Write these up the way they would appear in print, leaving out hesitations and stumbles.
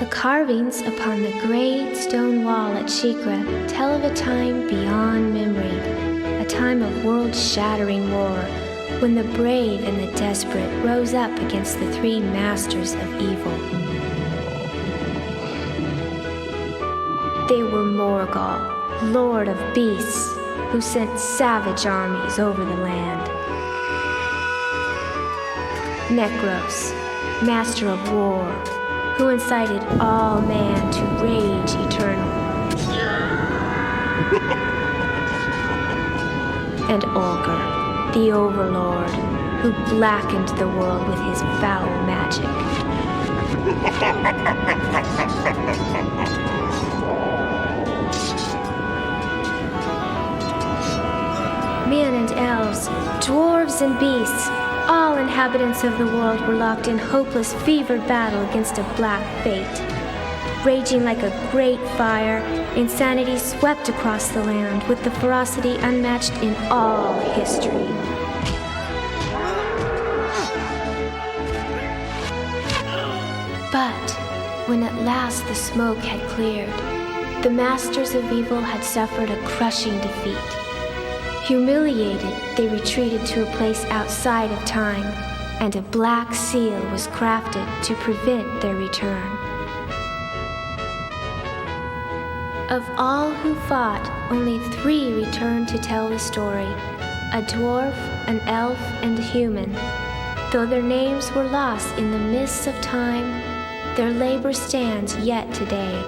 The carvings upon the great stone wall at Shikra tell of a time beyond memory, a time of world-shattering war, when the brave and the desperate rose up against the three masters of evil. They were Morgul, Lord of Beasts, who sent savage armies over the land. Necros, Master of War, who incited all man to rage eternal. And Olger, the Overlord, who blackened the world with his foul magic. Men and elves, dwarves and beasts, all inhabitants of the world were locked in hopeless, fevered battle against a black fate. Raging like a great fire, insanity swept across the land with the ferocity unmatched in all history. But when at last the smoke had cleared, the masters of evil had suffered a crushing defeat. Humiliated, they retreated to a place outside of time, and a black seal was crafted to prevent their return. Of all who fought, only 3 returned to tell the story: a dwarf, an elf, and a human. Though their names were lost in the mists of time, their labor stands yet today,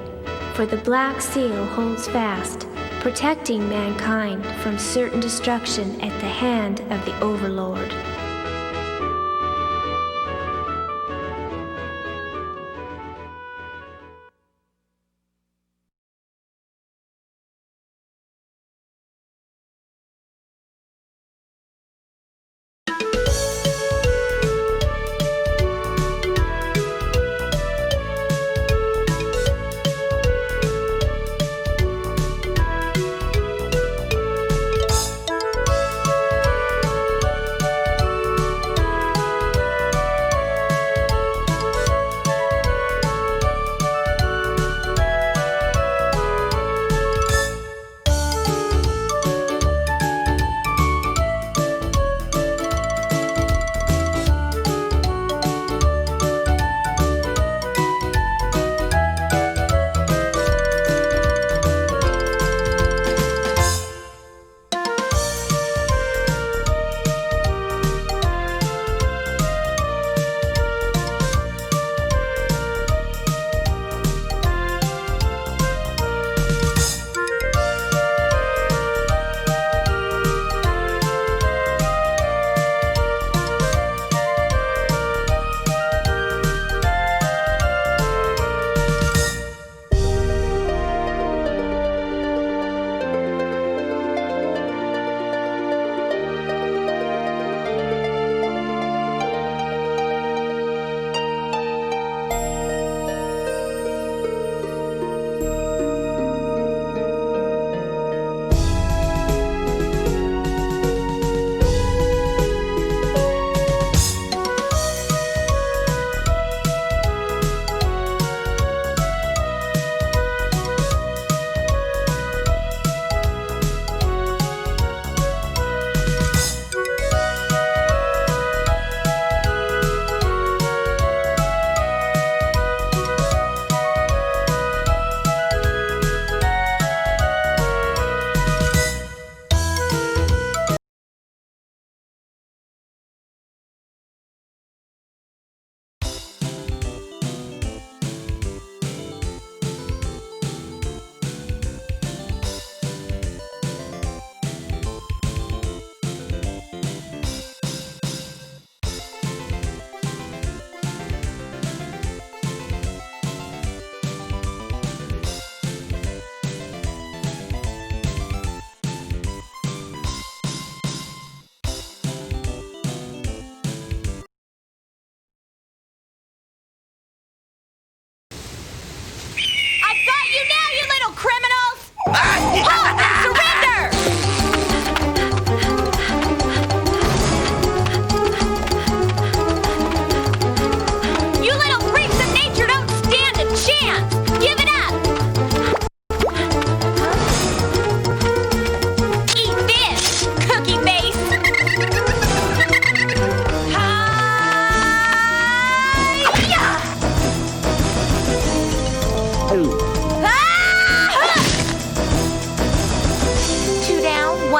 for the black seal holds fast, protecting mankind from certain destruction at the hand of the Overlord.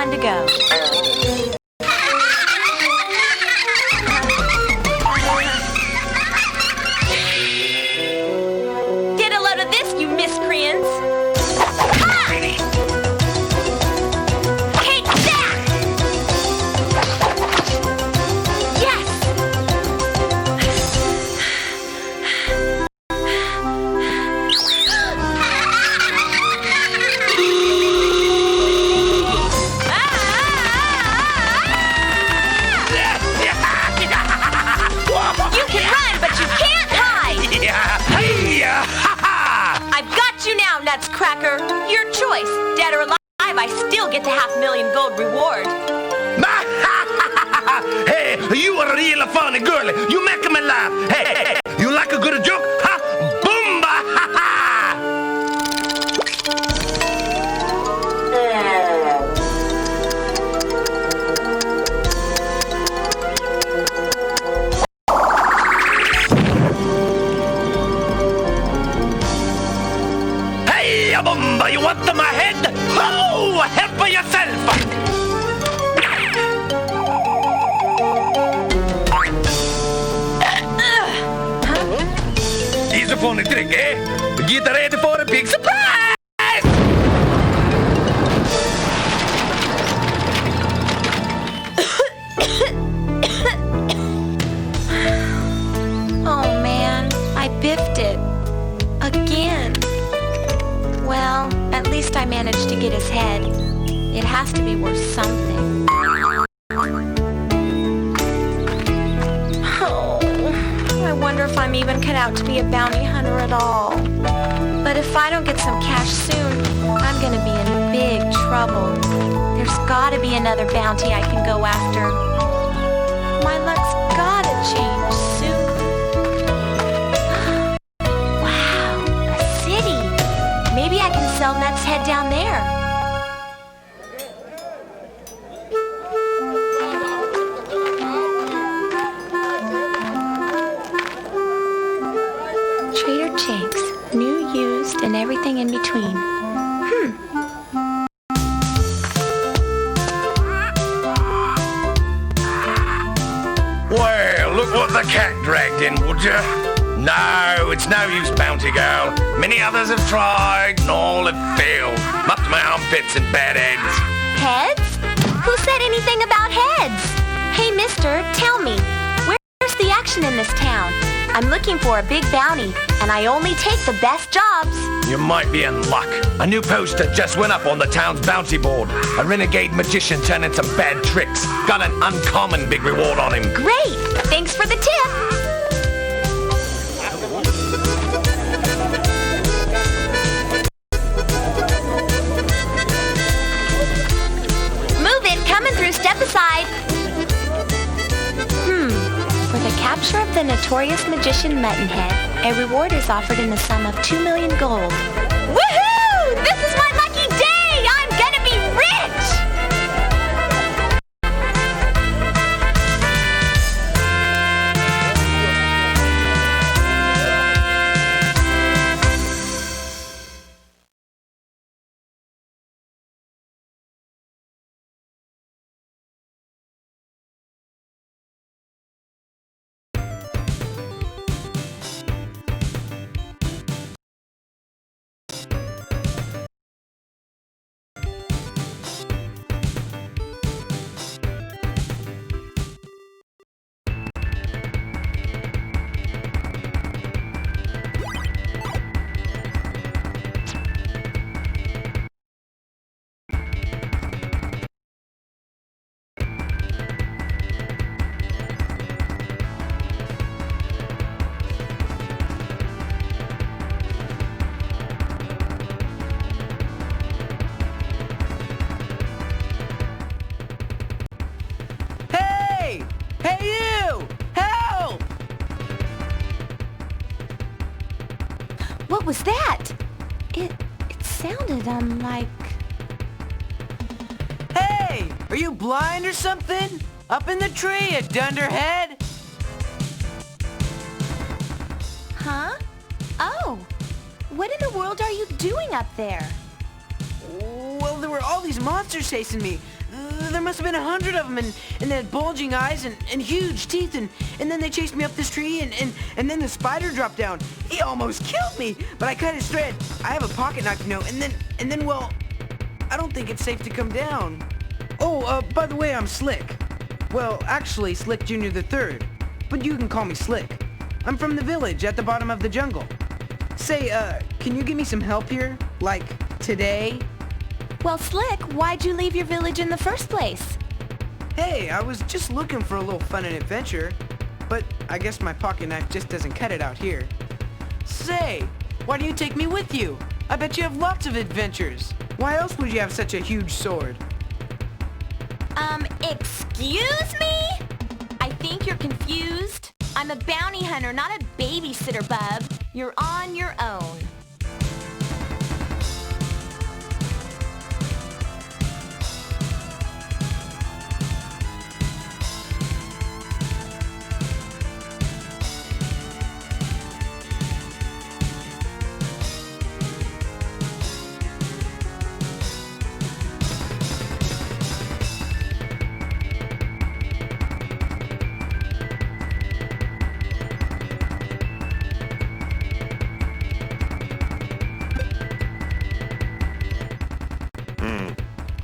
fun to go. Get a load of this, you miscreants! Take that! Yes! You can run, but you can't hide! I've got you now, Nutscracker. Your choice. Dead or alive, I still get the $500,000 gold reward. Hey, you are a real funny girl. You make me laugh. Hey, you like a good joke? Ha! Boomba! Ha ha! Hey, Boomba, you want my head? Oh, help yourself! Here's a funny trick, eh? Get ready for a big surprise! Oh man, I biffed it. Again. Well, at least I managed to get his head. It has to be worth something. Oh, I wonder if I'm even cut out to be a bounty hunter at all. But if I don't get some cash soon, I'm gonna be in big trouble. There's gotta be another bounty I can go after. My luck's gotta change soon. Wow, a city. Maybe I can sell Nuts' head down there. Trader Jake's, new, used, and everything in between. Well, look what the cat dragged in, would you? No, it's no use, Bounty Girl. Many others have tried, and all have failed. Up to my armpits and bad heads. Heads? Who said anything about heads? Hey, mister, tell me, where's the action in this town? I'm looking for a big bounty, and I only take the best jobs. You might be in luck. A new poster just went up on the town's bounty board. A renegade magician turning some bad tricks. Got an uncommon big reward on him. Great! Thanks for the tip! Move it! Coming through! Step aside! For the capture of the notorious magician Muttonhead, a reward is offered in the sum of 2 million gold. Woohoo! This is my lucky day! I'm gonna be rich! Hey you! Help! What was that? It sounded, like... Hey! Are you blind or something? Up in the tree, you dunderhead! Huh? Oh! What in the world are you doing up there? Well, there were all these monsters chasing me. there must have been 100 of them, and they had bulging eyes and huge teeth, and then they chased me up this tree, and then the spider dropped down. He almost killed me, but I cut his thread. I have a pocket knife, you know, and then, well, I don't think it's safe to come down. Oh, by the way, I'm Slick. Well, actually, Slick Jr. the Third, but you can call me Slick. I'm from the village at the bottom of the jungle. Say, can you give me some help here? Like, today? Well, Slick, why'd you leave your village in the first place? Hey, I was just looking for a little fun and adventure, but I guess my pocket knife just doesn't cut it out here. Say, why don't you take me with you? I bet you have lots of adventures. Why else would you have such a huge sword? Excuse me? I think you're confused. I'm a bounty hunter, not a babysitter, bub. You're on your own.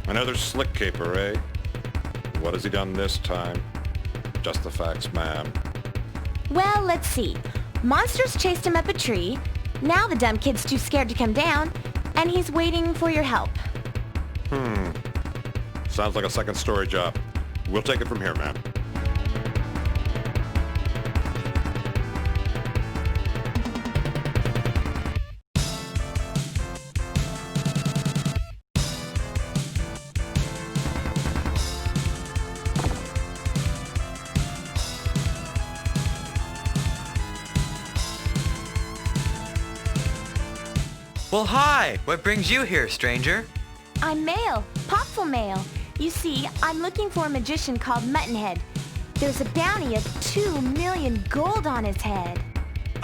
Another slick caper, eh? What has he done this time? Just the facts, ma'am. Well, let's see. Monsters chased him up a tree. Now the dumb kid's too scared to come down, and he's waiting for your help. Sounds like a second story job. We'll take it from here, ma'am. Well, hi! What brings you here, stranger? I'm Male, Popful Male. You see, I'm looking for a magician called Muttonhead. There's a bounty of 2 million gold on his head.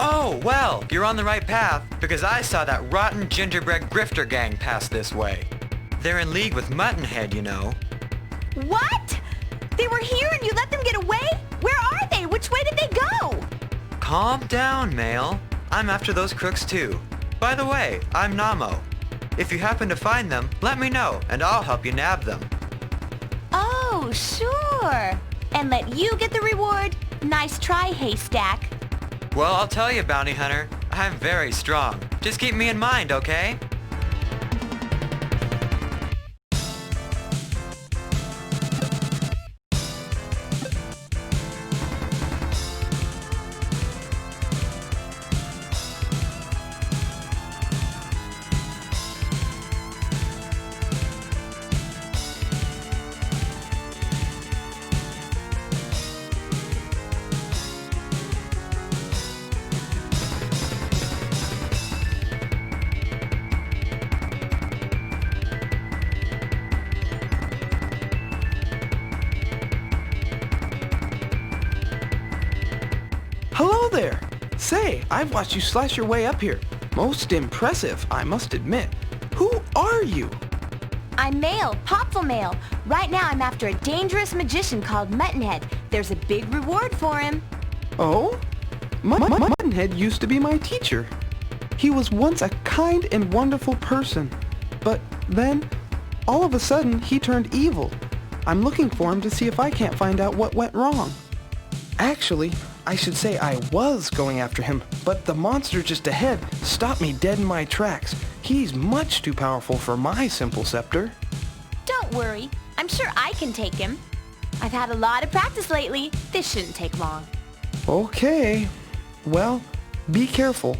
Oh, well, you're on the right path, because I saw that rotten gingerbread grifter gang pass this way. They're in league with Muttonhead, you know. What? They were here and you let them get away? Where are they? Which way did they go? Calm down, Male. I'm after those crooks too. By the way, I'm Namo. If you happen to find them, let me know, and I'll help you nab them. Oh, sure. And let you get the reward? Nice try, Haystack. Well, I'll tell you, Bounty Hunter, I'm very strong. Just keep me in mind, okay? Hello there! Say, I've watched you slash your way up here. Most impressive, I must admit. Who are you? I'm Male, Popful Male. Right now I'm after a dangerous magician called Muttonhead. There's a big reward for him. Oh? Muttonhead used to be my teacher. He was once a kind and wonderful person. But then, all of a sudden, he turned evil. I'm looking for him to see if I can't find out what went wrong. Actually, I should say I was going after him, but the monster just ahead stopped me dead in my tracks. He's much too powerful for my simple scepter. Don't worry. I'm sure I can take him. I've had a lot of practice lately. This shouldn't take long. Okay. Well, be careful.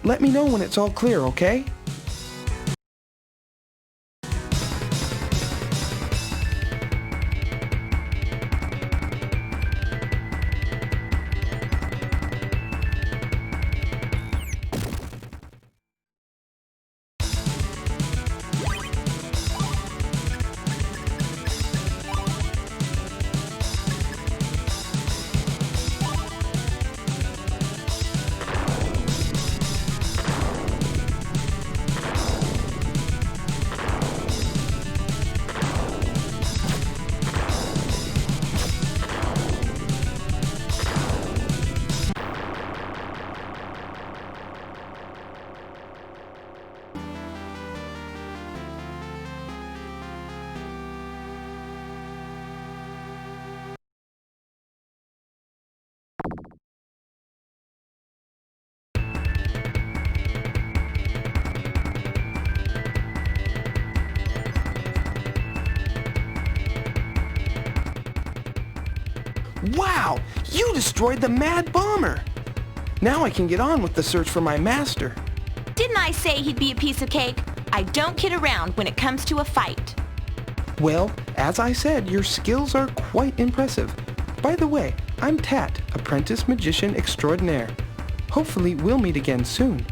Let me know when it's all clear, okay? Wow! You destroyed the Mad Bomber! Now I can get on with the search for my master. Didn't I say he'd be a piece of cake? I don't kid around when it comes to a fight. Well, as I said, your skills are quite impressive. By the way, I'm Tat, apprentice magician extraordinaire. Hopefully we'll meet again soon.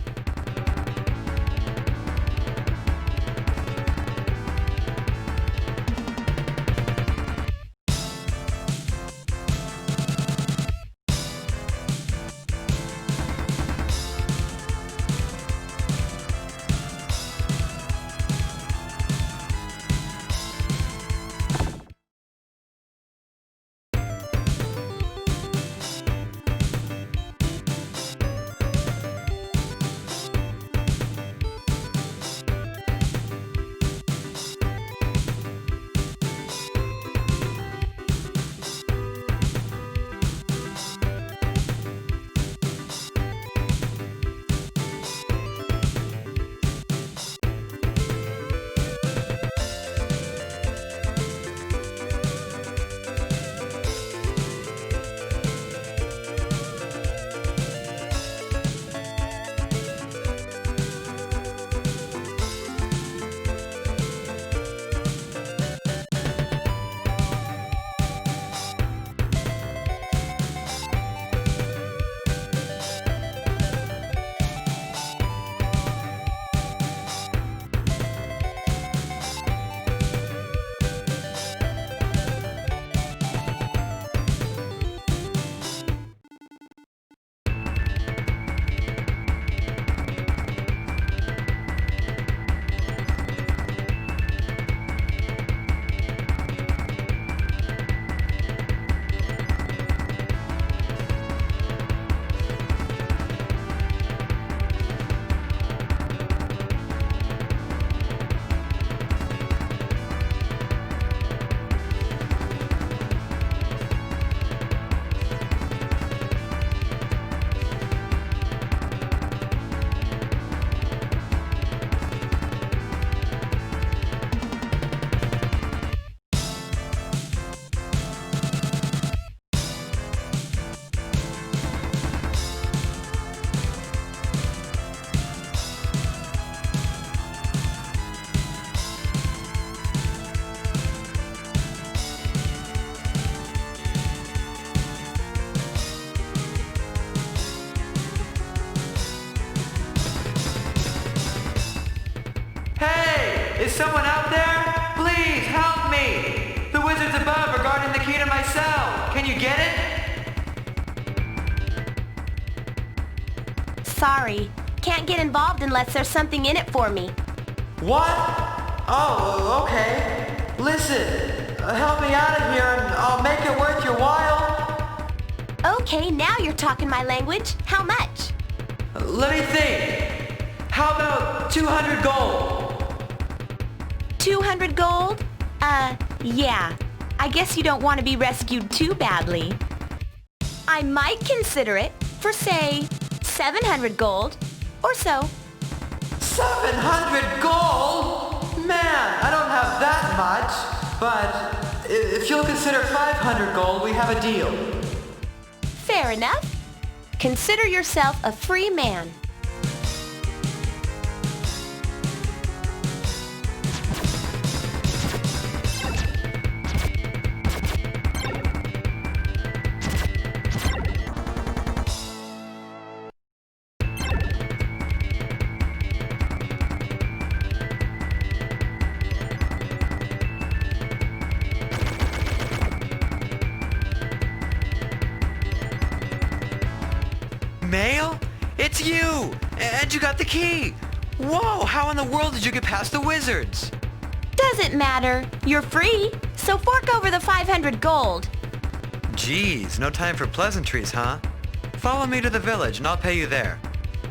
Is someone out there? Please help me! The wizard's above are guarding the key to my cell. Can you get it? Sorry, can't get involved unless there's something in it for me. What? Oh, okay. Listen, help me out of here and I'll make it worth your while. Okay, now you're talking my language. How much? Let me think. How about 200 gold? 200 gold? Yeah. I guess you don't want to be rescued too badly. I might consider it for, say, 700 gold or so. 700 gold? Man, I don't have that much, but if you'll consider 500 gold, we have a deal. Fair enough. Consider yourself a free man. Mail? It's you! And you got the key! Whoa, how in the world did you get past the wizards? Doesn't matter. You're free, so fork over the 500 gold. Geez, no time for pleasantries, huh? Follow me to the village and I'll pay you there.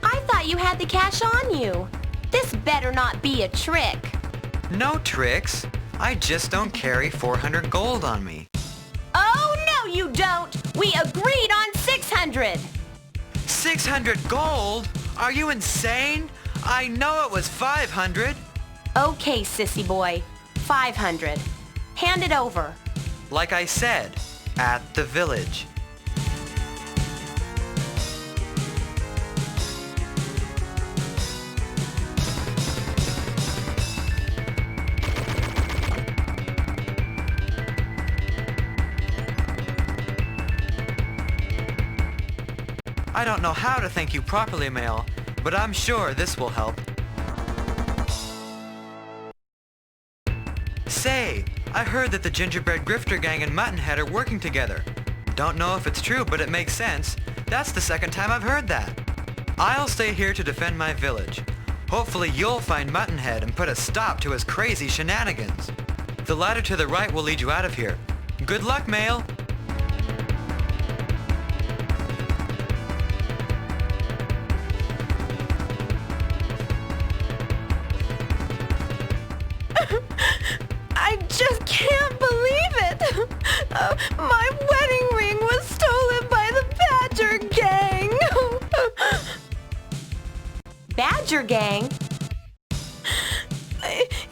I thought you had the cash on you. This better not be a trick. No tricks. I just don't carry 400 gold on me. Oh, no you don't! We agreed on 600! 600 gold? Are you insane? I know it was 500. Okay, sissy boy. 500. Hand it over. Like I said, at the village. I don't know how to thank you properly, Mail, but I'm sure this will help. Say, I heard that the Gingerbread Grifter Gang and Muttonhead are working together. Don't know if it's true, but it makes sense. That's the second time I've heard that. I'll stay here to defend my village. Hopefully you'll find Muttonhead and put a stop to his crazy shenanigans. The ladder to the right will lead you out of here. Good luck, Mail! I just can't believe it! My wedding ring was stolen by the Badger Gang! Badger Gang?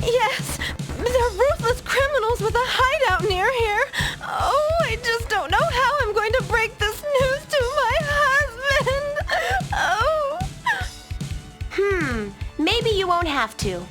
Yes, they're ruthless criminals with a hideout near here. Oh, I just don't know how I'm going to break this news to my husband. Oh. Maybe you won't have to.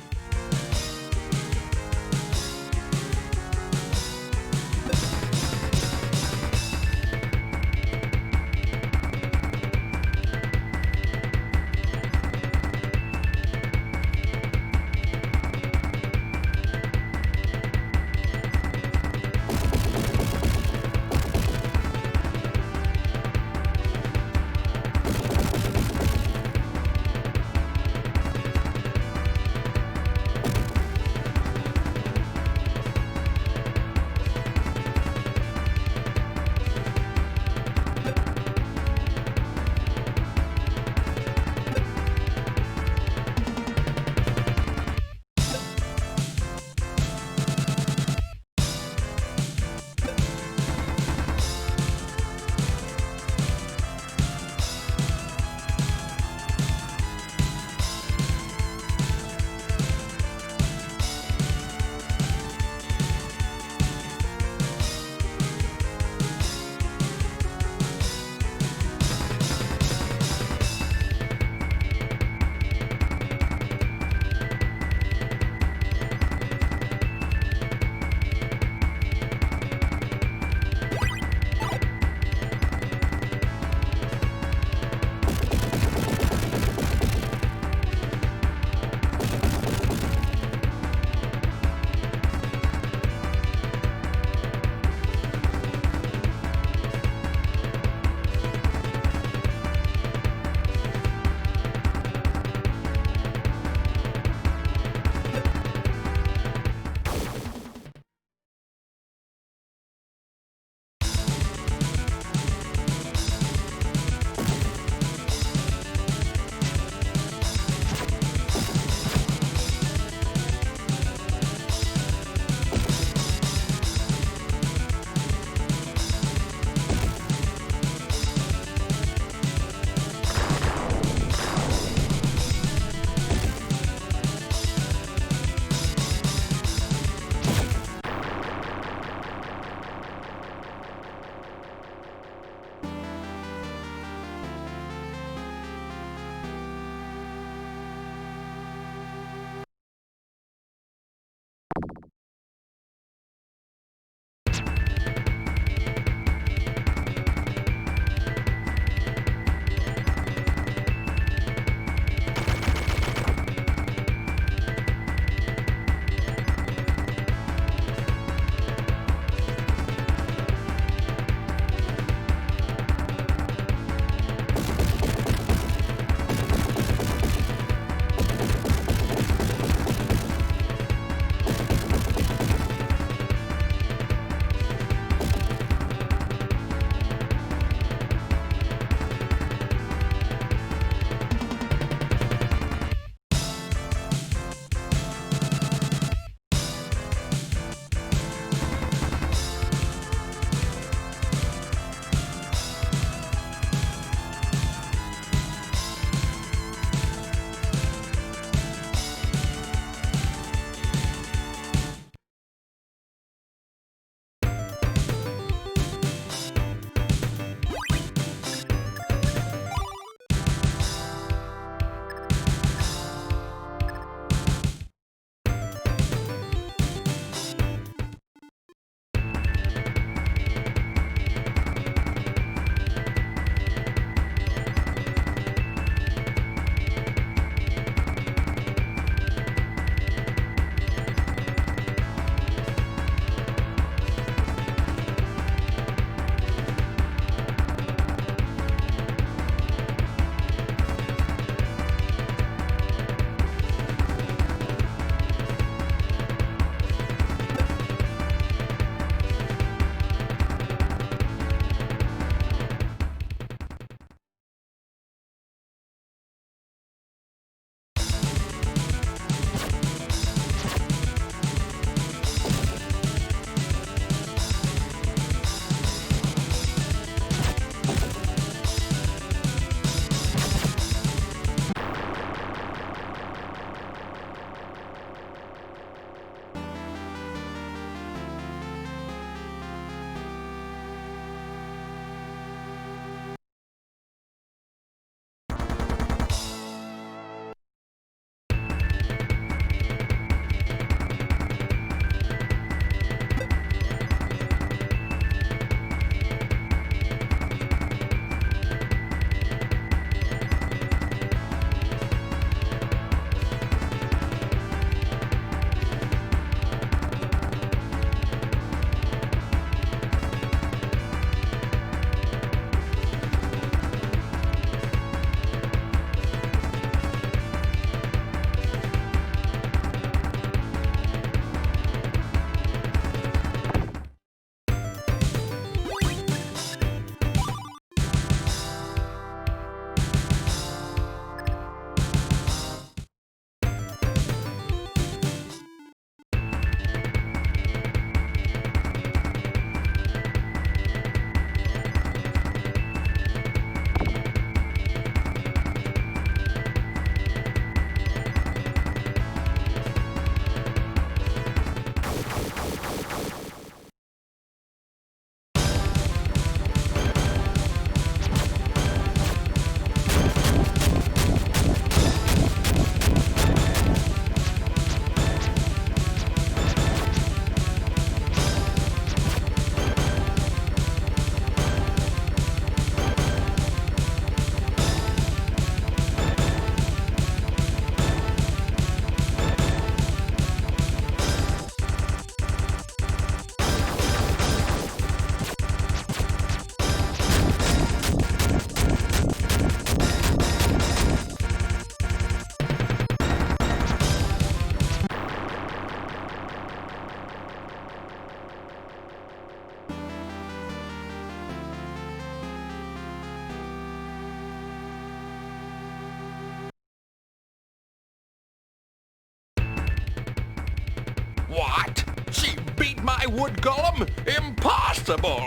my wood golem? Impossible!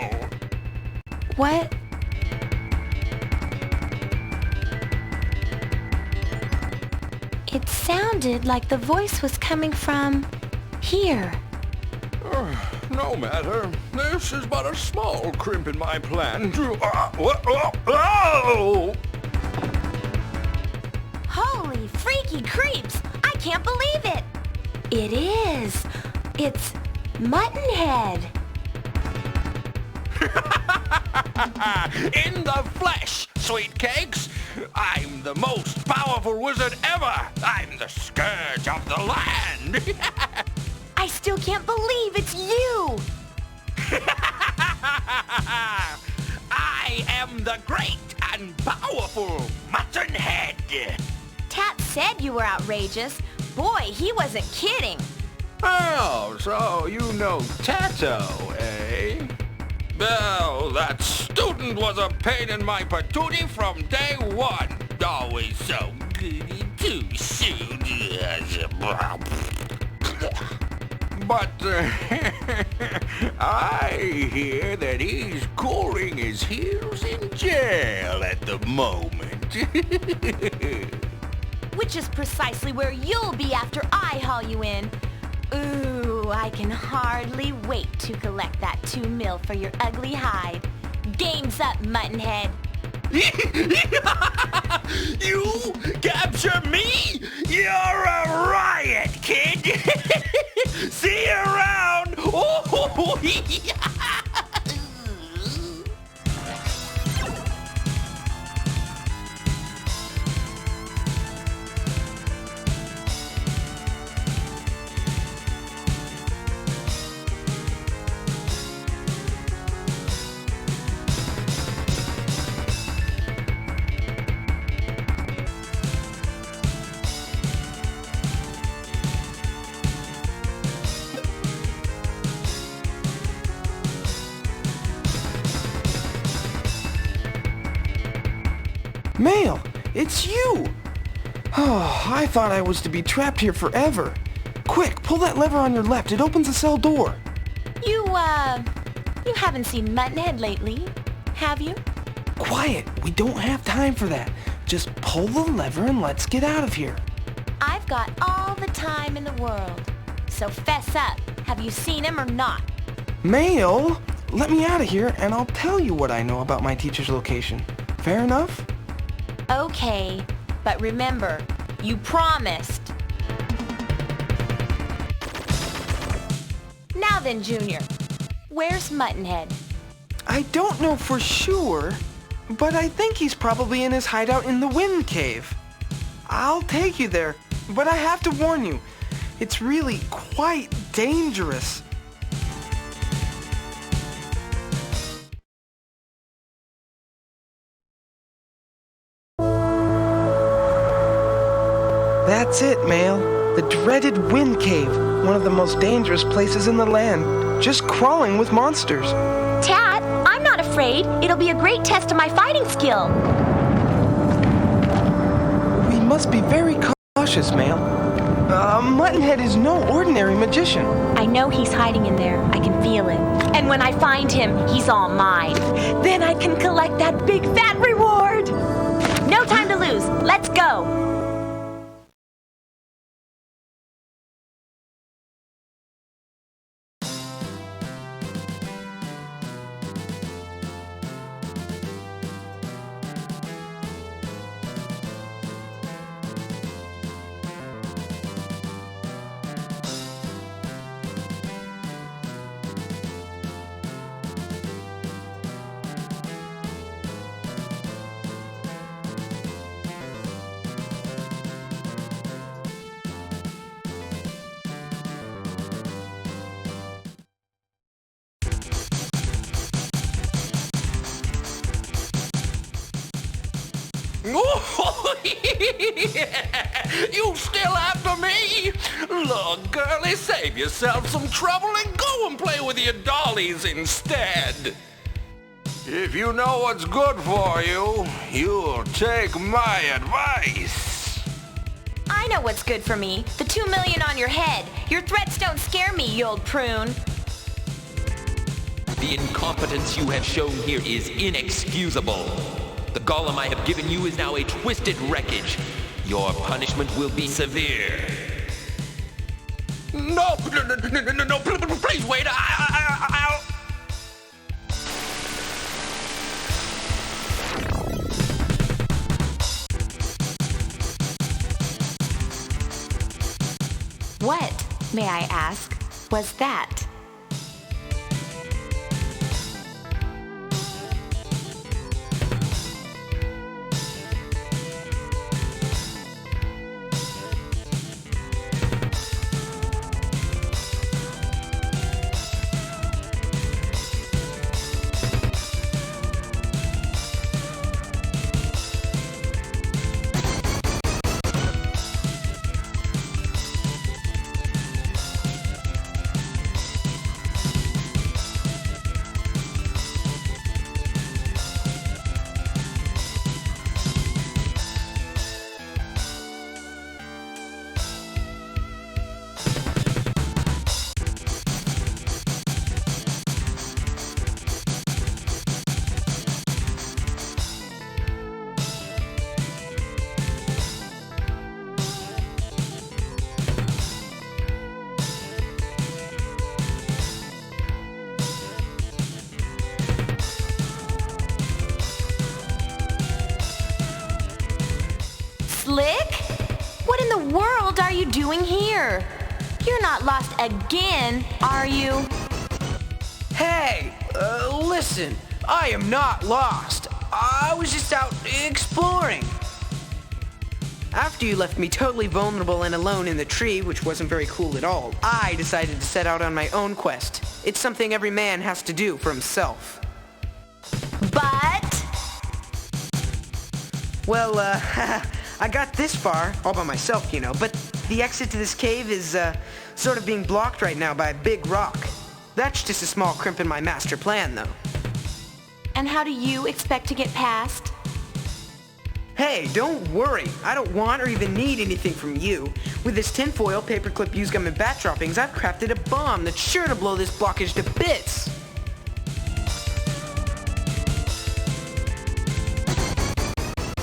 What? It sounded like the voice was coming from here. No matter. This is but a small crimp in my plan. Holy freaky creeps! I can't believe it! It is! It's Muttonhead! In the flesh, sweet cakes! I'm the most powerful wizard ever! I'm the scourge of the land! I still can't believe it's you! I am the great and powerful Muttonhead! Tat said you were outrageous. Boy, he wasn't kidding. Oh, so you know Tato, eh? Well, that student was a pain in my patootie from day one. Always so goody two-shoed. But I hear that he's cooling his heels in jail at the moment. Which is precisely where you'll be after I haul you in. Ooh, I can hardly wait to collect that 2 mil for your ugly hide. Game's up, Muttonhead. You capture me? You're a riot, kid! See you around! Oh, Mail! It's you! Oh, I thought I was to be trapped here forever. Quick, pull that lever on your left. It opens the cell door. You haven't seen Muttonhead lately, have you? Quiet. We don't have time for that. Just pull the lever and let's get out of here. I've got all the time in the world. So fess up. Have you seen him or not? Mail! Let me out of here and I'll tell you what I know about my teacher's location. Fair enough? Okay, but remember, you promised. Now then, Junior, where's Muttonhead? I don't know for sure, but I think he's probably in his hideout in the wind cave. I'll take you there, but I have to warn you, it's really quite dangerous. That's it, Mail. The dreaded Wind Cave, one of the most dangerous places in the land. Just crawling with monsters. Tat, I'm not afraid. It'll be a great test of my fighting skill. We must be very cautious, Mail. Muttonhead is no ordinary magician. I know he's hiding in there. I can feel it. And when I find him, he's all mine. Then I can collect that big fat reward. No time to lose. Let's go. You still after me? Look, girlie, save yourself some trouble and go and play with your dollies instead. If you know what's good for you, you'll take my advice. I know what's good for me. The 2 million on your head. Your threats don't scare me, you old prune. The incompetence you have shown here is inexcusable. The golem I have given you is now a twisted wreckage. Your punishment will be severe. No, please wait. I'll... What, may I ask, was that? Slick? What in the world are you doing here? You're not lost again, are you? Hey, listen, I am not lost. I was just out exploring. After you left me totally vulnerable and alone in the tree, which wasn't very cool at all, I decided to set out on my own quest. It's something every man has to do for himself. But... Well, I got this far, all by myself, you know, but the exit to this cave is, sort of being blocked right now by a big rock. That's just a small crimp in my master plan, though. And how do you expect to get past? Hey, don't worry. I don't want or even need anything from you. With this tinfoil, paperclip, use gum, and bat droppings, I've crafted a bomb that's sure to blow this blockage to bits.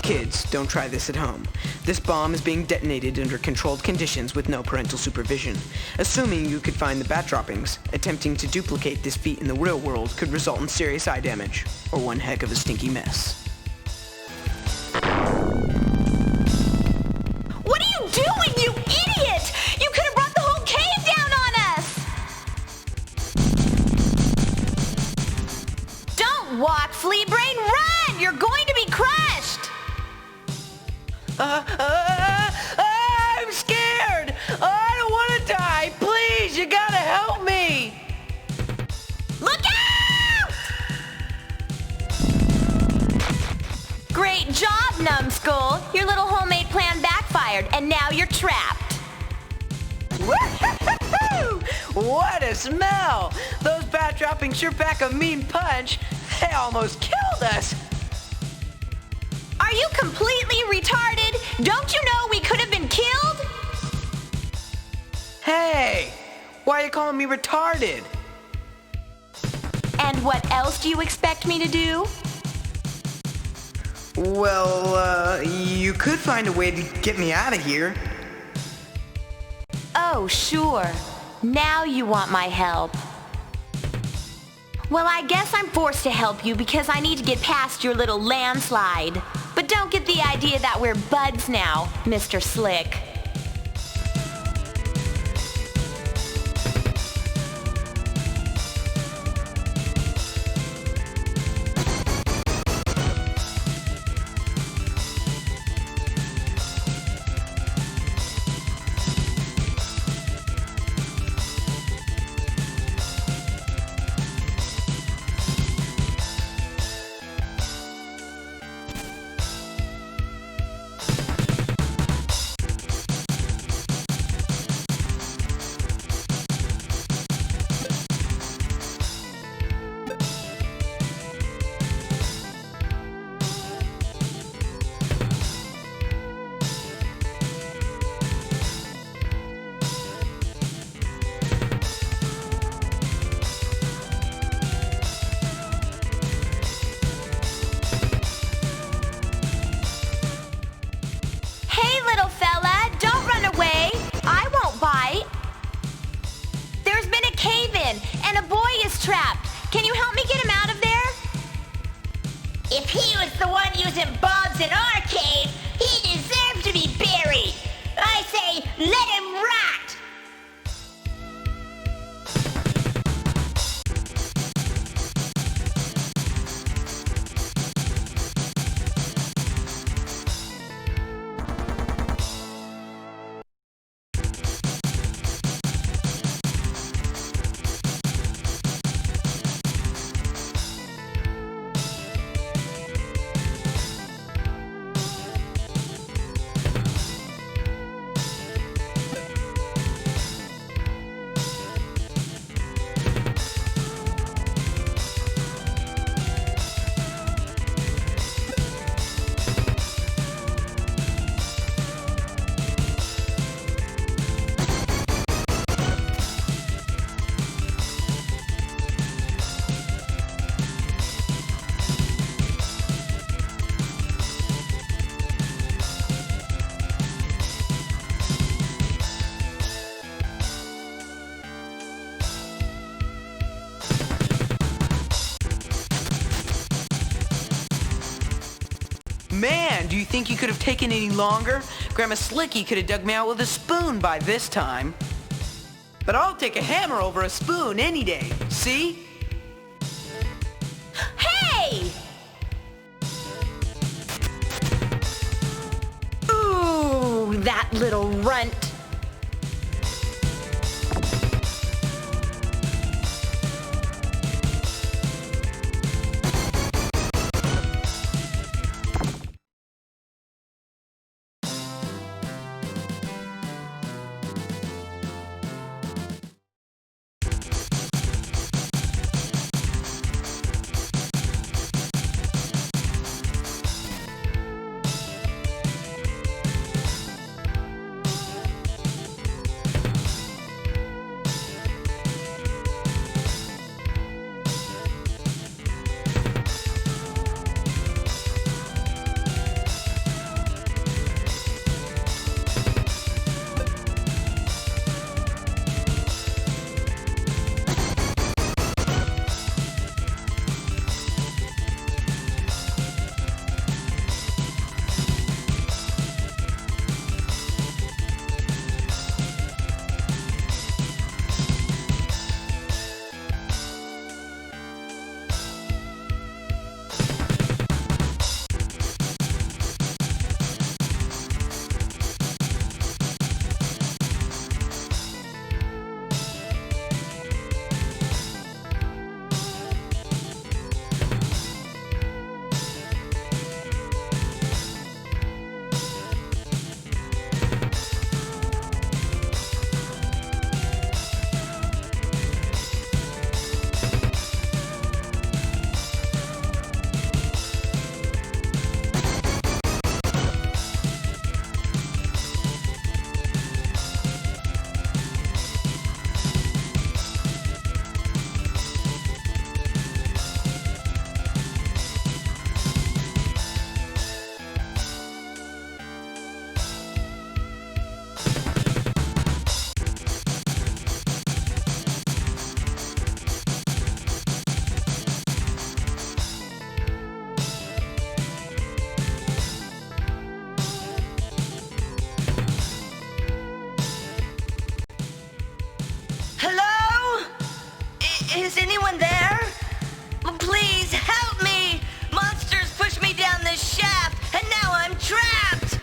Kids, don't try this at home. This bomb is being detonated under controlled conditions with no parental supervision. Assuming you could find the bat droppings, attempting to duplicate this feat in the real world could result in serious eye damage, or one heck of a stinky mess. What are you doing, you idiot? You could have brought the whole cave down on us! Don't walk, flea brain, run! You're going to be crushed! I'm scared! I don't want to die! Please, you gotta help me! Look out! Great job, numbskull! Your little homemade plan backfired, and now you're trapped. Woo-hoo-hoo-hoo! What a smell! Those bat droppings sure pack a mean punch. They almost killed us. Are you completely retarded? Don't you know we could have been killed? Hey, why are you calling me retarded? And what else do you expect me to do? Well, you could find a way to get me out of here. Oh, sure. Now you want my help. Well, I guess I'm forced to help you because I need to get past your little landslide. But don't get the idea that we're buds now, Mr. Slick. belongs in our cave. He deserves to be buried. I say, let him rot. Man, do you think you could have taken any longer? Grandma Slicky could have dug me out with a spoon by this time. But I'll take a hammer over a spoon any day. See? Hey! Ooh, that little runt. Is anyone there? Please help me! Monsters pushed me down this shaft, and now I'm trapped!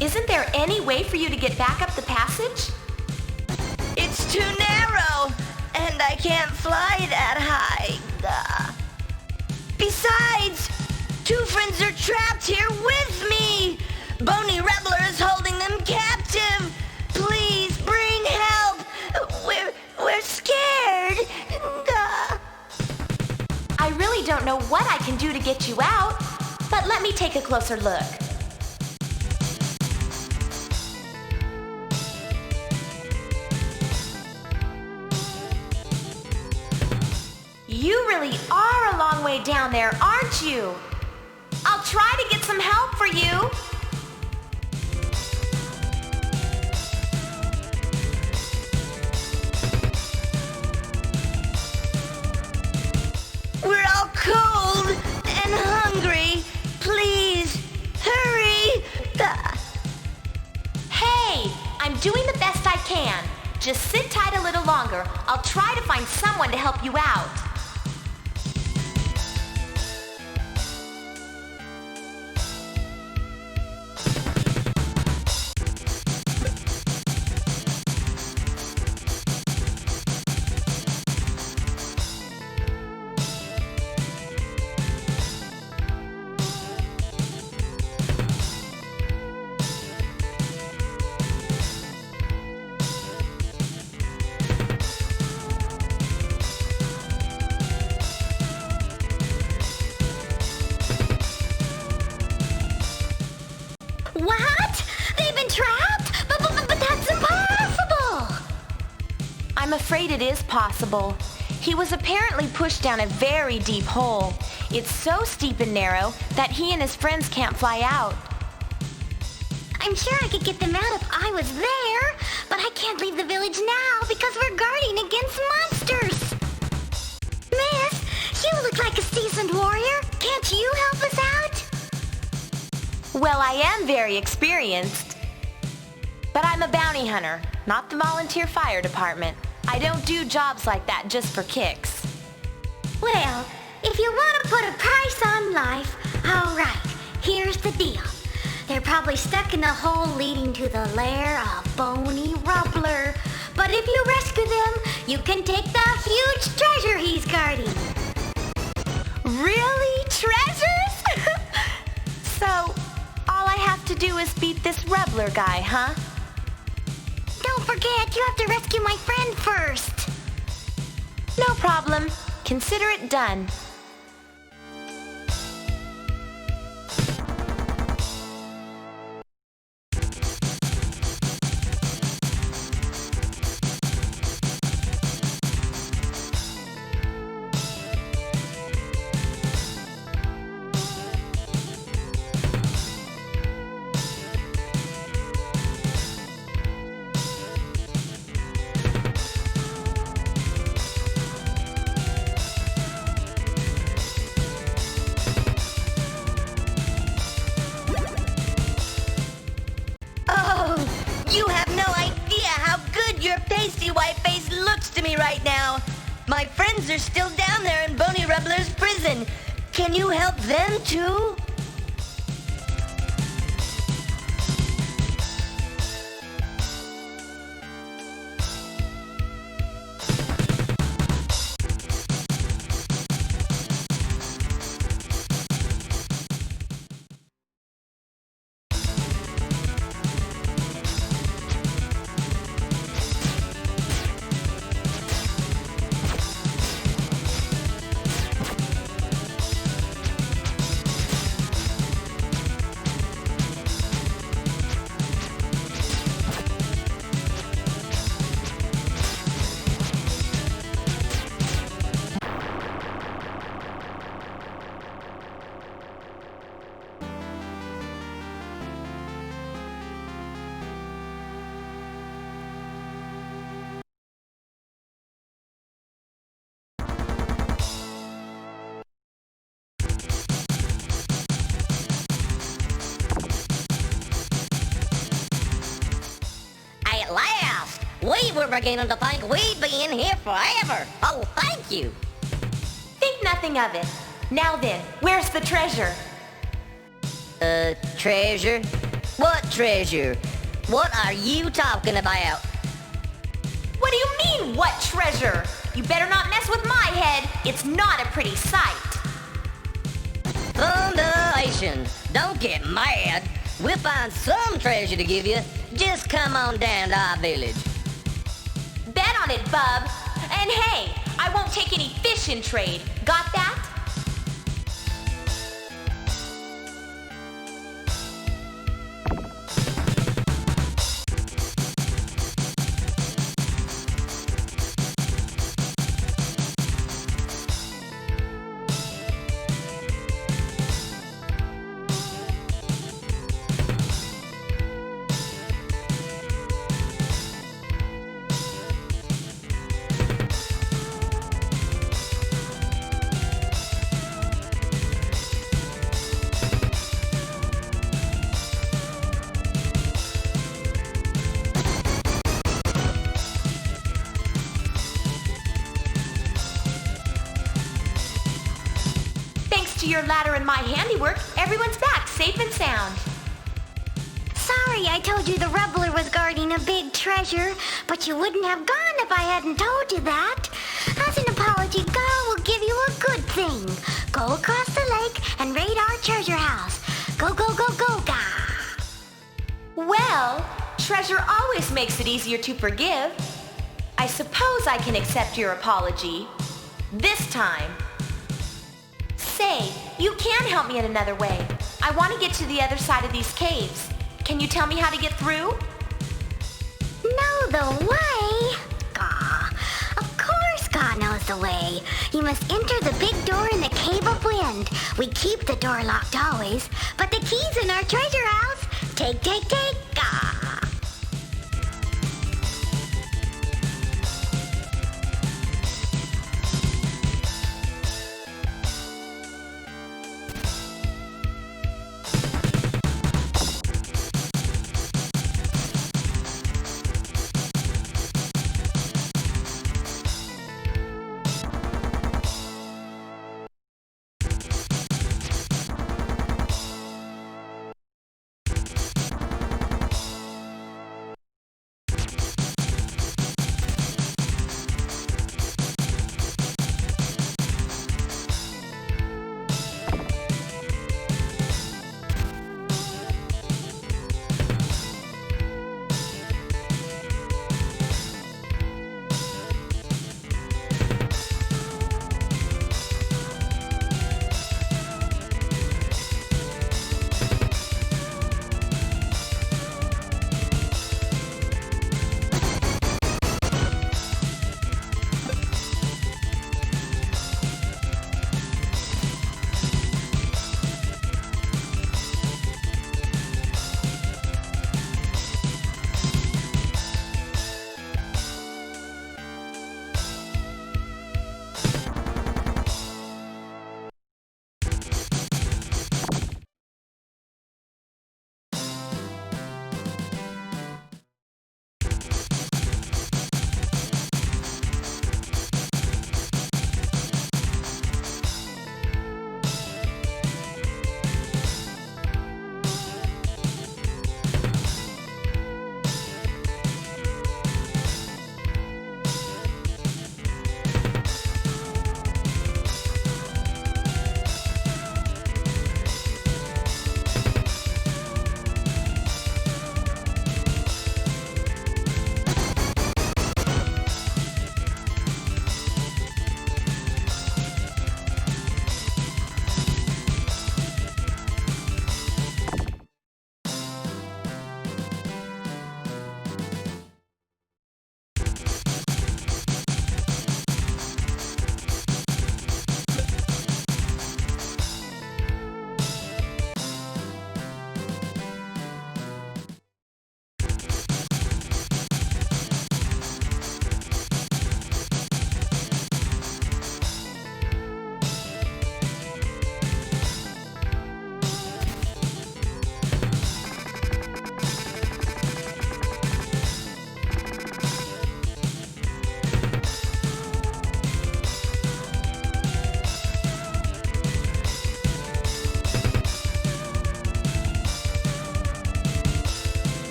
Isn't there any way for you to get back up the passage? It's too narrow, and I can't fly that high. Besides, two friends are trapped here with me! Bony Reveler is holding them captive! Please bring help! We're scared! I really don't know what I can do to get you out, but let me take a closer look. You really are a long way down there, aren't you? I'll try to get some help for you. We're all cold and hungry. Please doing the best I can. Just sit tight a little longer. I'll try to find someone to help you out. What? They've been trapped? But that's impossible! I'm afraid it is possible. He was apparently pushed down a very deep hole. It's so steep and narrow that he and his friends can't fly out. I'm sure I could get them out if I was there, but I can't leave the village now because we're guarding against monsters. Miss, you look like a seasoned warrior. Can't you help us out? Well, I am very experienced. But I'm a bounty hunter, not the volunteer fire department. I don't do jobs like that just for kicks. Well, if you want to put a price on life, all right, here's the deal. They're probably stuck in a hole leading to the lair of Bony Rubbler. But if you rescue them, you can take the huge treasure he's guarding. Really? Treasures? So, all I have to do is beat this Rubbler guy, huh? Don't forget, you have to rescue my friend first. No problem. Consider it done. You have no idea how good your pasty white face looks to me right now. My friends are still down there in Bony Rubbler's prison. Can you help them too? At last! We were beginning to think we'd be in here forever. Oh, thank you. Think nothing of it. Now then, where's the treasure? Treasure? What treasure? What are you talking about? What do you mean, what treasure? You better not mess with my head. It's not a pretty sight. Thunderation! Don't get mad. We'll find some treasure to give you. Just come on down to our village. Bet on it, bub. And hey, I won't take any fish in trade. Got that? your ladder and my handiwork, everyone's back, safe and sound. Sorry I told you the Rebler was guarding a big treasure, but you wouldn't have gone if I hadn't told you that. As an apology, God will give you a good thing. Go across the lake and raid our treasure house. Go, go, go, go, ga. Well, treasure always makes it easier to forgive. I suppose I can accept your apology. This time. Say, you can help me in another way. I want to get to the other side of these caves. Can you tell me how to get through? Know the way? Gah. Of course God knows the way. You must enter the big door in the Cave of Wind. We keep the door locked always, but the key's in our treasure house. Take, take, take, gah.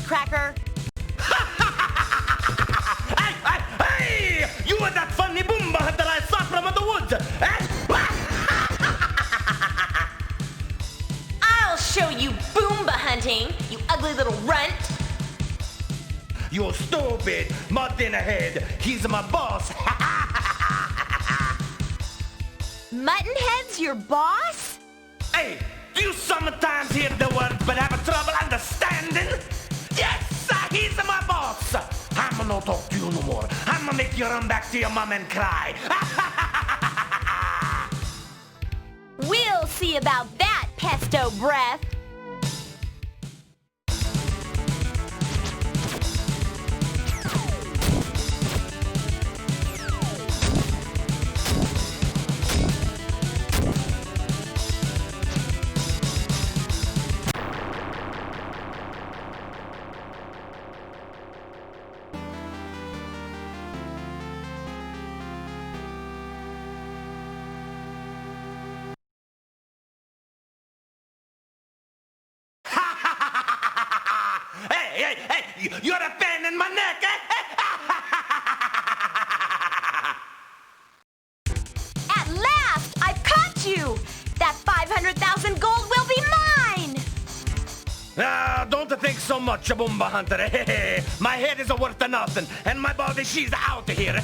Cracker. Hey! You are that funny boomba that I saw from the woods. I'll show you boomba hunting, you ugly little runt. You're stupid. Mud in the head. He's my boss. Muttonhead's your boss? Hey, do you sometimes hear the words but have trouble understanding? Yes, he's my boss. I'm gonna talk to you no more. I'm gonna make you run back to your mom and cry. We'll see about that, pesto breath. Hey, you're a pain in my neck, eh? At last, I've caught you. That 500,000 gold will be mine. Don't think so much, Boomba Hunter. My head is worth nothing, and my body, she's out of here.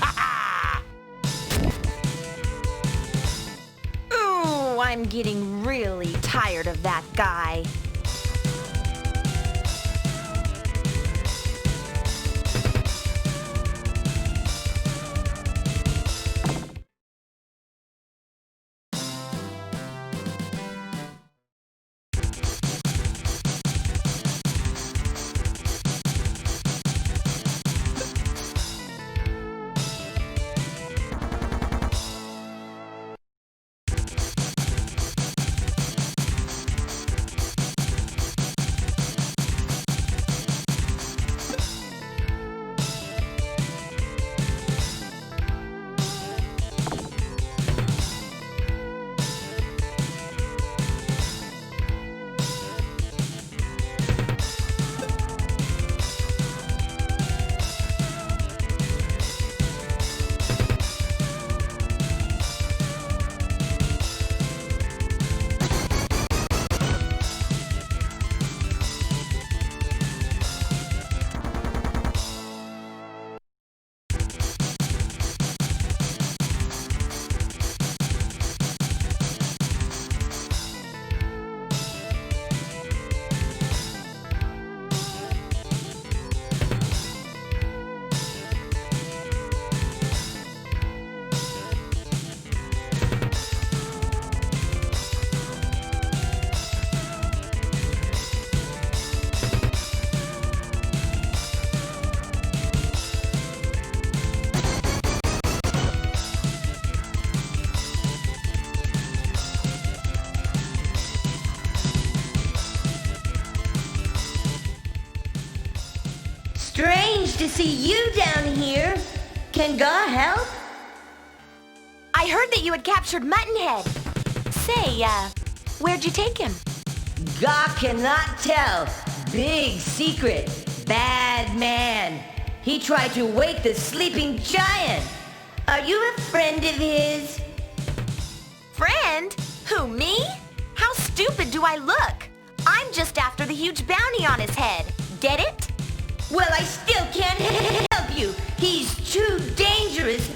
Ooh, I'm getting really tired of that guy. Strange to see you down here. Can God help? I heard that you had captured Muttonhead. Say, where'd you take him? God cannot tell. Big secret. Bad man. He tried to wake the sleeping giant. Are you a friend of his? Friend? Who, me? How stupid do I look? I'm just after the huge bounty on his head. Get it? Well, I still can't help you. He's too dangerous.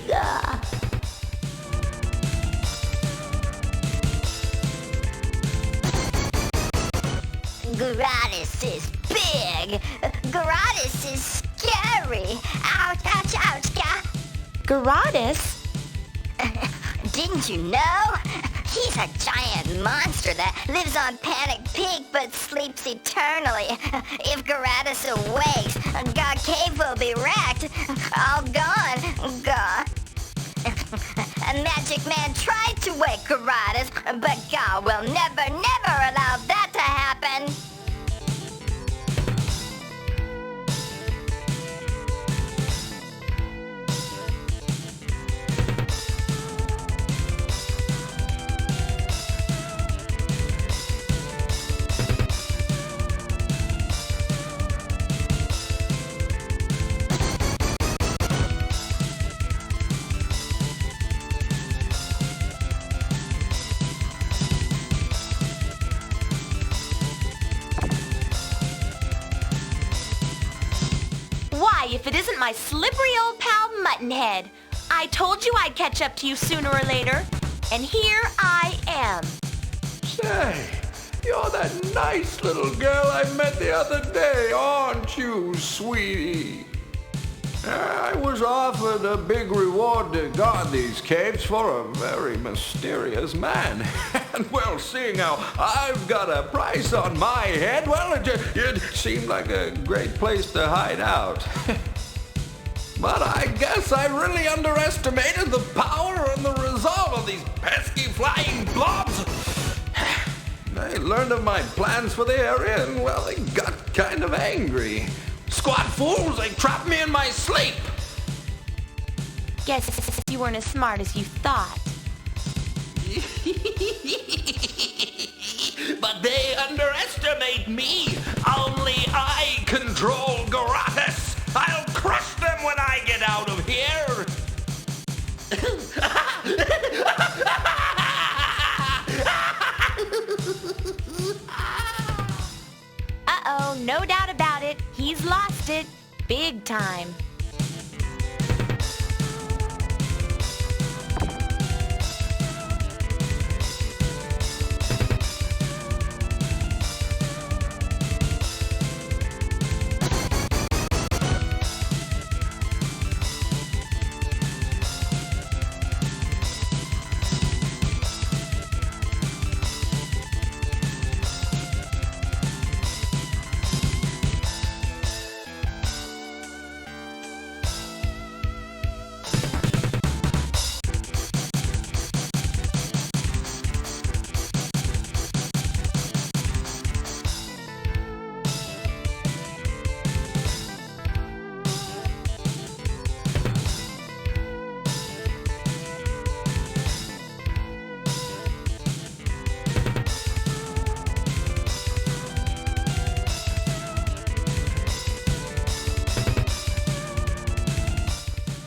Gratis is big. Gratis is scary. Ouch, ouch, ouch, Gratis? Didn't you know? He's a giant monster that lives on Panic Peak but sleeps eternally. If Gratis awakes, God Cave will be wrecked. All gone. Gone. A magic man tried to wake Gratis, but God will never, never allow that to happen. If it isn't my slippery old pal Muttonhead. I told you I'd catch up to you sooner or later, and here I am. Say, you're that nice little girl I met the other day, aren't you, sweetie? I was offered a big reward to guard these caves for a very mysterious man. And well, seeing how I've got a price on my head, well, it seemed like a great place to hide out. But I guess I really underestimated the power and the resolve of these pesky flying blobs. They learned of my plans for the area and, well, they got kind of angry. Squat fools, they trapped me in my sleep. Guess you weren't as smart as you thought. But they underestimate me. Only I control Garatus. I'll crush them when I get out of here. Uh-oh, no doubt about it. He's lost it. Big time.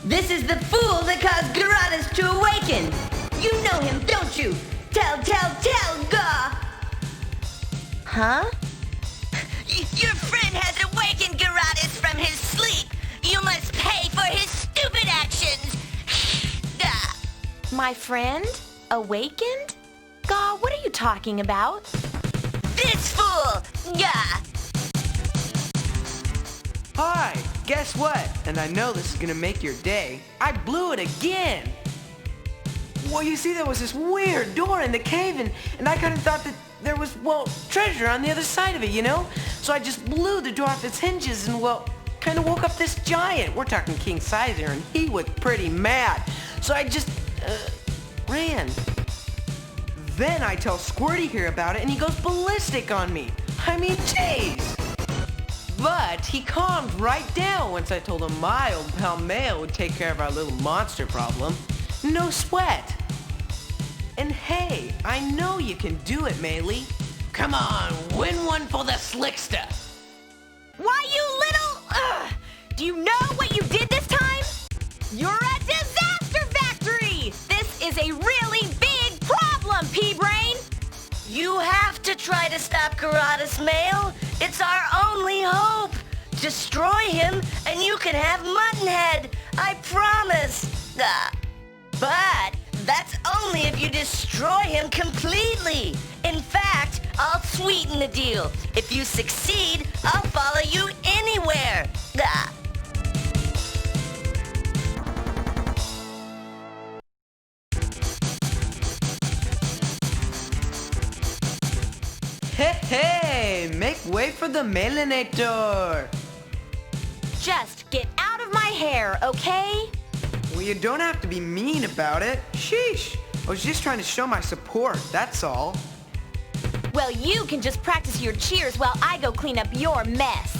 This is the fool that caused Garatus to awaken. You know him, don't you? Tell, Ga. Huh? Your friend has awakened Garatus from his sleep. You must pay for his stupid actions. Ga. My friend? Awakened? Gaw, what are you talking about? This fool, Ga. Hi, guess what? And I know this is gonna make your day. I blew it again! Well, you see, there was this weird door in the cave, and I kind of thought that there was, well, treasure on the other side of it, you know? So I just blew the door off its hinges and, well, kind of woke up this giant. We're talking king size here, and he was pretty mad. So I just, ran. Then I tell Squirty here about it, and he goes ballistic on me. I mean, jeez! But he calmed right down once I told him my old pal Mail would take care of our little monster problem. No sweat. And hey, I know you can do it, Maylee. Come on, win one for the slickster. Why, you little... Do you know what you did this time? You're a disaster factory! This is a really big problem, P-Brain! You have to try to stop Garatus, Mail. It's our only hope. Destroy him, and you can have Muttonhead. I promise. But that's only if you destroy him completely. In fact, I'll sweeten the deal. If you succeed, I'll follow you anywhere. Hey, make way for the Mailinator. Just get out of my hair, okay? Well, you don't have to be mean about it. Sheesh. I was just trying to show my support, that's all. Well, you can just practice your cheers while I go clean up your mess.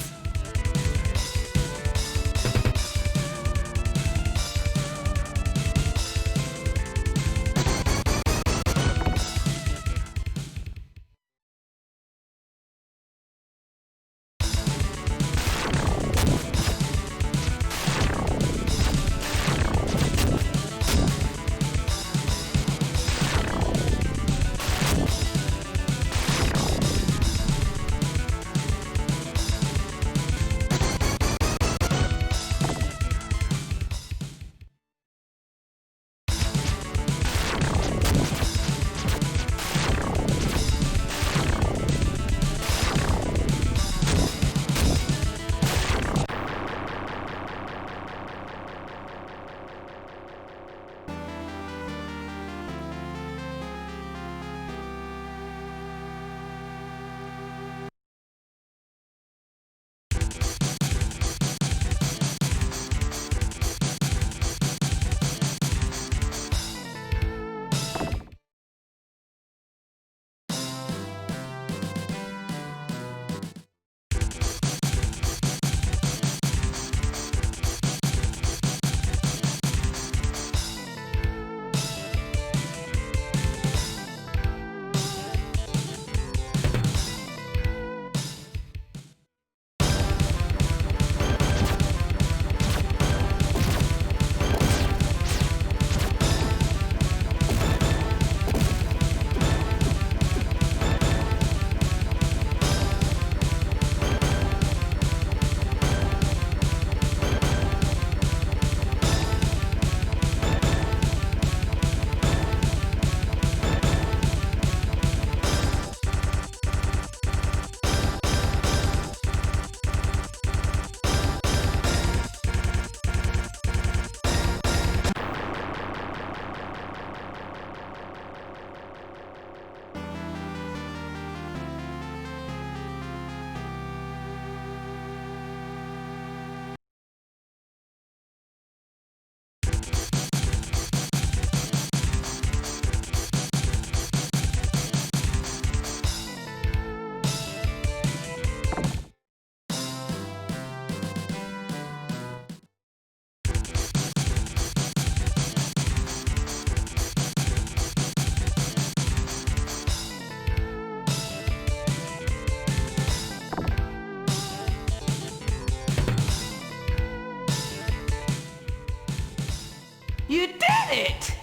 get it!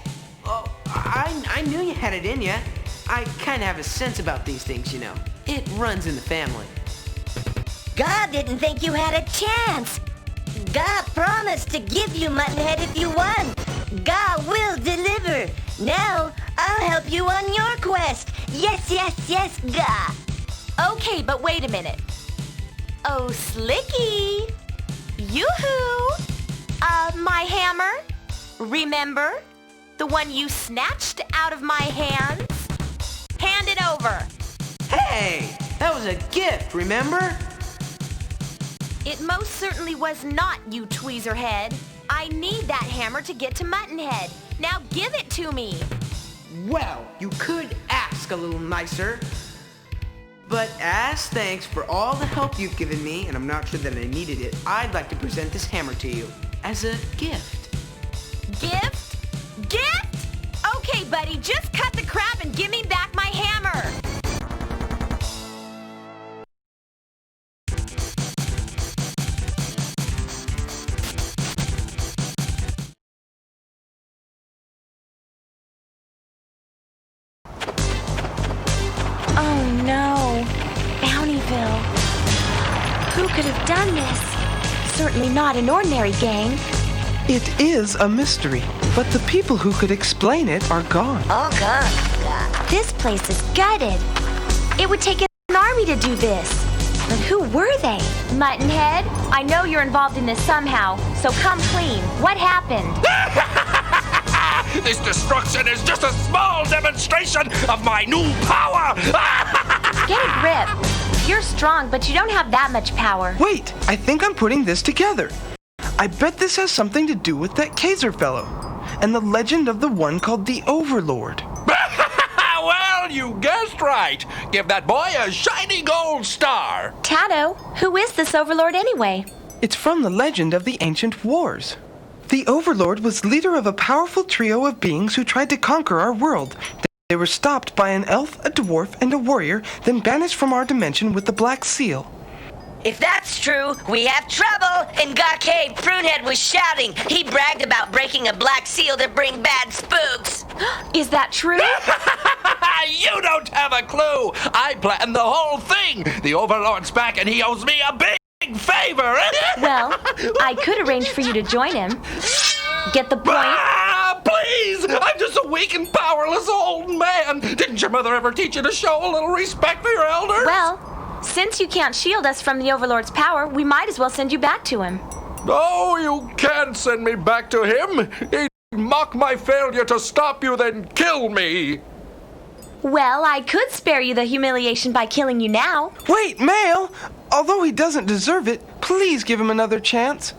Oh, I knew you had it in you. I kind of have a sense about these things, you know. It runs in the family. God didn't think you had a chance. God promised to give you Muttonhead if you won. God will deliver. Now, I'll help you on your quest. Yes, God. Okay, but wait a minute. Oh, Slicky. Yoo-hoo. My hammer? Remember? The one you snatched out of my hands? Hand it over. Hey, that was a gift, remember? It most certainly was not, you tweezerhead. I need that hammer to get to Muttonhead. Now give it to me. Well, you could ask a little nicer. But as thanks for all the help you've given me, and I'm not sure that I needed it, I'd like to present this hammer to you as a gift. Gift? Gift? Okay, buddy, just cut the crap and give me back my hammer. Oh no, Bountyville. Who could have done this? Certainly not an ordinary gang. It is a mystery, but the people who could explain it are gone. All gone. This place is gutted. It would take an army to do this. But who were they? Muttonhead, I know you're involved in this somehow, so come clean. What happened? This destruction is just a small demonstration of my new power! Get a grip. You're strong, but you don't have that much power. Wait, I think I'm putting this together. I bet this has something to do with that Kaiser fellow, and the legend of the one called the Overlord. Well, you guessed right. Give that boy a shiny gold star. Tato, who is this Overlord anyway? It's from the legend of the ancient wars. The Overlord was leader of a powerful trio of beings who tried to conquer our world. They were stopped by an elf, a dwarf, and a warrior, then banished from our dimension with the Black Seal. If that's true, we have trouble. In God Cave, Prunehead was shouting. He bragged about breaking a black seal to bring bad spooks. Is that true? You don't have a clue. I planned the whole thing. The Overlord's back and he owes me a big favor. Well, I could arrange for you to join him. Get the point? Please! I'm just a weak and powerless old man. Didn't your mother ever teach you to show a little respect for your elders? Well, since you can't shield us from the Overlord's power, we might as well send you back to him. No, you can't send me back to him. He'd mock my failure to stop you, then kill me. Well, I could spare you the humiliation by killing you now. Wait, Mail! Although he doesn't deserve it, please give him another chance.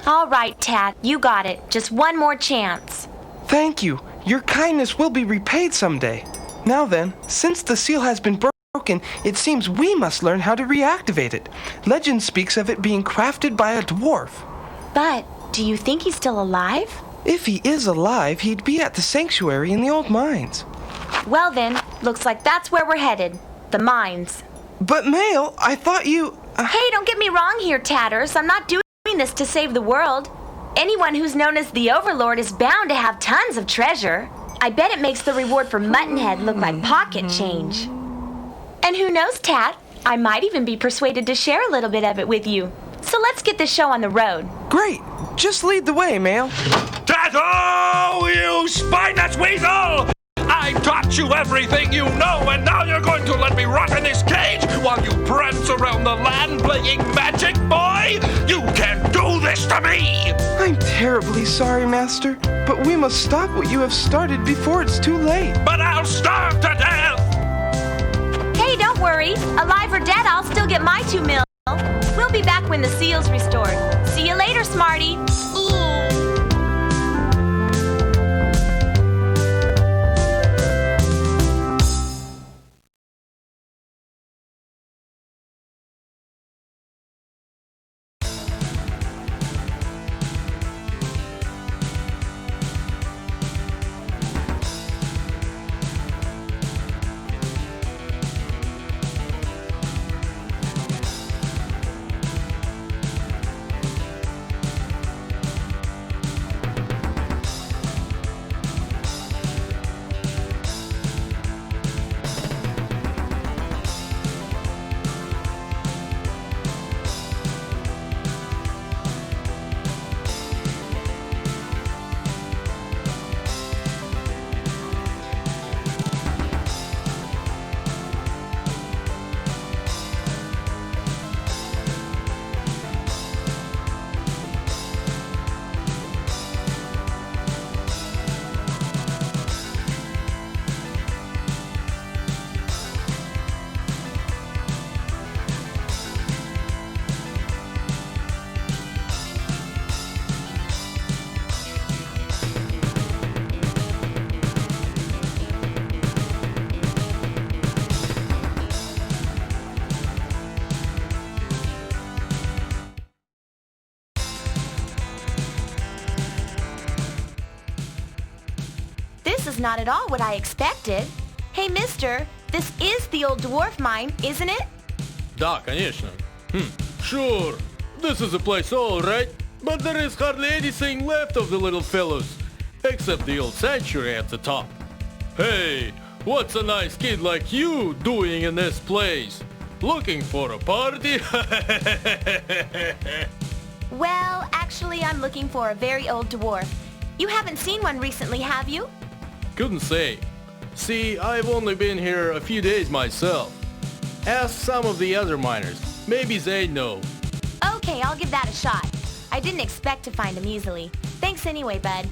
All right, Tat, you got it. Just one more chance. Thank you. Your kindness will be repaid someday. Now then, since the seal has been broken, it seems we must learn how to reactivate it. Legend speaks of it being crafted by a dwarf. But do you think he's still alive? If he is alive, he'd be at the sanctuary in the old mines. Well then, looks like that's where we're headed. The mines. But Mail, I thought you... Hey, don't get me wrong here, Tatters. I'm not doing this to save the world. Anyone who's known as the Overlord is bound to have tons of treasure. I bet it makes the reward for Muttonhead look like pocket change. And who knows, Tat? I might even be persuaded to share a little bit of it with you. So let's get this show on the road. Great. Just lead the way, Mail. Tato, you spineless weasel! I taught you everything you know, and now you're going to let me rot in this cage while you prance around the land playing magic, boy? You can't do this to me! I'm terribly sorry, Master, but we must stop what you have started before it's too late. But I'll starve to death! Hey, don't worry. Alive or dead, I'll still get my 2 mil. We'll be back when the seal's restored. See you later, Smarty. is not at all what I expected. Hey, mister, this is the old dwarf mine, isn't it? Да, конечно. Sure. This is a place all right, but there is hardly anything left of the little fellows, except the old sanctuary at the top. Hey, what's a nice kid like you doing in this place? Looking for a party? Well, actually, I'm looking for a very old dwarf. You haven't seen one recently, have you? Couldn't say. See, I've only been here a few days myself. Ask some of the other miners. Maybe they know. Okay, I'll give that a shot. I didn't expect to find him easily. Thanks anyway, bud.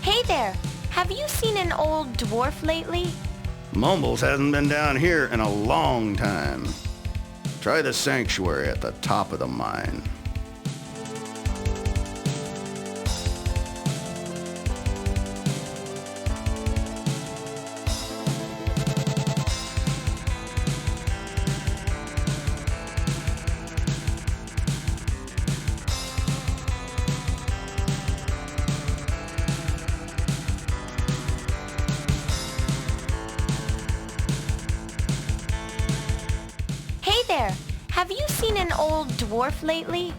Hey there, have you seen an old dwarf lately? Mumbles hasn't been down here in a long time. Try the sanctuary at the top of the mine. Hey there, have you seen an old dwarf lately?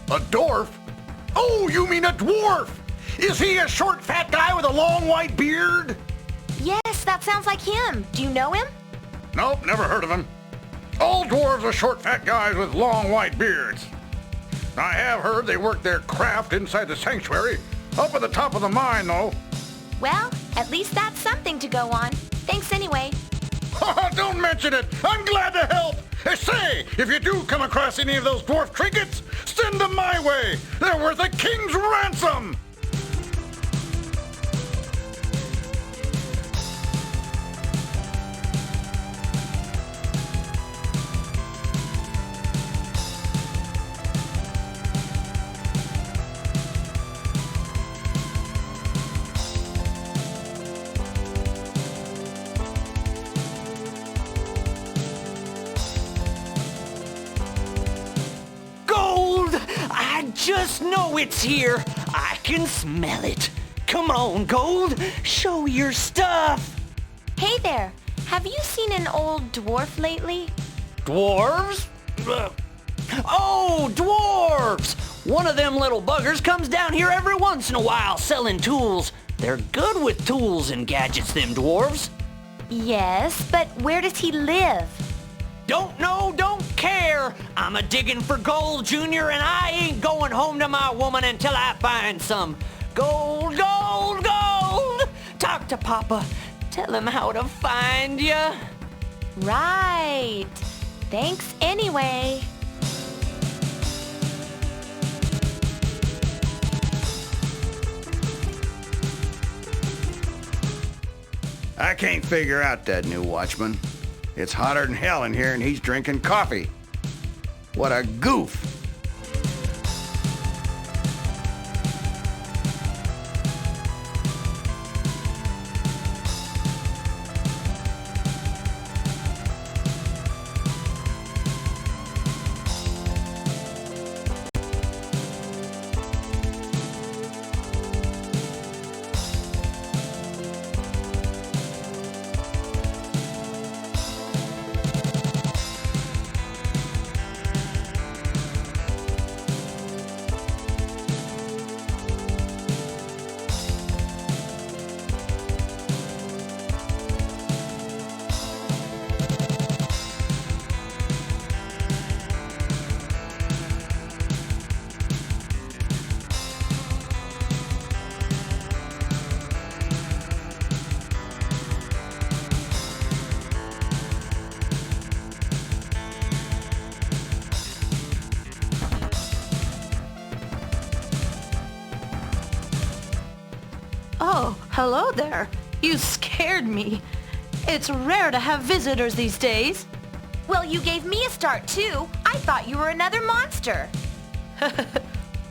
A dwarf? Oh, you mean a dwarf! Is he a short, fat guy with a long, white beard? Yes, that sounds like him. Do you know him? Nope, never heard of him. All dwarves are short, fat guys with long, white beards. I have heard they work their craft inside the sanctuary. Up at the top of the mine, though. Well, at least that's something to go on. Thanks anyway. Don't mention it. I'm glad to help. Say, if you do come across any of those dwarf trinkets, send them my way. They're worth a king's ransom. I just know it's here. I can smell it. Come on, Gold. Show your stuff. Hey there, have you seen an old dwarf lately? Dwarves? Oh, dwarves! One of them little buggers comes down here every once in a while selling tools. They're good with tools and gadgets, them dwarves. Yes, but where does he live? Don't know, don't care. I'm a digging for gold, Junior, and I ain't going home to my woman until I find some. Gold, gold, gold! Talk to Papa. Tell him how to find ya. Right. Thanks anyway. I can't figure out that new watchman. It's hotter than hell in here and he's drinking coffee. What a goof. Oh, hello there. You scared me. It's rare to have visitors these days. Well, you gave me a start too. I thought you were another monster.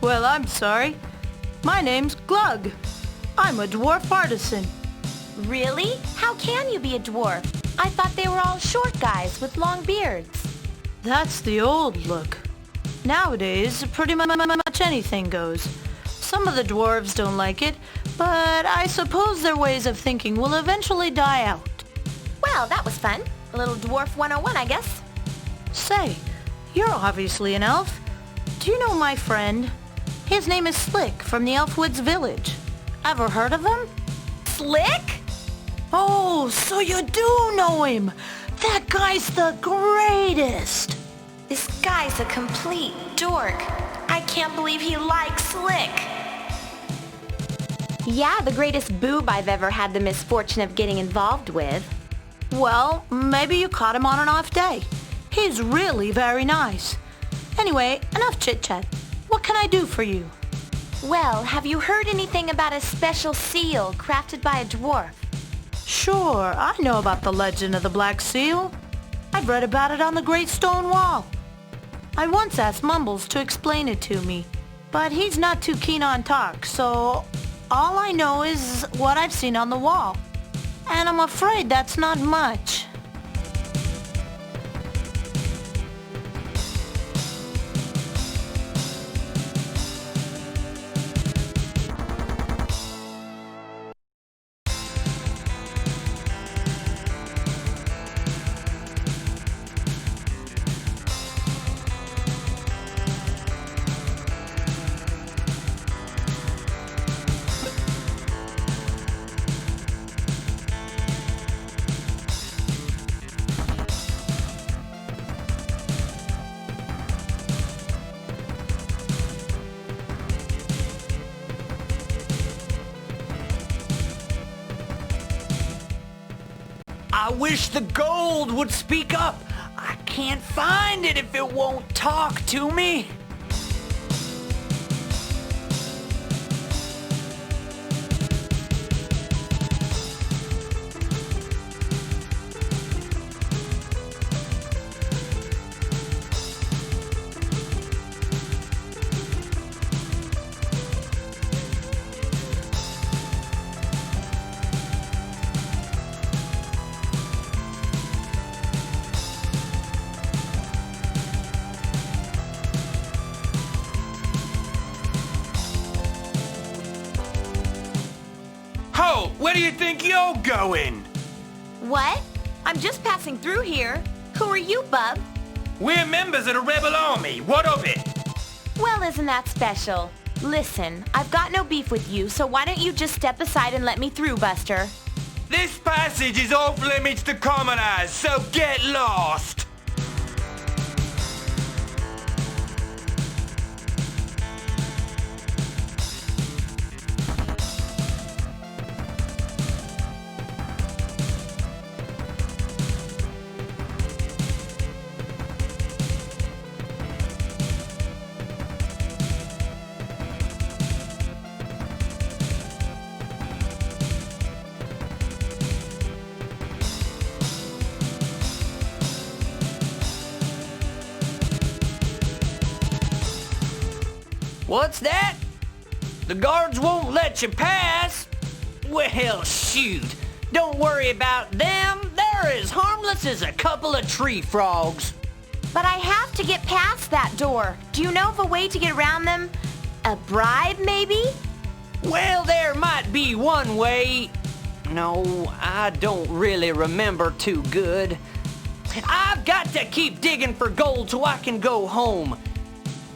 Well, I'm sorry. My name's Glug. I'm a dwarf artisan. Really? How can you be a dwarf? I thought they were all short guys with long beards. That's the old look. Nowadays, pretty much anything goes. Some of the dwarves don't like it, but I suppose their ways of thinking will eventually die out. Well, that was fun. A little dwarf 101, I guess. Say, you're obviously an elf. Do you know my friend? His name is Slick from the Elfwoods village. Ever heard of him? Slick? Oh, so you do know him. That guy's the greatest. This guy's a complete dork. I can't believe he likes Slick. Yeah, the greatest boob I've ever had the misfortune of getting involved with. Well, maybe you caught him on an off day. He's really very nice. Anyway, enough chit-chat. What can I do for you? Well, have you heard anything about a special seal crafted by a dwarf? Sure, I know about the legend of the Black Seal. I've read about it on the Great Stone Wall. I once asked Mumbles to explain it to me, but he's not too keen on talk, so all I know is what I've seen on the wall. And I'm afraid that's not much. I wish the gold would speak up. I can't find it if it won't talk to me. Ho! Where do you think you're going? What? I'm just passing through here. Who are you, bub? We're members of the Rebel Army. What of it? Well, isn't that special? Listen, I've got no beef with you, so why don't you just step aside and let me through, Buster? This passage is off limits to commoners, so get lost! What's that? The guards won't let you pass? Well, shoot. Don't worry about them. They're as harmless as a couple of tree frogs. But I have to get past that door. Do you know of a way to get around them? A bribe, maybe? Well, there might be one way. No, I don't really remember too good. I've got to keep digging for gold so I can go home.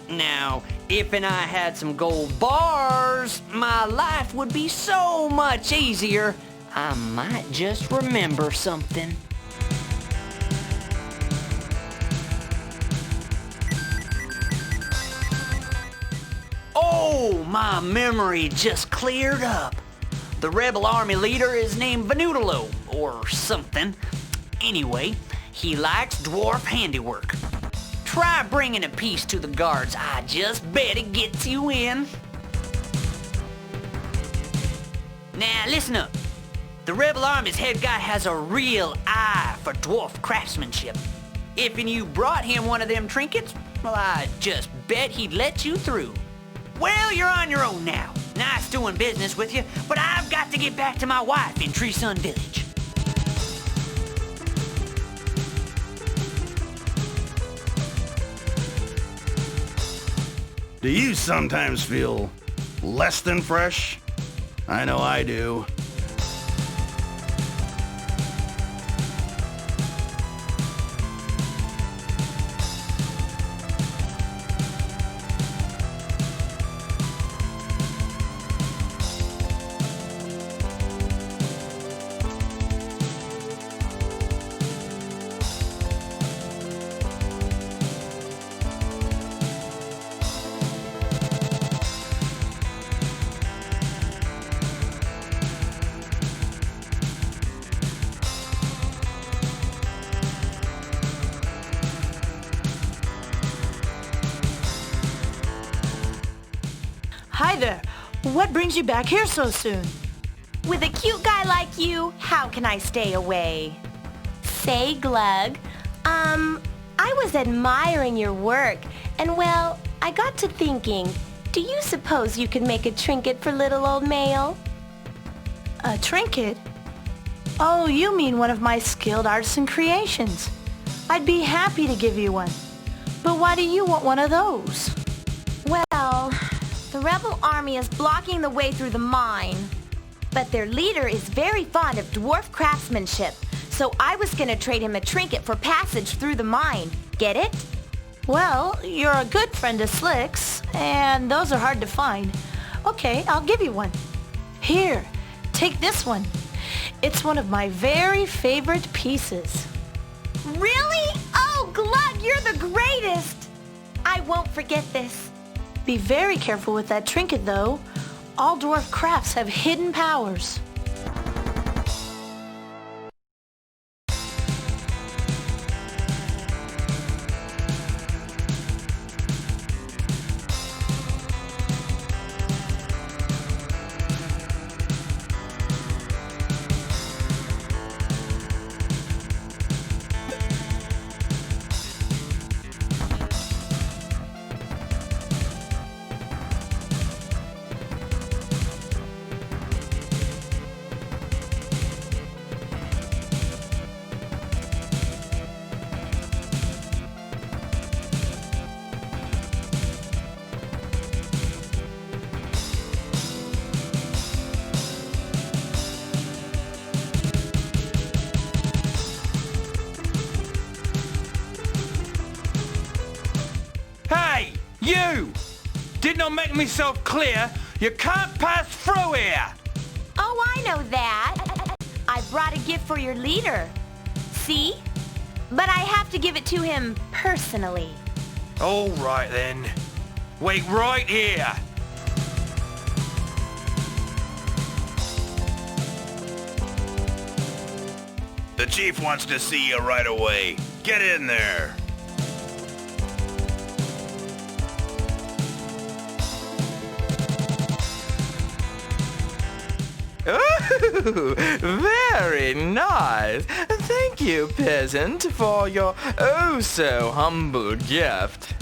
Now, if and I had some gold bars, my life would be so much easier. I might just remember something. Oh, my memory just cleared up. The rebel army leader is named Vanudalo, or something. Anyway, he likes dwarf handiwork. Try bringing a piece to the guards. I just bet it gets you in. Now, listen up. The rebel army's head guy has a real eye for dwarf craftsmanship. If you brought him one of them trinkets, well, I just bet he'd let you through. Well, you're on your own now. Nice doing business with you, but I've got to get back to my wife in Tree Sun Village. Do you sometimes feel less than fresh? I know I do. Hi there. What brings you back here so soon? With a cute guy like you, how can I stay away? Say, Glug, I was admiring your work, and well, I got to thinking, do you suppose you could make a trinket for little old Mail? A trinket? Oh, you mean one of my skilled artisan creations. I'd be happy to give you one. But why do you want one of those? Well, the rebel army is blocking the way through the mine. But their leader is very fond of dwarf craftsmanship, so I was gonna trade him a trinket for passage through the mine. Get it? Well, you're a good friend to Slick's, and those are hard to find. Okay, I'll give you one. Here, take this one. It's one of my very favorite pieces. Really? Oh, Glug, you're the greatest! I won't forget this. Be very careful with that trinket, though. All dwarf crafts have hidden powers. Hey, you! Didn't I make myself clear? You can't pass through here! Oh, I know that. I brought a gift for your leader. See? But I have to give it to him personally. All right then. Wait right here. The chief wants to see you right away. Get in there. Ooh, very nice. Thank you, peasant, for your oh-so-humble gift.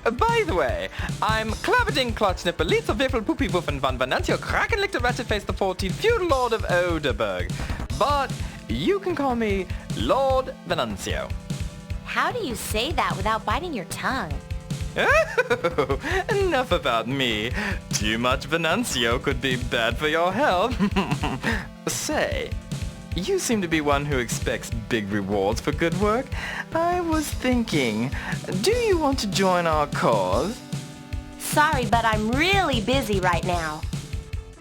By the way, I'm Claverding Klotznipper, Litzer Wiffel Poopy Wuffen van Venantio Krakenlichter Ratchetface the 14th, feudal lord of Oderberg. But you can call me Lord Venancio. How do you say that without biting your tongue? Oh, enough about me. Too much Venancio could be bad for your health. Say, you seem to be one who expects big rewards for good work. I was thinking, do you want to join our cause? Sorry, but I'm really busy right now.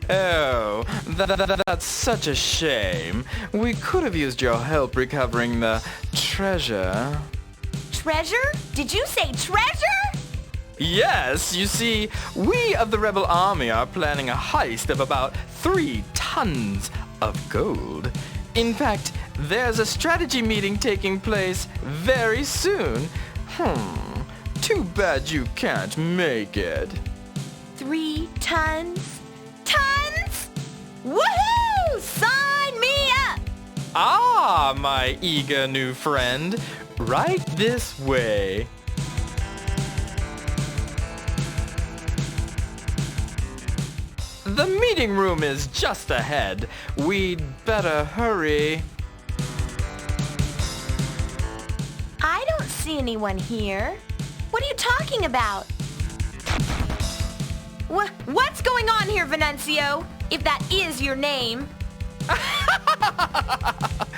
Oh, that's such a shame. We could have used your help recovering the treasure. Treasure? Did you say treasure? Yes, you see, we of the rebel army are planning a heist of about 3 tons of gold. In fact, there's a strategy meeting taking place very soon. Too bad you can't make it. 3 tons? Tons? Woohoo! Sign me up! Ah, my eager new friend. Right this way. The meeting room is just ahead. We'd better hurry. I don't see anyone here. What are you talking about? What's going on here, Venancio? If that is your name.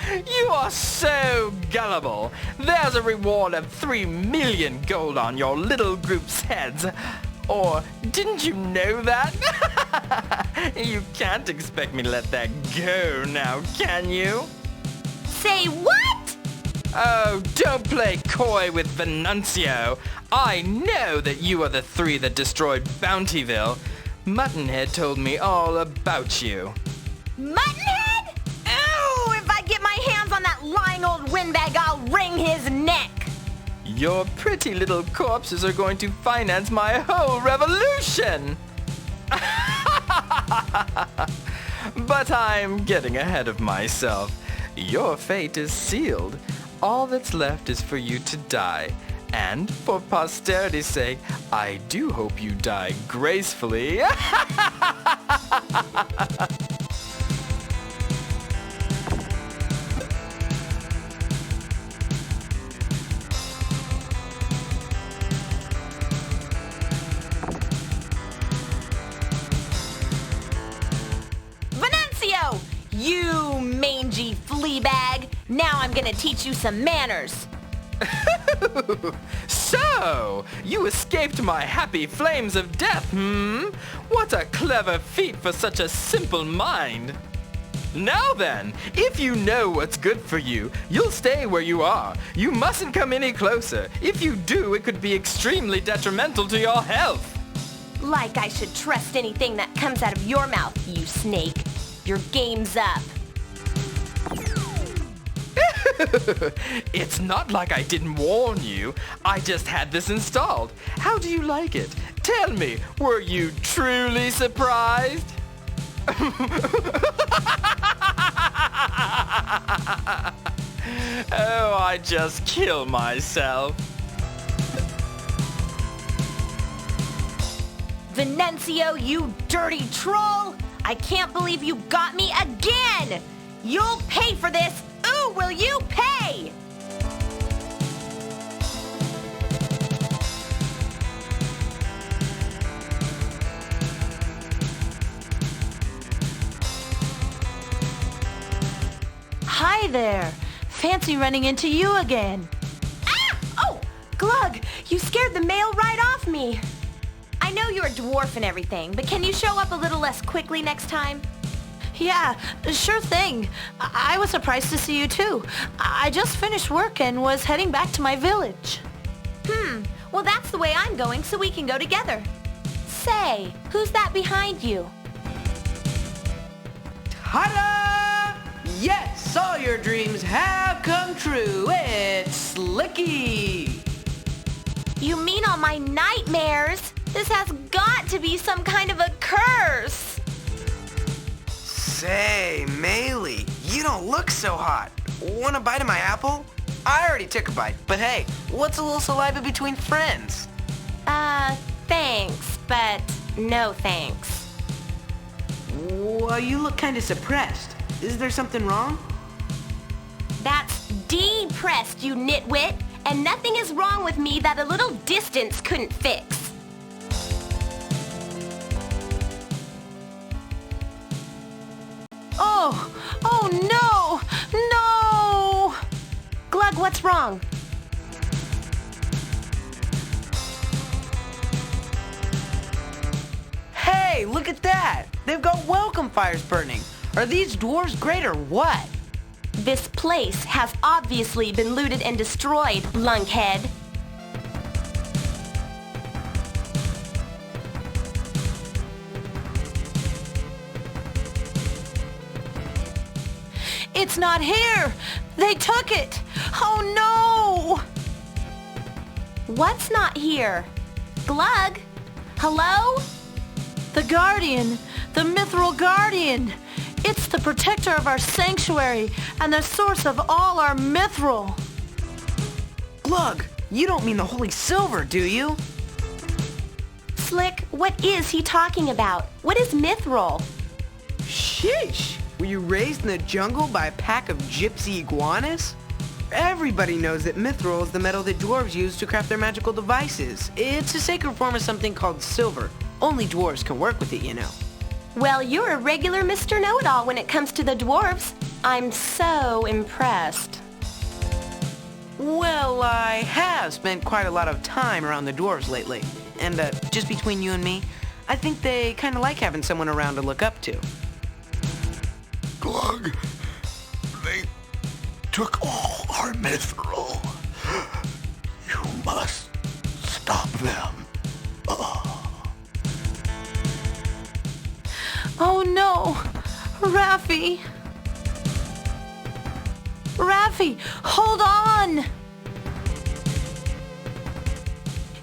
You are so gullible. There's a reward of 3 million gold on your little group's heads. Or didn't you know that? You can't expect me to let that go now, can you? Say what? Oh, don't play coy with Venancio. I know that you are the 3 that destroyed Bountyville. Muttonhead told me all about you. Muttonhead? Ooh, if I get my hands on that lying old windbag, I'll wring his neck. Your pretty little corpses are going to finance my whole revolution. But I'm getting ahead of myself. Your fate is sealed. All that's left is for you to die. And for posterity's sake, I do hope you die gracefully. Venancio! You mangy flea bag! Now I'm gonna teach you some manners. So, you escaped my happy flames of death, What a clever feat for such a simple mind. Now then, if you know what's good for you, you'll stay where you are. You mustn't come any closer. If you do, it could be extremely detrimental to your health. Like I should trust anything that comes out of your mouth, you snake. Your game's up. It's not like I didn't warn you. I just had this installed. How do you like it? Tell me, were you truly surprised? Oh, I just kill myself. Venancio, you dirty troll! I can't believe you got me again! You'll pay for this! Ooh, will you pay? Hi there. Fancy running into you again. Ah! Oh, Glug, you scared the mail right off me. I know you're a dwarf and everything, but can you show up a little less quickly next time? Yeah, sure thing. I was surprised to see you too. I just finished work and was heading back to my village. Well, that's the way I'm going, so we can go together. Say, who's that behind you? Ta-da! Yes, all your dreams have come true. It's Slicky. You mean all my nightmares? This has got to be some kind of a curse. Say, Maylee, you don't look so hot. Want a bite of my apple? I already took a bite, but hey, what's a little saliva between friends? Thanks, but no thanks. Well, you look kind of suppressed. Is there something wrong? That's depressed, you nitwit, and nothing is wrong with me that a little distance couldn't fix. Oh no! No! Glug, what's wrong? Hey, look at that! They've got welcome fires burning. Are these dwarves great or what? This place has obviously been looted and destroyed, lunkhead. It's not here! They took it! Oh no! What's not here? Glug? Hello? The Guardian! The Mithril Guardian! It's the protector of our sanctuary and the source of all our mithril! Glug, you don't mean the Holy Silver, do you? Slick, What is he talking about? What is mithril? Sheesh! Were you raised in the jungle by a pack of gypsy iguanas? Everybody knows that mithril is the metal that dwarves use to craft their magical devices. It's a sacred form of something called silver. Only dwarves can work with it, you know. Well, you're a regular Mr. Know-It-All when it comes to the dwarves. I'm so impressed. Well, I have spent quite a lot of time around the dwarves lately. And just between you and me, I think they kind of like having someone around to look up to. Glug, they took all our mithril. You must stop them. Oh no! Raffi! Raffi, hold on!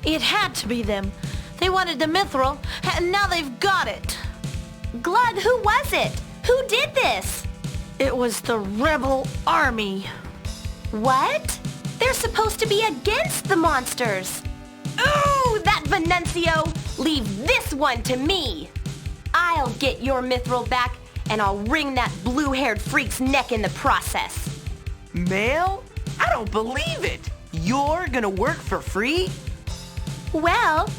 It had to be them. They wanted the mithril, and now they've got it. Glug, who was it? Who did this? It was the rebel army. What? They're supposed to be against the monsters. Ooh, that Venancio! Leave this one to me. I'll get your mithril back, and I'll wring that blue-haired freak's neck in the process. Male? I don't believe it! You're gonna work for free? Well,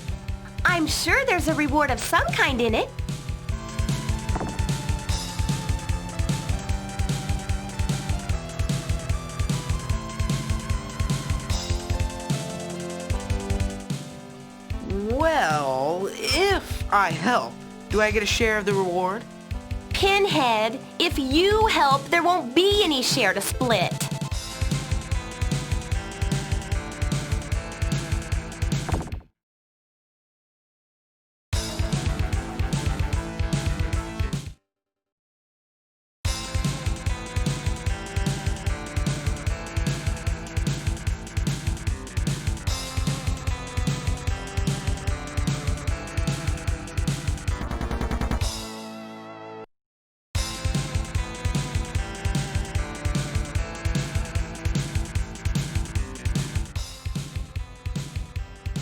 I'm sure there's a reward of some kind in it. Well, if I help, do I get a share of the reward? Pinhead, if you help, there won't be any share to split.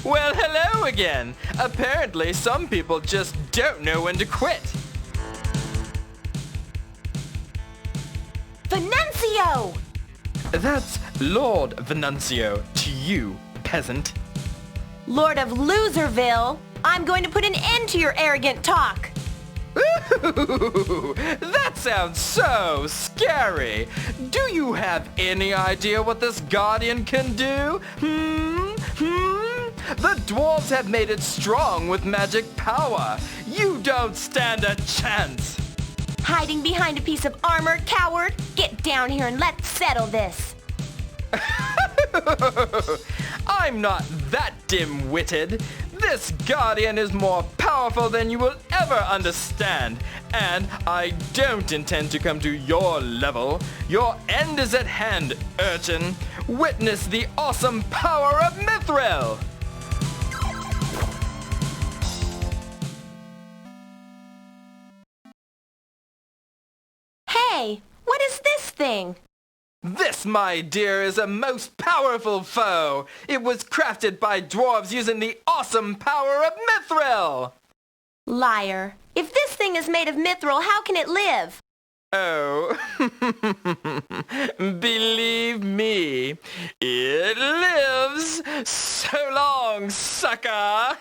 Well, hello again. Apparently, some people just don't know when to quit. Venancio! That's Lord Venancio to you, peasant. Lord of Loserville, I'm going to put an end to your arrogant talk. Ooh, that sounds so scary. Do you have any idea what this guardian can do? The dwarves have made it strong with magic power. You don't stand a chance. Hiding behind a piece of armor, coward. Get down here and let's settle this. I'm not that dim-witted. This guardian is more powerful than you will ever understand, and I don't intend to come to your level. Your end is at hand, urchin. Witness the awesome power of mithril! Hey, what is this thing? This, my dear, is a most powerful foe. It was crafted by dwarves using the awesome power of mithril. Liar. If this thing is made of mithril, how can it live? Oh, believe me, it lives. So long, sucker.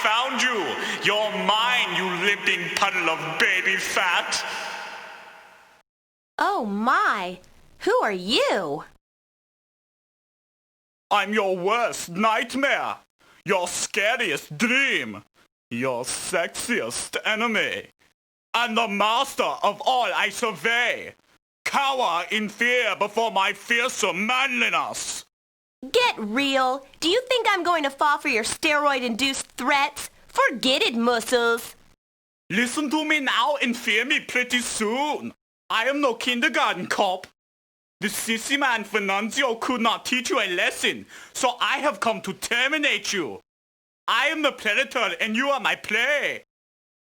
found you! You're mine, you limping puddle of baby fat! Oh my! Who are you? I'm your worst nightmare! Your scariest dream! Your sexiest enemy! And the master of all I survey! Cower in fear before my fearsome manliness! Get real! Do you think I'm going to fall for your steroid-induced threats? Forget it, muscles! Listen to me now and fear me pretty soon! I am no kindergarten cop! The sissy man Fernanzio could not teach you a lesson, so I have come to terminate you! I am the predator and you are my prey!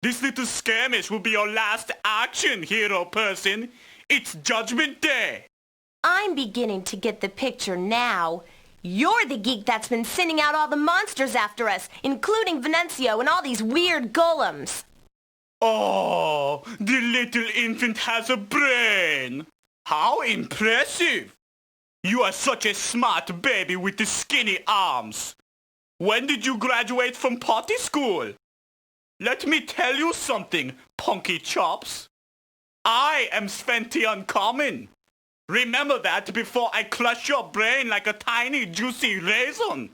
This little skirmish will be your last action, hero person! It's Judgment Day! I'm beginning to get the picture now. You're the geek that's been sending out all the monsters after us, including Venancio and all these weird golems. Oh, the little infant has a brain! How impressive! You are such a smart baby with the skinny arms. When did you graduate from potty school? Let me tell you something, punky chops. I am Sventi Uncommon. Remember that before I crush your brain like a tiny juicy raisin.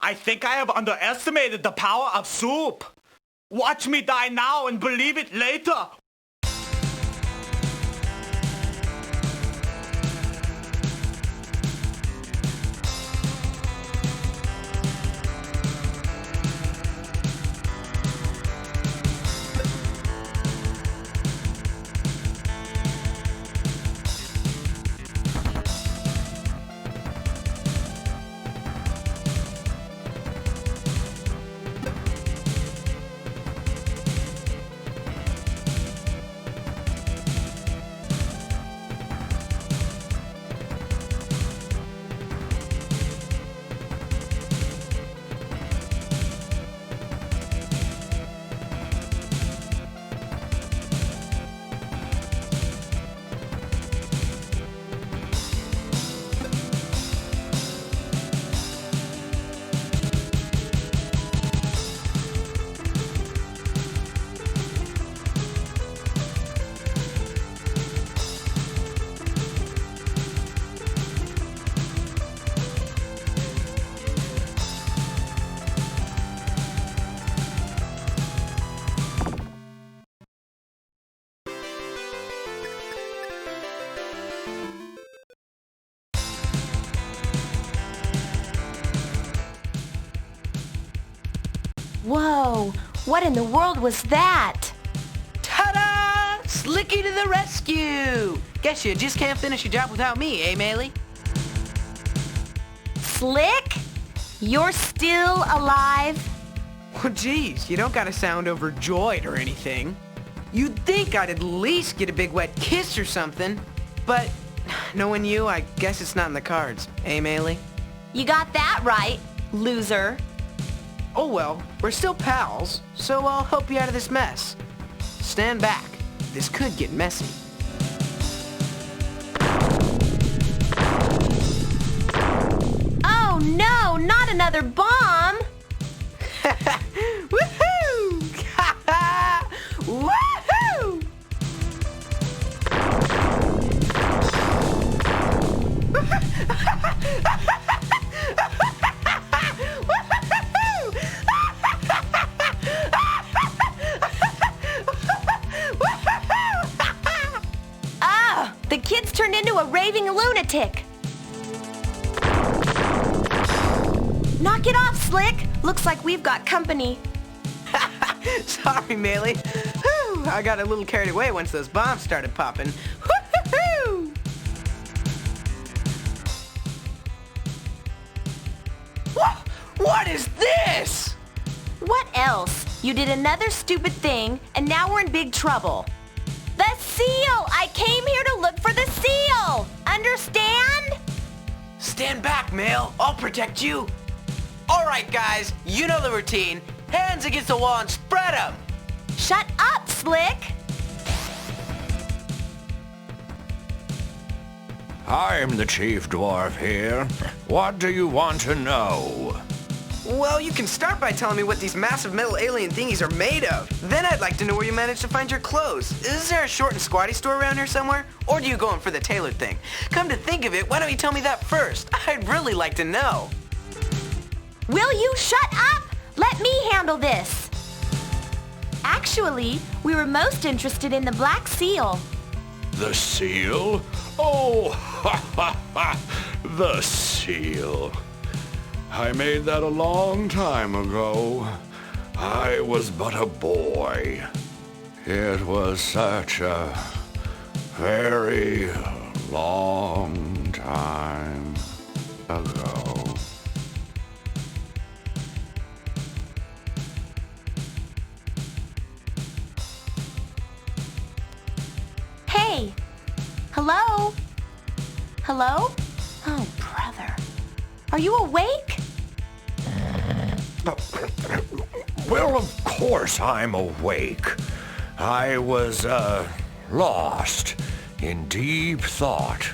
I think I have underestimated the power of soup. Watch me die now and believe it later. Whoa, what in the world was that? Ta-da! Slicky to the rescue! Guess you just can't finish your job without me, eh, Maylee? Slick? You're still alive? Well, geez, you don't gotta sound overjoyed or anything. You'd think I'd at least get a big wet kiss or something, but Knowing you, I guess it's not in the cards. Eh, Maylee? You got that right, loser. Oh well, we're still pals, so I'll help you out of this mess. Stand back. This could get messy. Oh no, not another bomb! Woohoo! Woohoo! Ah! The kid's turned into a raving lunatic! Knock it off, Slick! Looks like we've got company. Sorry, Maylee. Whew, I got a little carried away once those bombs started popping. Woo-hoo-hoo! What is this? What else? You did another stupid thing, and now we're in big trouble. The seal! I came here to look for the seal! Understand? Stand back, Mail. I'll protect you. All right, guys. You know the routine. Hands against the wall and spread them. Shut up, Slick! I'm the chief dwarf here. What do you want to know? Well, you can start by telling me what these massive metal alien thingies are made of. Then I'd like to know where you managed to find your clothes. Is there a short and squatty store around here somewhere? Or do you go in for the tailored thing? Come to think of it, why don't you tell me that first? I'd really like to know. Will you shut up? Let me handle this. Actually, we were most interested in the black seal. The seal? Oh, ha ha ha! The seal. I made that a long time ago. I was but a boy. It was such a very long time ago. Hey! Hello? Hello? Oh, brother. Are you awake? Well, of course I'm awake. I was, lost in deep thought.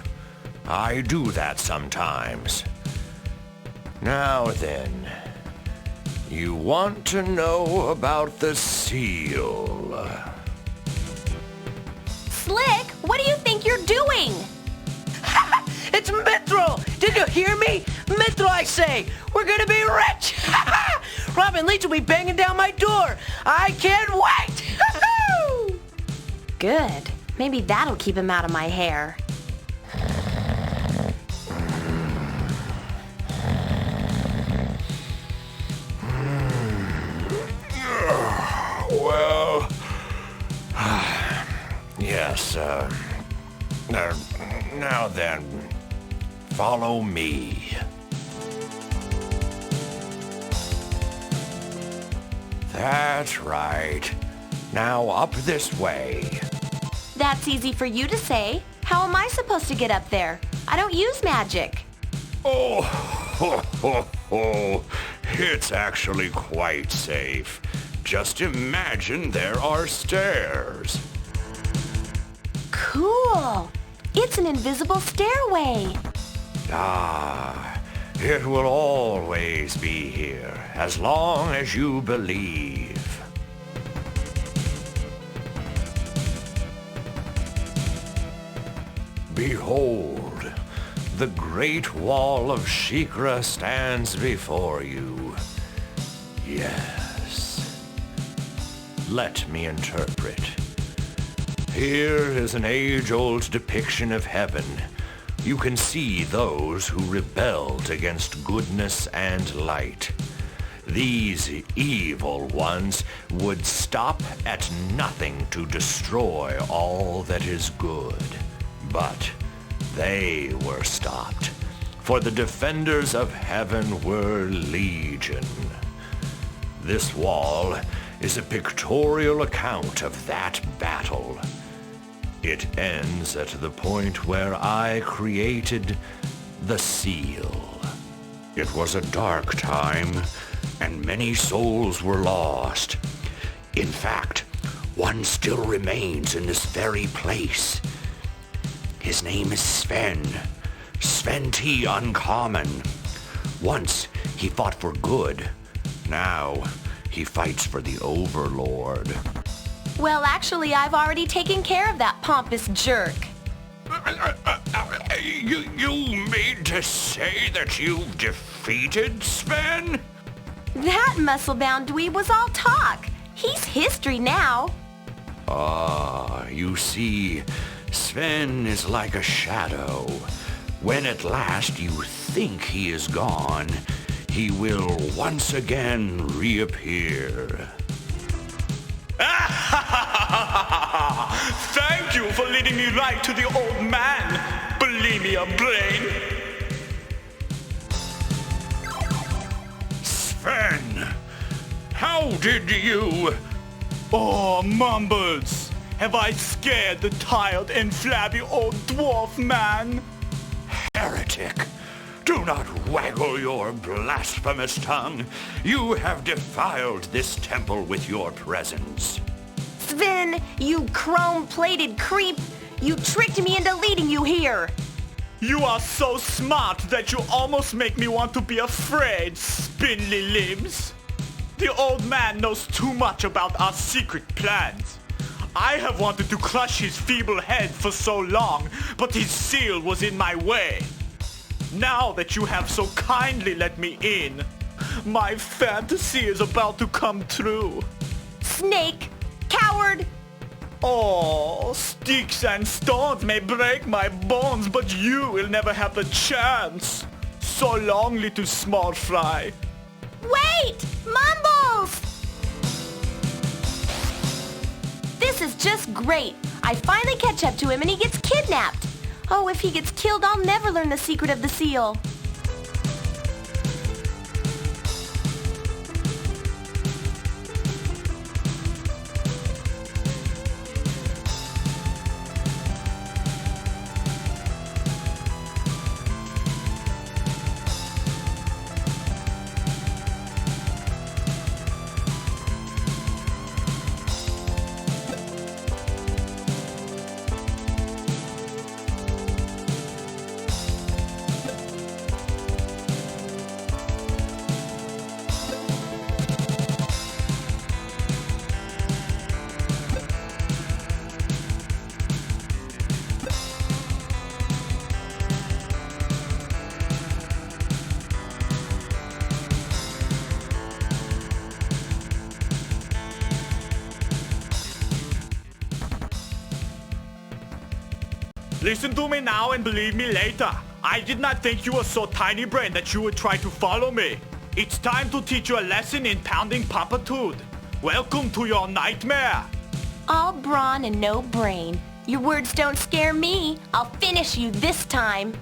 I do that sometimes. Now then, you want to know about the seal. Slick, what do you think you're doing? It's Metro! Did you hear me? Metro, I say! We're gonna be rich! Robin Leach will be banging down my door! I can't wait! Good. Maybe that'll keep him out of my hair. Well, yes, now then, follow me. That's right. Now up this way. That's easy for you to say. How am I supposed to get up there? I don't use magic. Oh, ho, ho, ho. It's actually quite safe. Just imagine there are stairs. Cool. It's an invisible stairway. Ah, it will always be here, as long as you believe. Behold, the Great Wall of Shikra stands before you. Yes. Let me interpret. Here is an age-old depiction of heaven. You can see those who rebelled against goodness and light. These evil ones would stop at nothing to destroy all that is good. But they were stopped, for the defenders of heaven were legion. This wall is a pictorial account of that battle. It ends at the point where I created the seal. It was a dark time, and many souls were lost. In fact, one still remains in this very place. His name is Sven. Sven T. Uncommon. Once, he fought for good. Now, he fights for the Overlord. Well, actually, I've already taken care of that pompous jerk. You mean to say that you've defeated Sven? That muscle-bound dweeb was all talk. He's history now. Ah, you see, Sven is like a shadow. When at last you think he is gone, he will once again reappear. Thank you for leading me right to the old man, bulimia brain. Sven, how did you... Oh, mumbles. Have I scared the tired and flabby old dwarf man? Heretic, do not waggle your blasphemous tongue. You have defiled this temple with your presence. Sven, you chrome-plated creep! You tricked me into leading you here! You are so smart that you almost make me want to be afraid, spindly limbs. The old man knows too much about our secret plans. I have wanted to crush his feeble head for so long, but his seal was in my way. Now that you have so kindly let me in, my fantasy is about to come true. Snake! Coward! Oh, sticks and stones may break my bones, but you will never have the chance. So long, little small fry. Wait! Mumbles! This is just great. I finally catch up to him and he gets kidnapped. Oh, if he gets killed, I'll never learn the secret of the seal. Listen to me now and believe me later. I did not think you were so tiny brain that you would try to follow me. It's time to teach you a lesson in pounding papitude. Welcome to your nightmare. All brawn and no brain. Your words don't scare me. I'll finish you this time.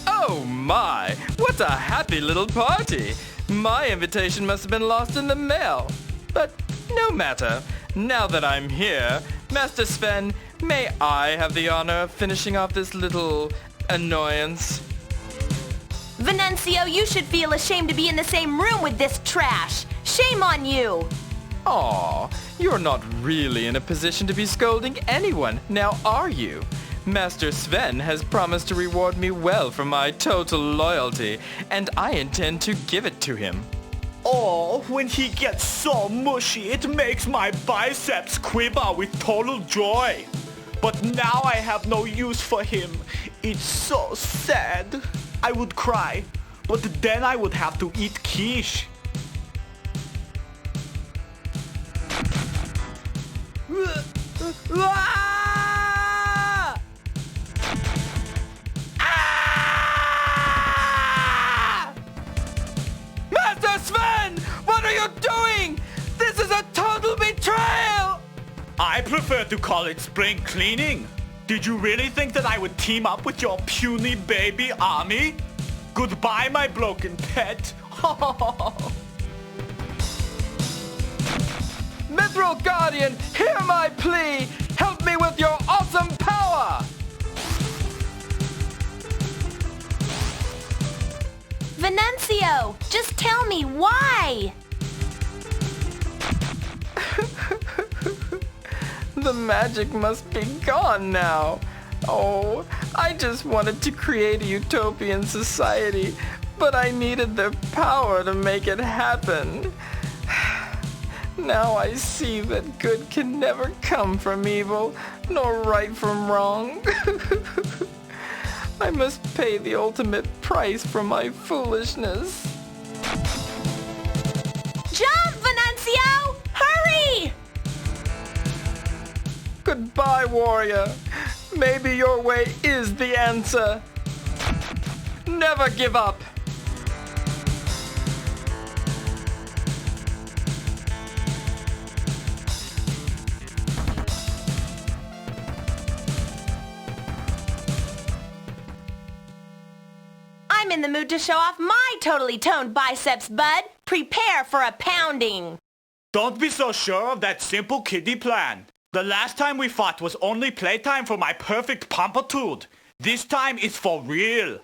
Oh my, what a happy little party. My invitation must have been lost in the mail. But no matter. Now that I'm here, Master Sven, may I have the honor of finishing off this little annoyance? Venancio, you should feel ashamed to be in the same room with this trash. Shame on you. Aw, you're not really in a position to be scolding anyone, now are you? Master Sven has promised to reward me well for my total loyalty, and I intend to give it to him. Oh, when he gets so mushy, it makes my biceps quiver with total joy. But now I have no use for him. It's so sad. I would cry, but then I would have to eat quiche. Master Sven! What are you doing? This is a total betrayal! I prefer to call it spring cleaning. Did you really think that I would team up with your puny baby army? Goodbye, my broken pet. Mithra! Cruel Guardian, hear my plea! Help me with your awesome power! Venancio, just tell me why! The magic must be gone now. Oh, I just wanted to create a utopian society, but I needed their power to make it happen. Now I see that good can never come from evil, nor right from wrong. I must pay the ultimate price for my foolishness. Jump, Venancio! Hurry! Goodbye, warrior. Maybe your way is the answer. Never give up. I'm in the mood to show off my totally toned biceps, bud. Prepare for a pounding. Don't be so sure of that simple kiddie plan. The last time we fought was only playtime for my perfect pompitude. This time it's for real.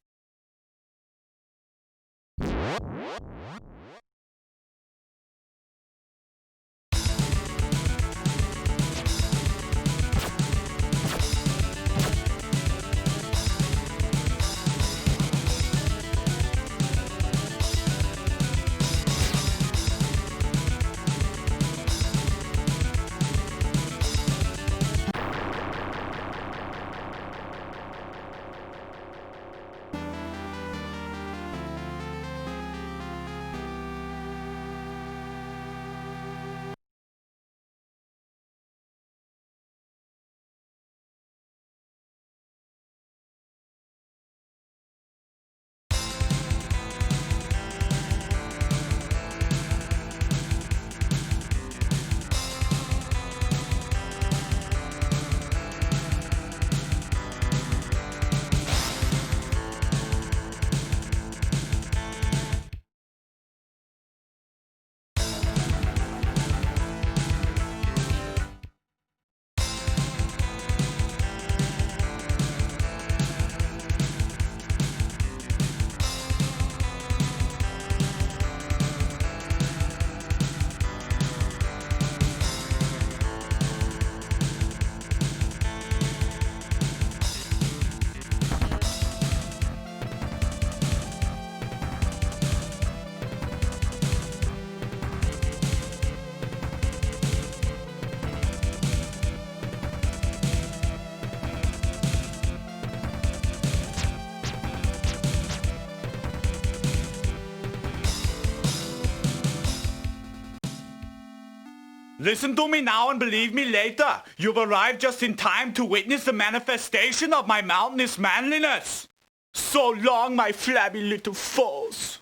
Listen to me now and believe me later. You've arrived just in time to witness the manifestation of my mountainous manliness. So long, my flabby little foes.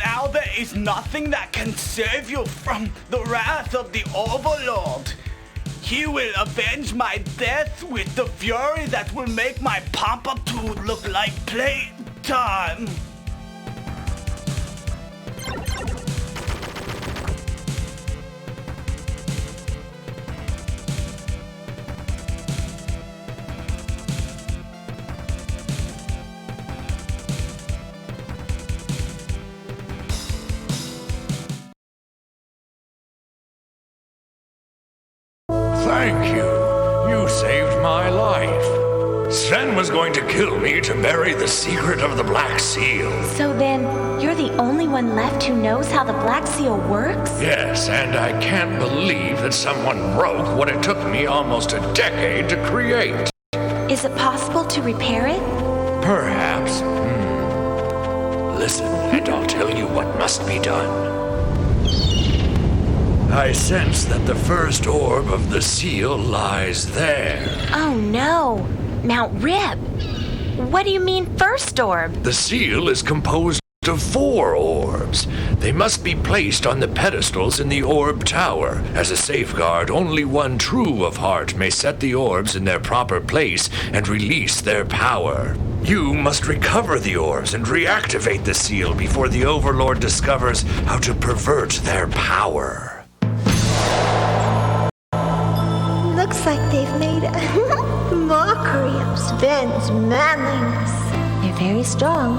Now there is nothing that can save you from the wrath of the Overlord. He will avenge my death with the fury that will make my pompitude look like playtime. Thank you. You saved my life. Sven was going to kill me to bury the secret of the Black Seal. So then, you're the only one left who knows how the Black Seal works? Yes, and I can't believe that someone broke what it took me almost a decade to create. Is it possible to repair it? Perhaps. Listen, and I'll tell you what must be done. I sense that the first orb of the seal lies there. Oh no! Mount Rib! What do you mean first orb? The seal is composed of 4 orbs. They must be placed on the pedestals in the orb tower. As a safeguard, only one true of heart may set the orbs in their proper place and release their power. You must recover the orbs and reactivate the seal before the Overlord discovers how to pervert their power. Looks like they've made a mockery of Sven's manliness. They're very strong.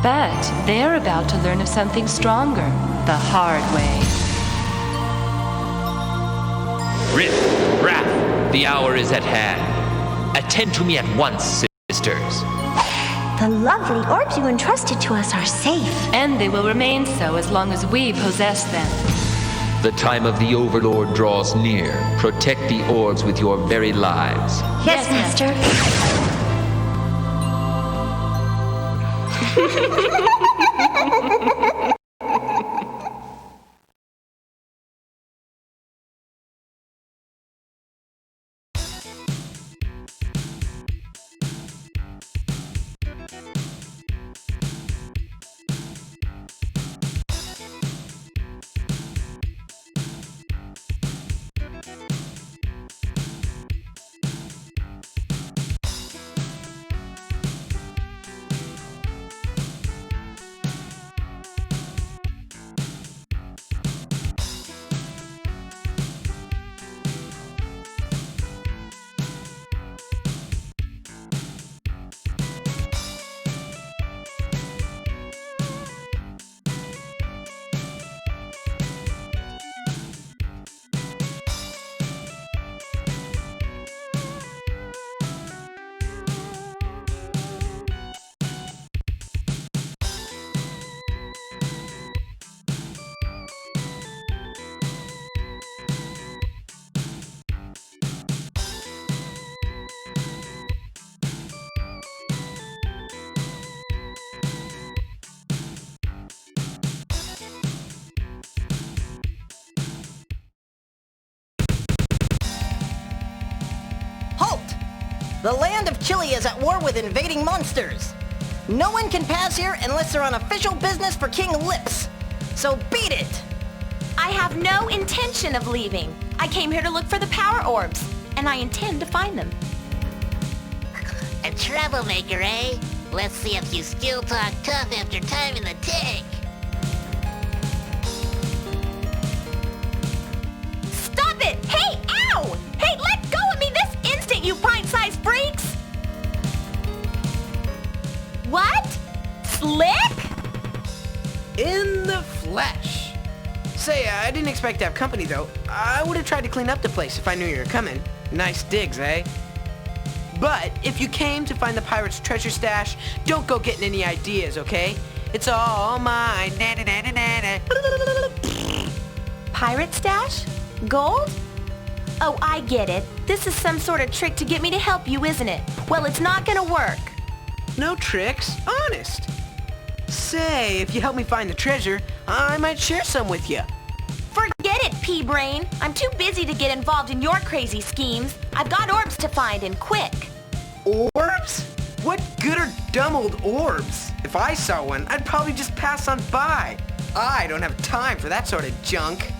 But they're about to learn of something stronger, the hard way. Rip, Raph, the hour is at hand. Attend to me at once, sisters. The lovely orbs you entrusted to us are safe. And they will remain so as long as we possess them. The time of the Overlord draws near. Protect the orbs with your very lives. Yes, Master. The land of Chile is at war with invading monsters. No one can pass here unless they're on official business for King Lips. So beat it! I have no intention of leaving. I came here to look for the power orbs, and I intend to find them. A troublemaker, eh? Let's see if you still talk tough after time in the tank. Stop it! Hey, ow! Hey, let go of me this instant, you pint-sized freaks! What? Slick? In the flesh. Say, I didn't expect to have company, though. I would have tried to clean up the place if I knew you were coming. Nice digs, eh? But if you came to find the pirate's treasure stash, don't go getting any ideas, okay? It's all mine. Pirate stash? Gold? Oh, I get it. This is some sort of trick to get me to help you, isn't it? Well, it's not gonna work. No tricks. Honest. Say, if you help me find the treasure, I might share some with you. Forget it, pea-brain. I'm too busy to get involved in your crazy schemes. I've got orbs to find, and quick. Orbs? What good are dumb old orbs? If I saw one, I'd probably just pass on by. I don't have time for that sort of junk.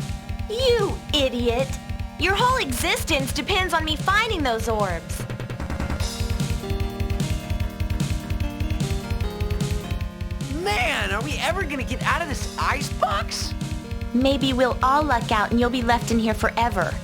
You idiot. Your whole existence depends on me finding those orbs. Man, are we ever gonna get out of this icebox? Maybe we'll all luck out and you'll be left in here forever.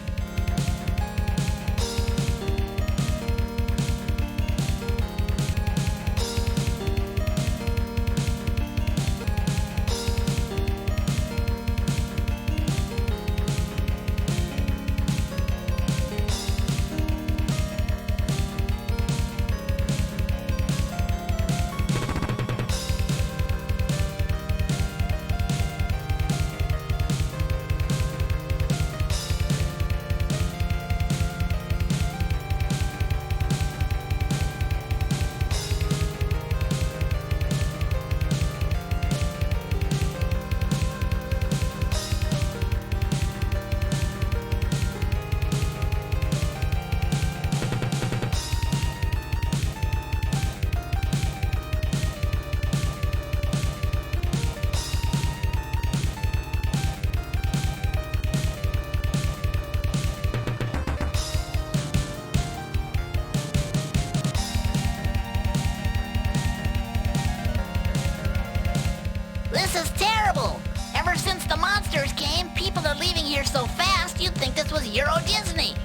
This is terrible. Ever since the monsters came, people are leaving here so fast you'd think this was Euro Disney.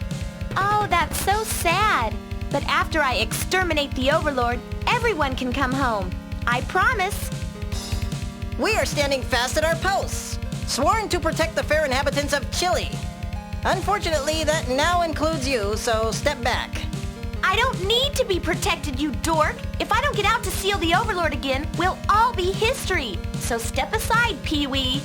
Oh, that's so sad. But after I exterminate the Overlord, everyone can come home. I promise. We are standing fast at our posts, sworn to protect the fair inhabitants of Chile. Unfortunately, that now includes you, so step back. I don't need to be protected, you dork. If I don't get out to seal the Overlord again, we'll all be history. So step aside, Pee-wee.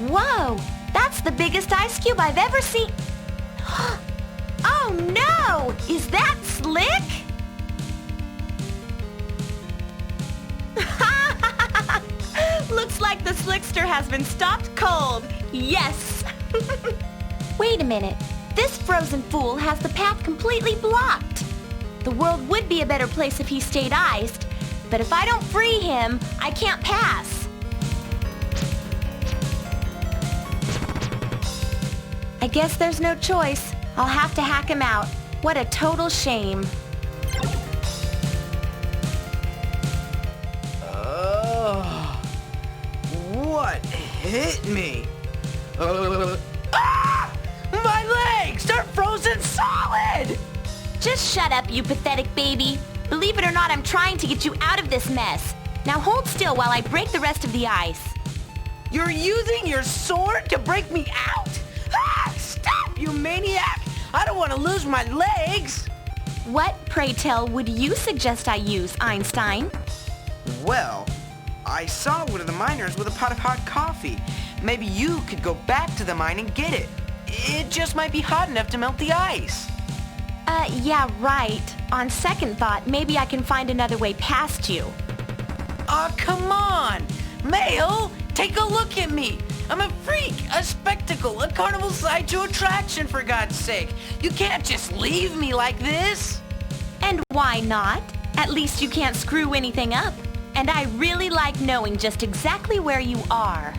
Whoa! That's the biggest ice cube I've ever seen. Oh no! Is that Slick? Looks like the Slickster has been stopped cold. Yes! Wait a minute. This frozen fool has the path completely blocked. The world would be a better place if he stayed iced, but if I don't free him, I can't pass. I guess there's no choice. I'll have to hack him out. What a total shame. What hit me? Ah! My legs! They're frozen solid! Just shut up, you pathetic baby. Believe it or not, I'm trying to get you out of this mess. Now hold still while I break the rest of the ice. You're using your sword to break me out? Ah! Stop, you maniac! I don't want to lose my legs! What, pray tell, would you suggest I use, Einstein? Well, I saw one of the miners with a pot of hot coffee. Maybe you could go back to the mine and get it. It just might be hot enough to melt the ice. Yeah, right. On second thought, maybe I can find another way past you. Aw, come on! Mail, take a look at me! I'm a freak, a spectacle, a carnival sideshow attraction, for God's sake! You can't just leave me like this! And why not? At least you can't screw anything up. And I really like knowing just exactly where you are.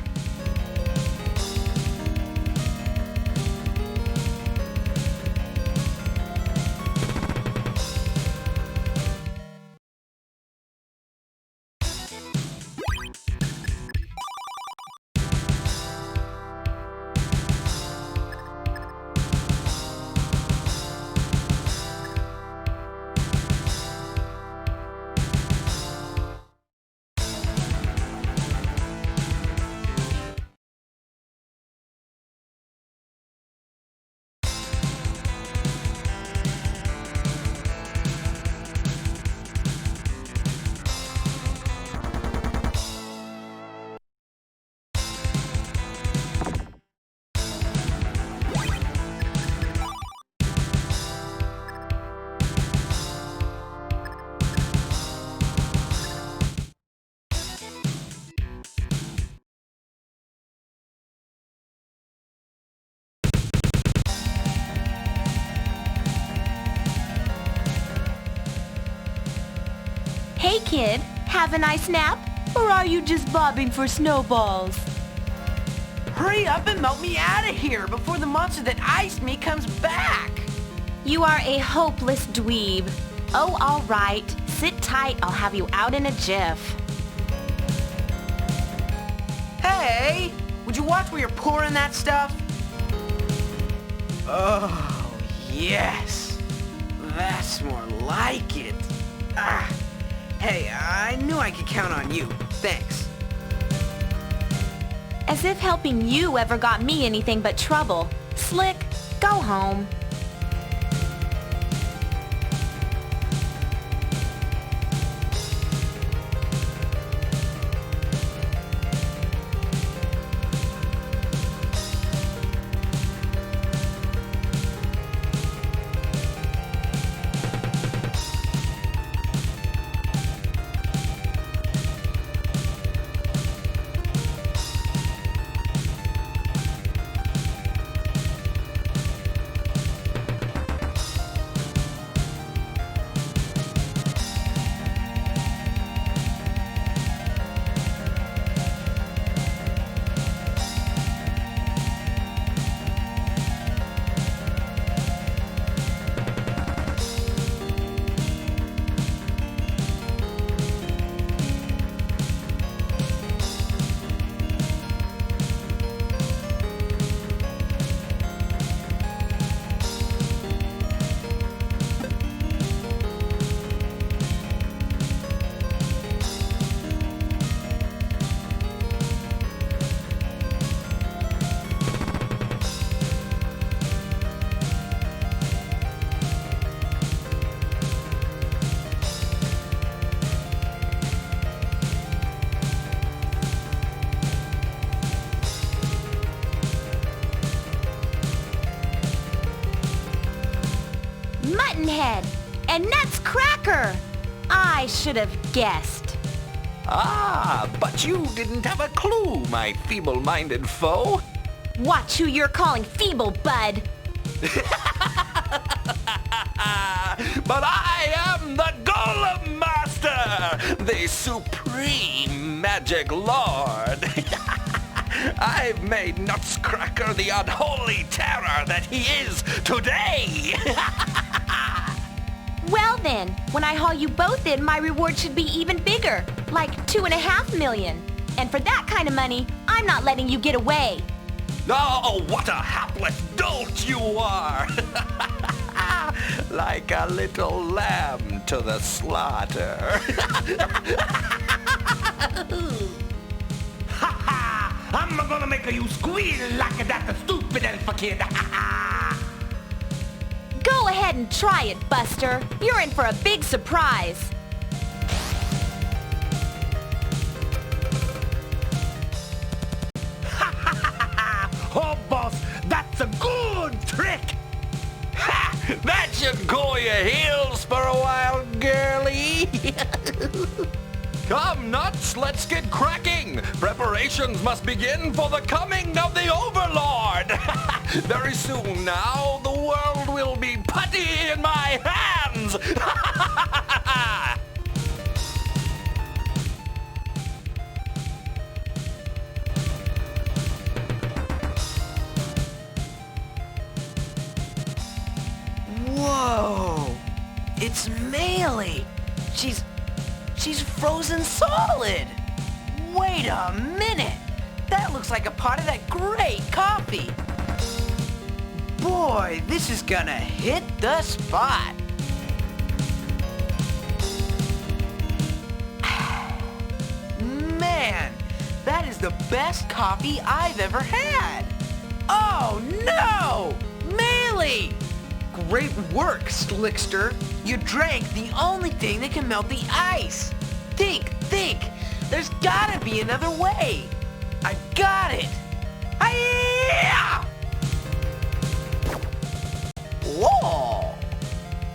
Hey kid, have a nice nap? Or are you just bobbing for snowballs? Hurry up and melt me out of here before the monster that iced me comes back! You are a hopeless dweeb. Oh, all right. Sit tight, I'll have you out in a jiff. Hey! Would you watch where you're pouring that stuff? Oh, yes! That's more like it. Ah. Hey, I knew I could count on you. Thanks. As if helping you ever got me anything but trouble. Slick, go home. Muttonhead and Nutscracker. I should have guessed. Ah, but you didn't have a clue, my feeble-minded foe. Watch who you're calling feeble, bud. But I am the Golem Master, the supreme magic lord. I've made Nutscracker the unholy terror that he is today. Well then, when I haul you both in, my reward should be even bigger, like 2.5 million. And for that kind of money, I'm not letting you get away. Oh, what a hapless dolt you are! Like a little lamb to the slaughter. I'm gonna make you squeal like that stupid alpha kid. Go ahead and try it, Buster. You're in for a big surprise. Oh, boss, that's a good trick. Ha! That should cool your heels for a while, girlie. Come, Nuts, let's get cracking. Preparations must begin for the coming of the Overlord. Very soon now, the world will be putty in my hands. Whoa! It's Melee! She's frozen solid! Wait a minute! That looks like a pot of that great coffee! Boy, this is gonna hit the spot! Man, that is the best coffee I've ever had! Oh no! Melee! Great work, Slickster. You drank the only thing that can melt the ice. Think. There's gotta be another way. I got it. Hi-ya! Whoa!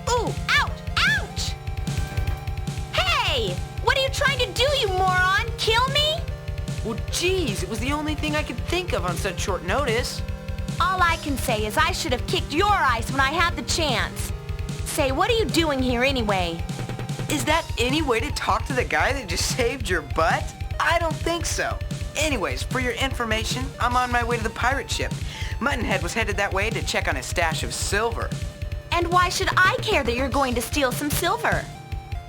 Ooh, ouch! Hey! What are you trying to do, you moron? Kill me? Well, geez, it was the only thing I could think of on such short notice. All I can say is I should have kicked your ice when I had the chance. Say, what are you doing here anyway? Is that any way to talk to the guy that just saved your butt? I don't think so. Anyways, for your information, I'm on my way to the pirate ship. Muttonhead was headed that way to check on his stash of silver. And why should I care that you're going to steal some silver?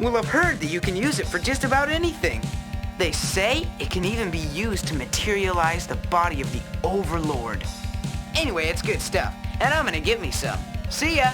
Well, I've heard that you can use it for just about anything. They say it can even be used to materialize the body of the Overlord. Anyway, it's good stuff, and I'm gonna get me some. See ya!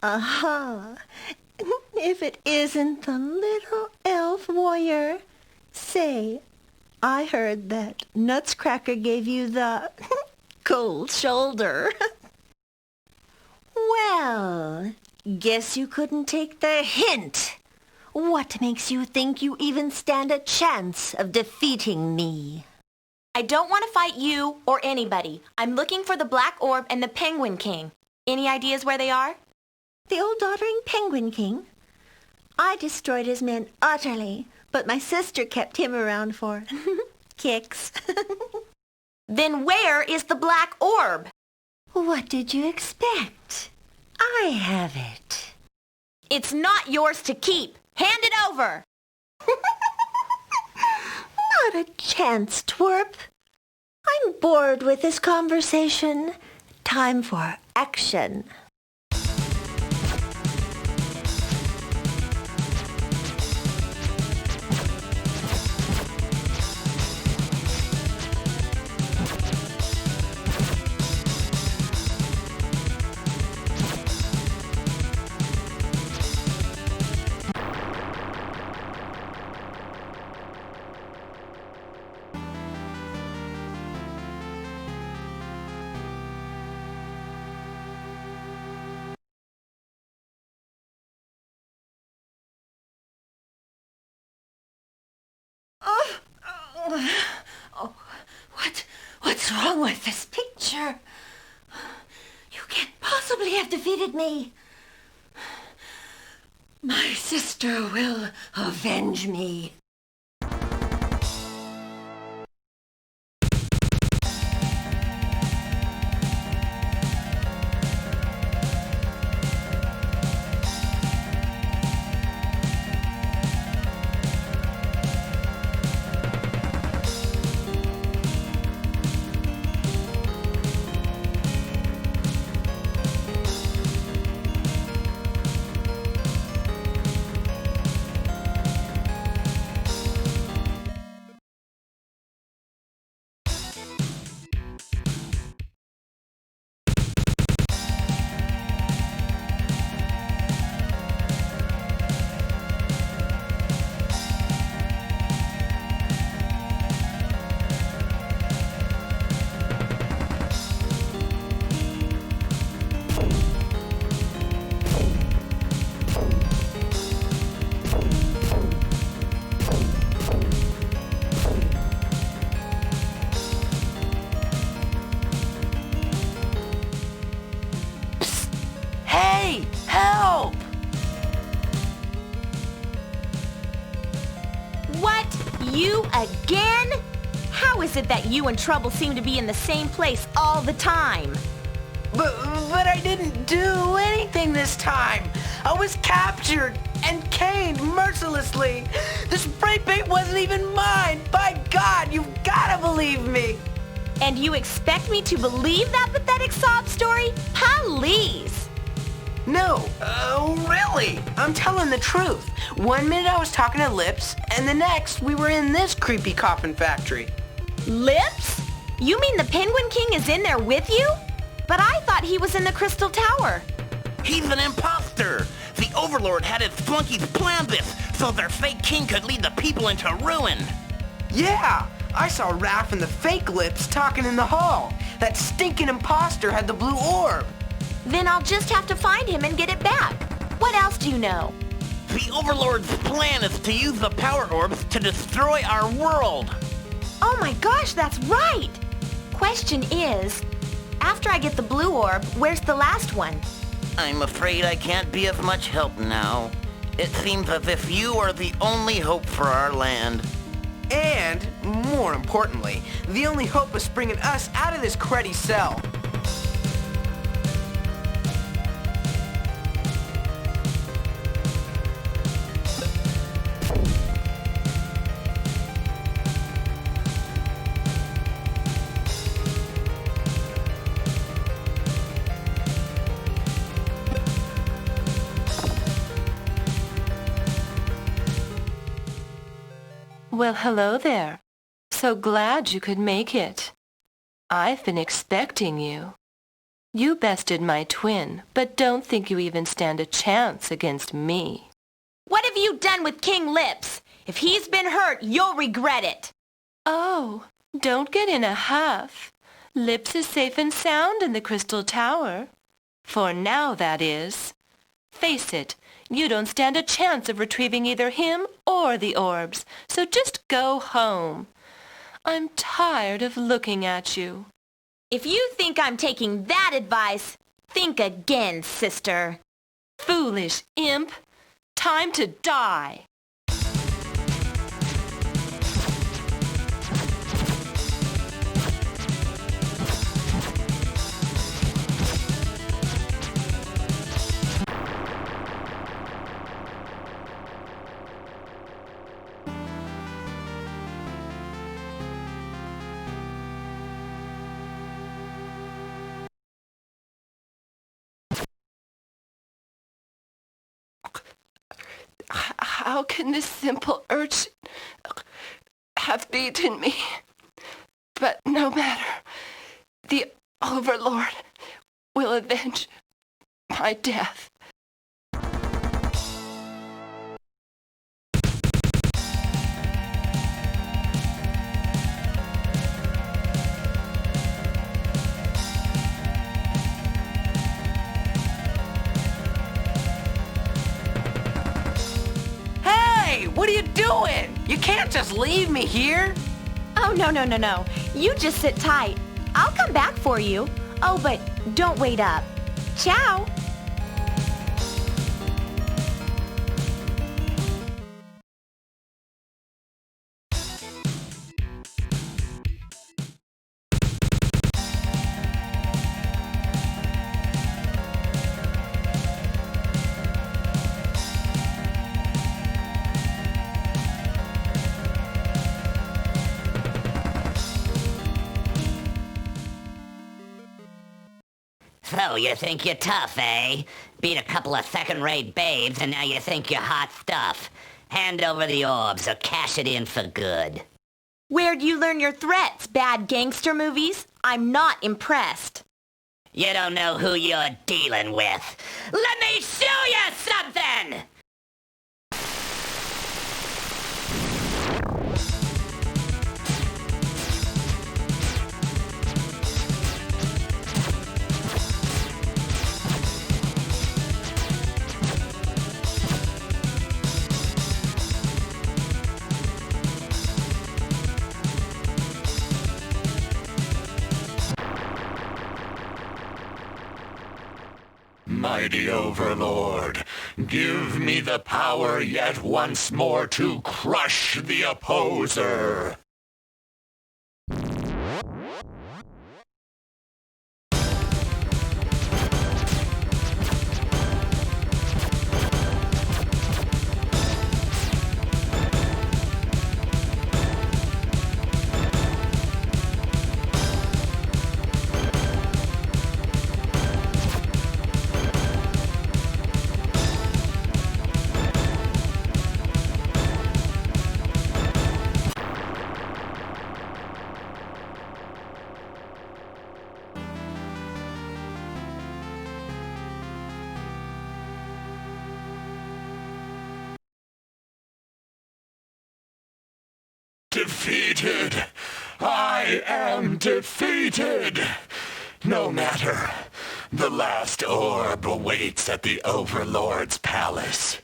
Aha! If it isn't the little elf warrior. Say, I heard that Nutscracker gave you the cold shoulder. Well, guess you couldn't take the hint. What makes you think you even stand a chance of defeating me? I don't want to fight you or anybody. I'm looking for the Black Orb and the Penguin King. Any ideas where they are? The old doddering Penguin King? I destroyed his men utterly, but my sister kept him around for kicks. Then where is the Black Orb? What did you expect? I have it. It's not yours to keep. Hand it over. Not a chance, twerp. I'm bored with this conversation. Time for action. What's wrong with this picture? You can't possibly have defeated me. My sister will avenge me. Hey, help! What? You again? How is it that you and Trouble seem to be in the same place all the time? But I didn't do anything this time. I was captured and caned mercilessly. The spray paint wasn't even mine. By God, you've gotta believe me. And you expect me to believe that pathetic sob story? Please! No, really. I'm telling the truth. 1 minute I was talking to Lips, and the next we were in this creepy coffin factory. Lips? You mean the Penguin King is in there with you? But I thought he was in the Crystal Tower. He's an imposter! The Overlord had his flunkies plan this so their fake king could lead the people into ruin. Yeah, I saw Raph and the fake Lips talking in the hall. That stinking imposter had the blue orb. Then I'll just have to find him and get it back. What else do you know? The Overlord's plan is to use the power orbs to destroy our world. Oh my gosh, that's right! Question is, after I get the blue orb, where's the last one? I'm afraid I can't be of much help now. It seems as if you are the only hope for our land. And, more importantly, the only hope of springing us out of this cruddy cell. Well, hello there. So glad you could make it. I've been expecting you. You bested my twin, but don't think you even stand a chance against me. What have you done with King Lips? If he's been hurt, you'll regret it. Oh, don't get in a huff. Lips is safe and sound in the Crystal Tower. For now, that is. Face it, you don't stand a chance of retrieving either him or the orbs, so just go home. I'm tired of looking at you. If you think I'm taking that advice, think again, sister. Foolish imp. Time to die. How can this simple urchin have beaten me? But no matter, the Overlord will avenge my death. What are you doing? You can't just leave me here. Oh, no. You just sit tight. I'll come back for you. Oh, but don't wait up. Ciao. So, you think you're tough, eh? Beat a couple of second-rate babes, and now you think you're hot stuff. Hand over the orbs or cash it in for good. Where'd you learn your threats, bad gangster movies? I'm not impressed. You don't know who you're dealing with. Let me show you something! Mighty Overlord, give me the power yet once more to crush the opposer. Defeated! I am defeated! No matter. The last orb awaits at the Overlord's palace.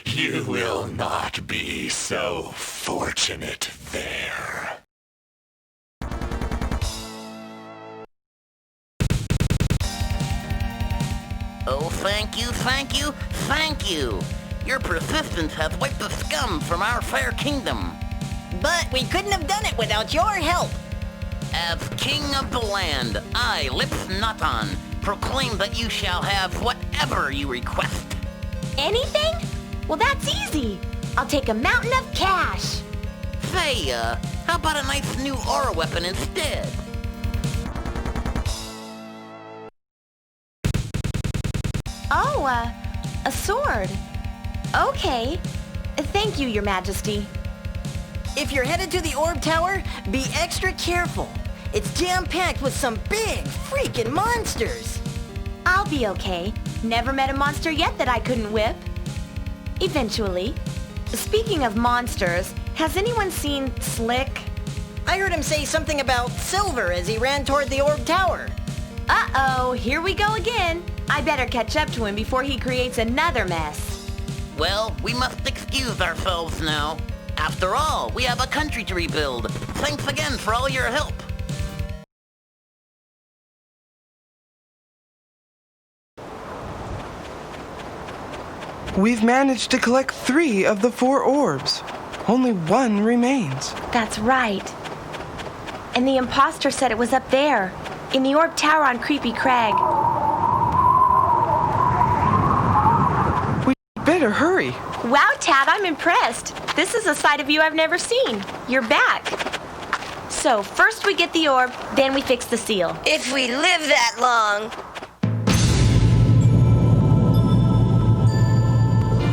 You will not be so fortunate there. Oh, thank you, thank you, thank you. Your persistence has wiped the scum from our fair kingdom. But we couldn't have done it without your help. As king of the land, I, Lips Noton, proclaim that you shall have whatever you request. Anything? Well, that's easy. I'll take a mountain of cash. Say, how about a nice new aura weapon instead? Oh, a sword. Okay. Thank you, Your Majesty. If you're headed to the orb tower, be extra careful. It's jam-packed with some big freaking monsters. I'll be okay. Never met a monster yet that I couldn't whip. Eventually. Speaking of monsters, has anyone seen Slick? I heard him say something about silver as he ran toward the orb tower. Uh-oh, here we go again. I better catch up to him before he creates another mess. Well, we must excuse ourselves now. After all, we have a country to rebuild. Thanks again for all your help. We've managed to collect 3 of the 4 orbs. Only 1 remains. That's right. And the imposter said it was up there, in the orb tower on Creepy Crag. We better hurry. Wow, Tad, I'm impressed. This is a side of you I've never seen. You're back. So, first we get the orb, then we fix the seal. If we live that long.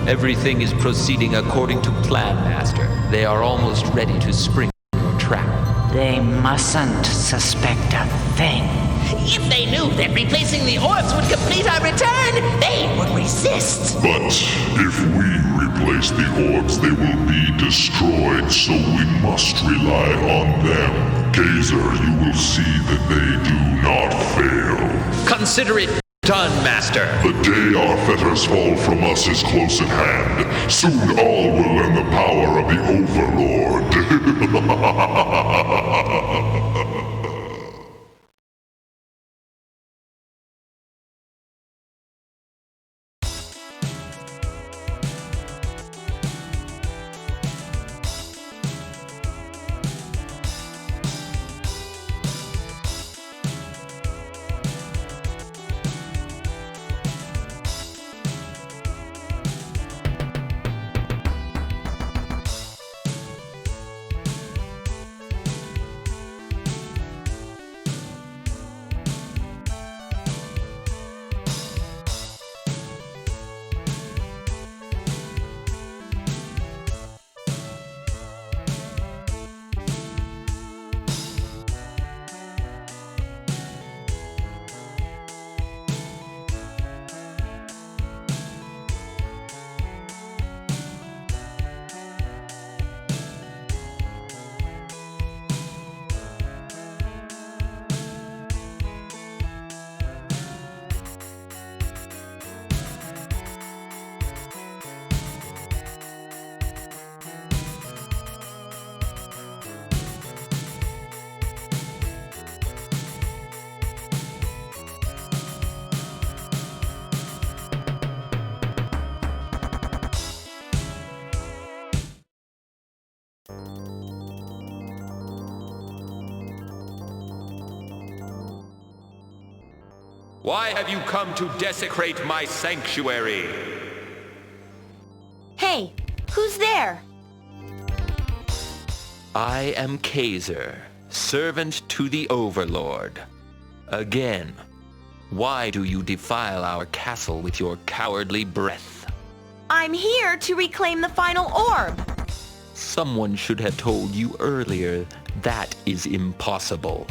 Everything is proceeding according to plan, Master. They are almost ready to spring your trap. They mustn't suspect a thing. If they knew that replacing the orbs would complete our return, they would resist. But if we replace the orbs, they will be destroyed, so we must rely on them. Gazer, you will see that they do not fail. Consider it done, Master. The day our fetters fall from us is close at hand. Soon all will learn the power of the Overlord. Why have you come to desecrate my sanctuary? Hey, who's there? I am Kaiser, servant to the Overlord. Again, why do you defile our castle with your cowardly breath? I'm here to reclaim the final orb. Someone should have told you earlier that is impossible.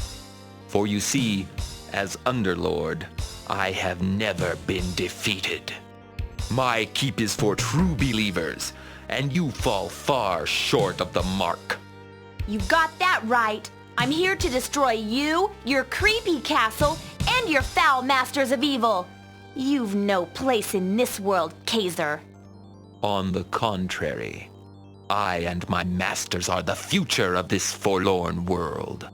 For you see, as Underlord, I have never been defeated. My keep is for true believers, and you fall far short of the mark. You got that right. I'm here to destroy you, your creepy castle, and your foul masters of evil. You've no place in this world, Kaiser. On the contrary, I and my masters are the future of this forlorn world.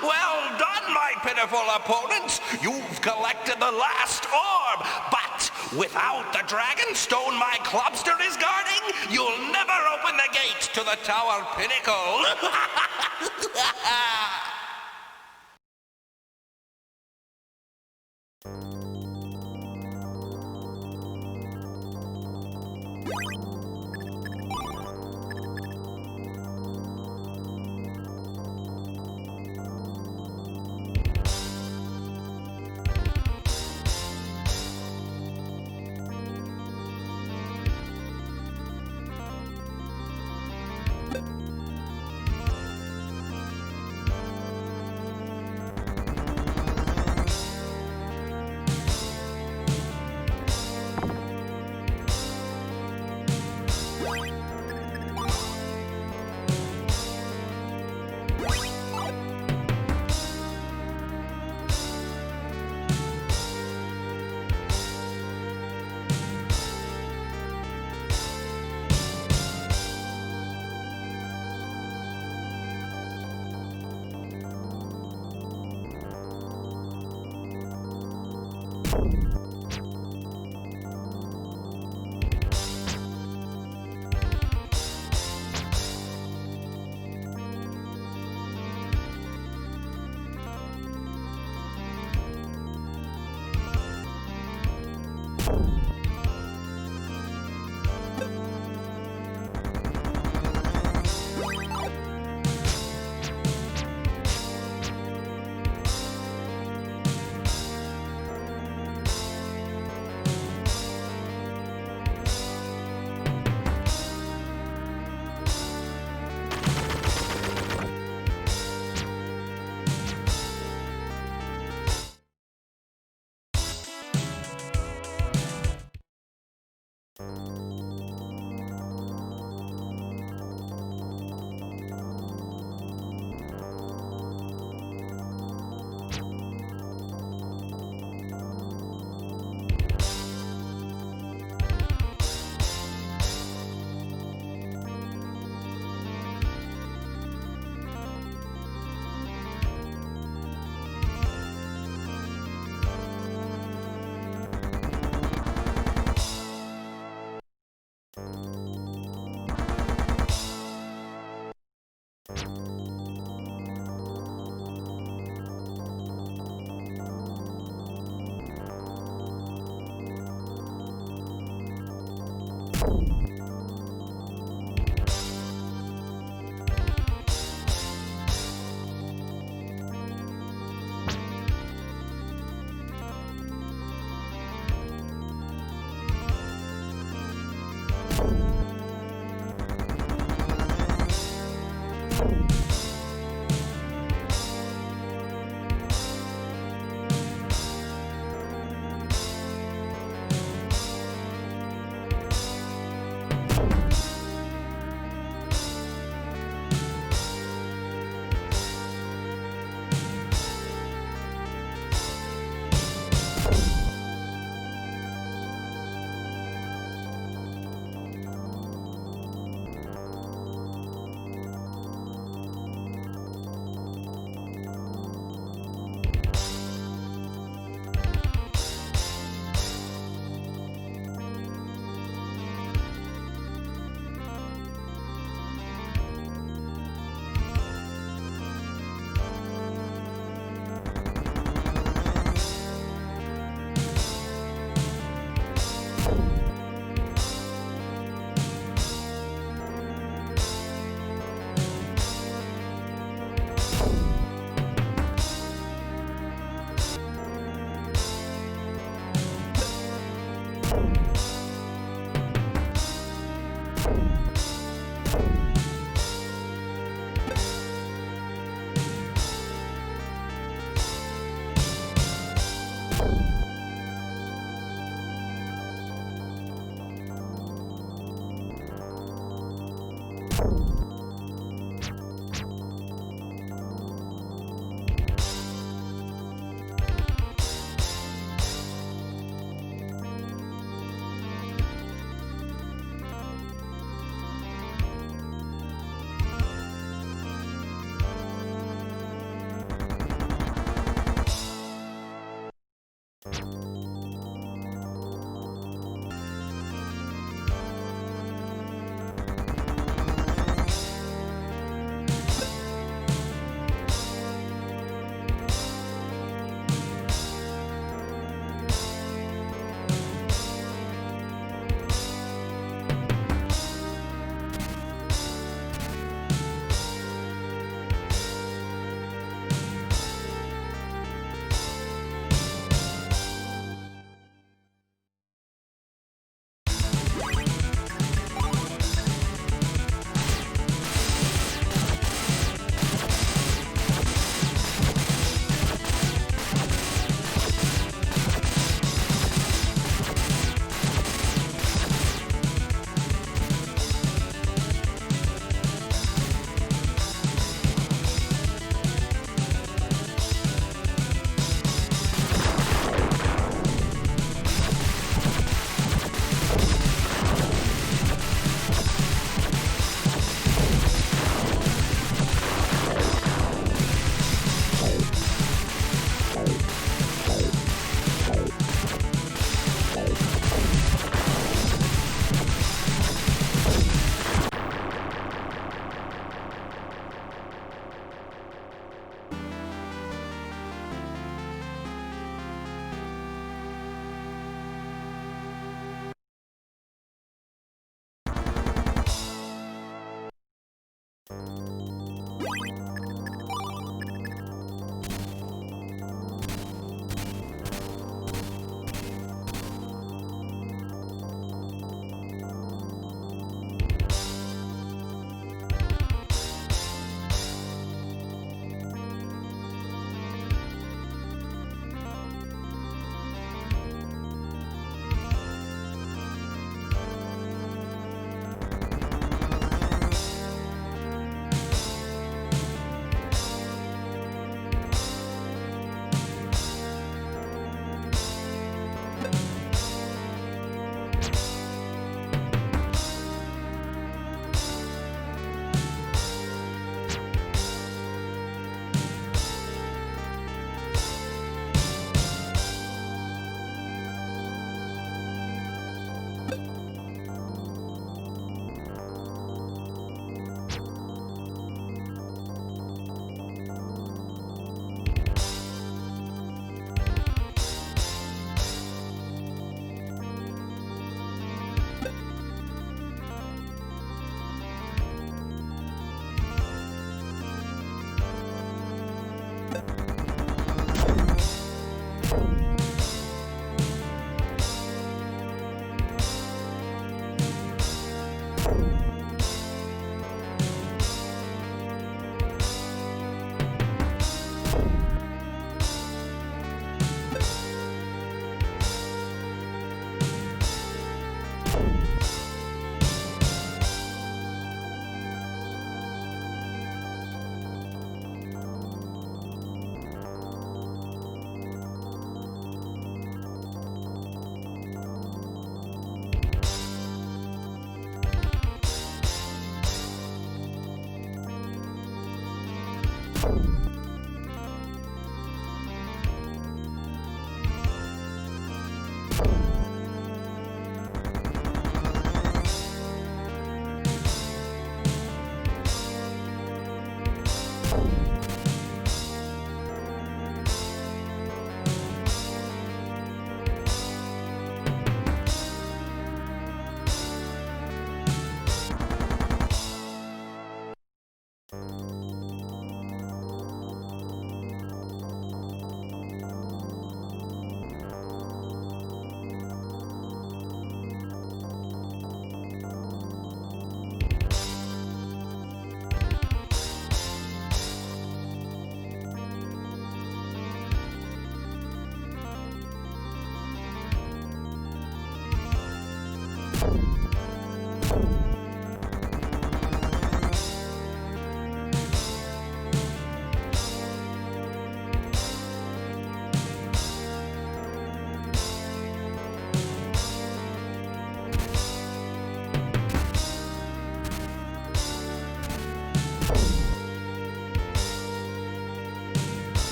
Well done, my pitiful opponents. You've collected the last orb, but without the dragon stone my clubster is guarding, you'll never open the gate to the tower pinnacle.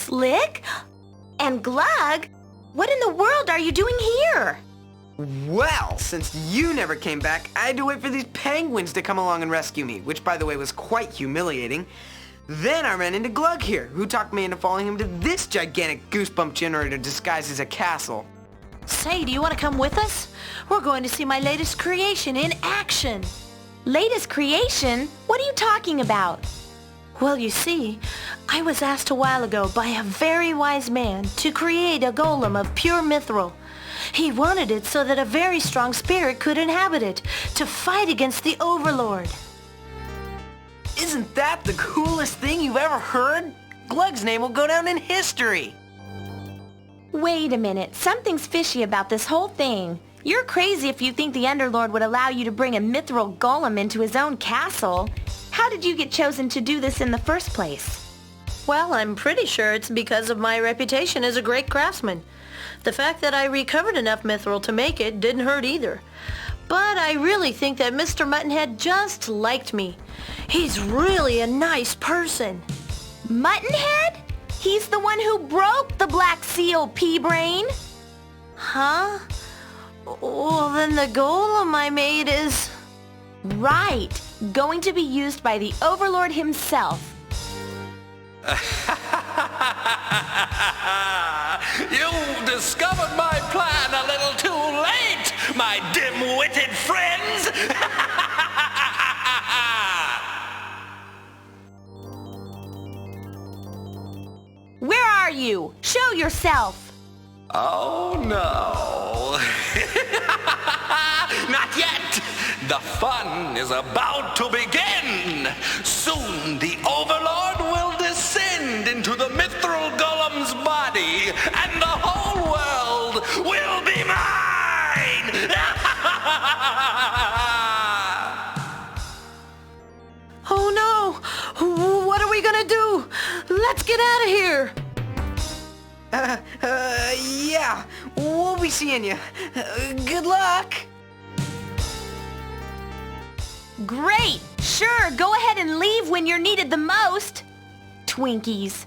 Slick? And Glug? What in the world are you doing here? Well, since you never came back, I had to wait for these penguins to come along and rescue me, which by the way was quite humiliating. Then I ran into Glug here, who talked me into following him to this gigantic goosebump generator disguised as a castle. Say, do you want to come with us? We're going to see my latest creation in action. Latest creation? What are you talking about? Well, you see, I was asked a while ago by a very wise man to create a golem of pure mithril. He wanted it so that a very strong spirit could inhabit it, to fight against the Overlord. Isn't that the coolest thing you've ever heard? Glug's name will go down in history. Wait a minute, something's fishy about this whole thing. You're crazy if you think the Underlord would allow you to bring a mithril golem into his own castle. How did you get chosen to do this in the first place? Well, I'm pretty sure it's because of my reputation as a great craftsman. The fact that I recovered enough mithril to make it didn't hurt either. But I really think that Mr. Muttonhead just liked me. He's really a nice person. Muttonhead? He's the one who broke the Black Seal, Pea-Brain. Huh? Well, then the golem I made is... Right. Going to be used by the Overlord himself. You discovered my plan a little too late, my dim-witted friends! Where are you? Show yourself! Oh no! Not yet! The fun is about to begin! Soon the Overlord will descend into the Mithril Golem's body, and the whole world will be mine! Oh no! What are we gonna do? Let's get out of here! Yeah, we'll be seeing you. Good luck! Great! Sure, go ahead and leave when you're needed the most. Twinkies.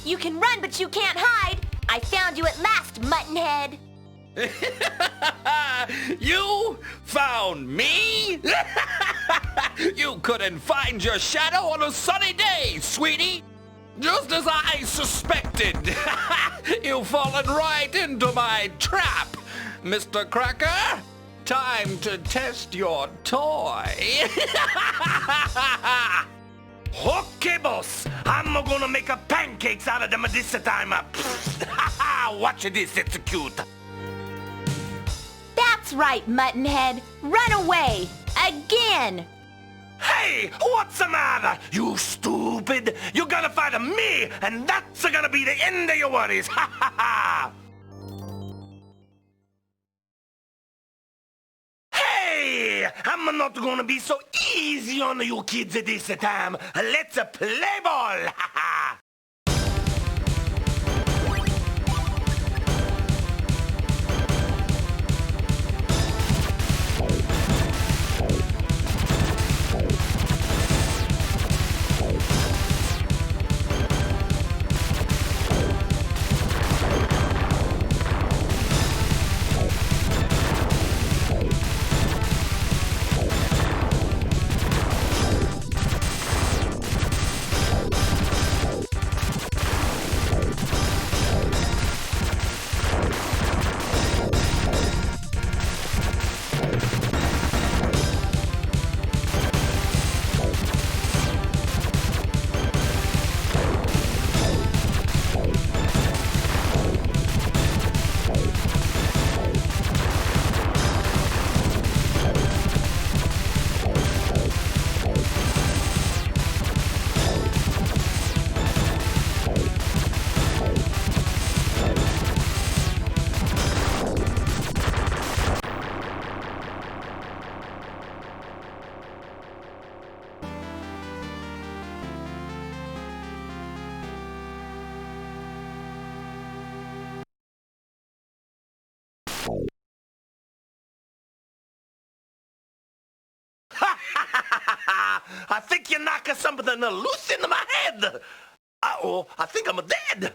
You can run, but you can't hide. I found you at last, Muttonhead. You found me? You couldn't find your shadow on a sunny day, sweetie. Just as I suspected. You've fallen right into my trap, Mr. Cracker. Time to test your toy. Okay, boss. I'm gonna make a pancakes out of them this time. Watch this, it's cute. That's right, Muttonhead. Run away. Again. Hey, what's the matter, you stupid? You're gonna fight me, and that's gonna be the end of your worries. Ha ha ha. Hey, I'm not gonna be so easy on you kids this time. Let's play ball. Ha ha. I think you knocked something loose into my head. Uh-oh, I think I'm dead.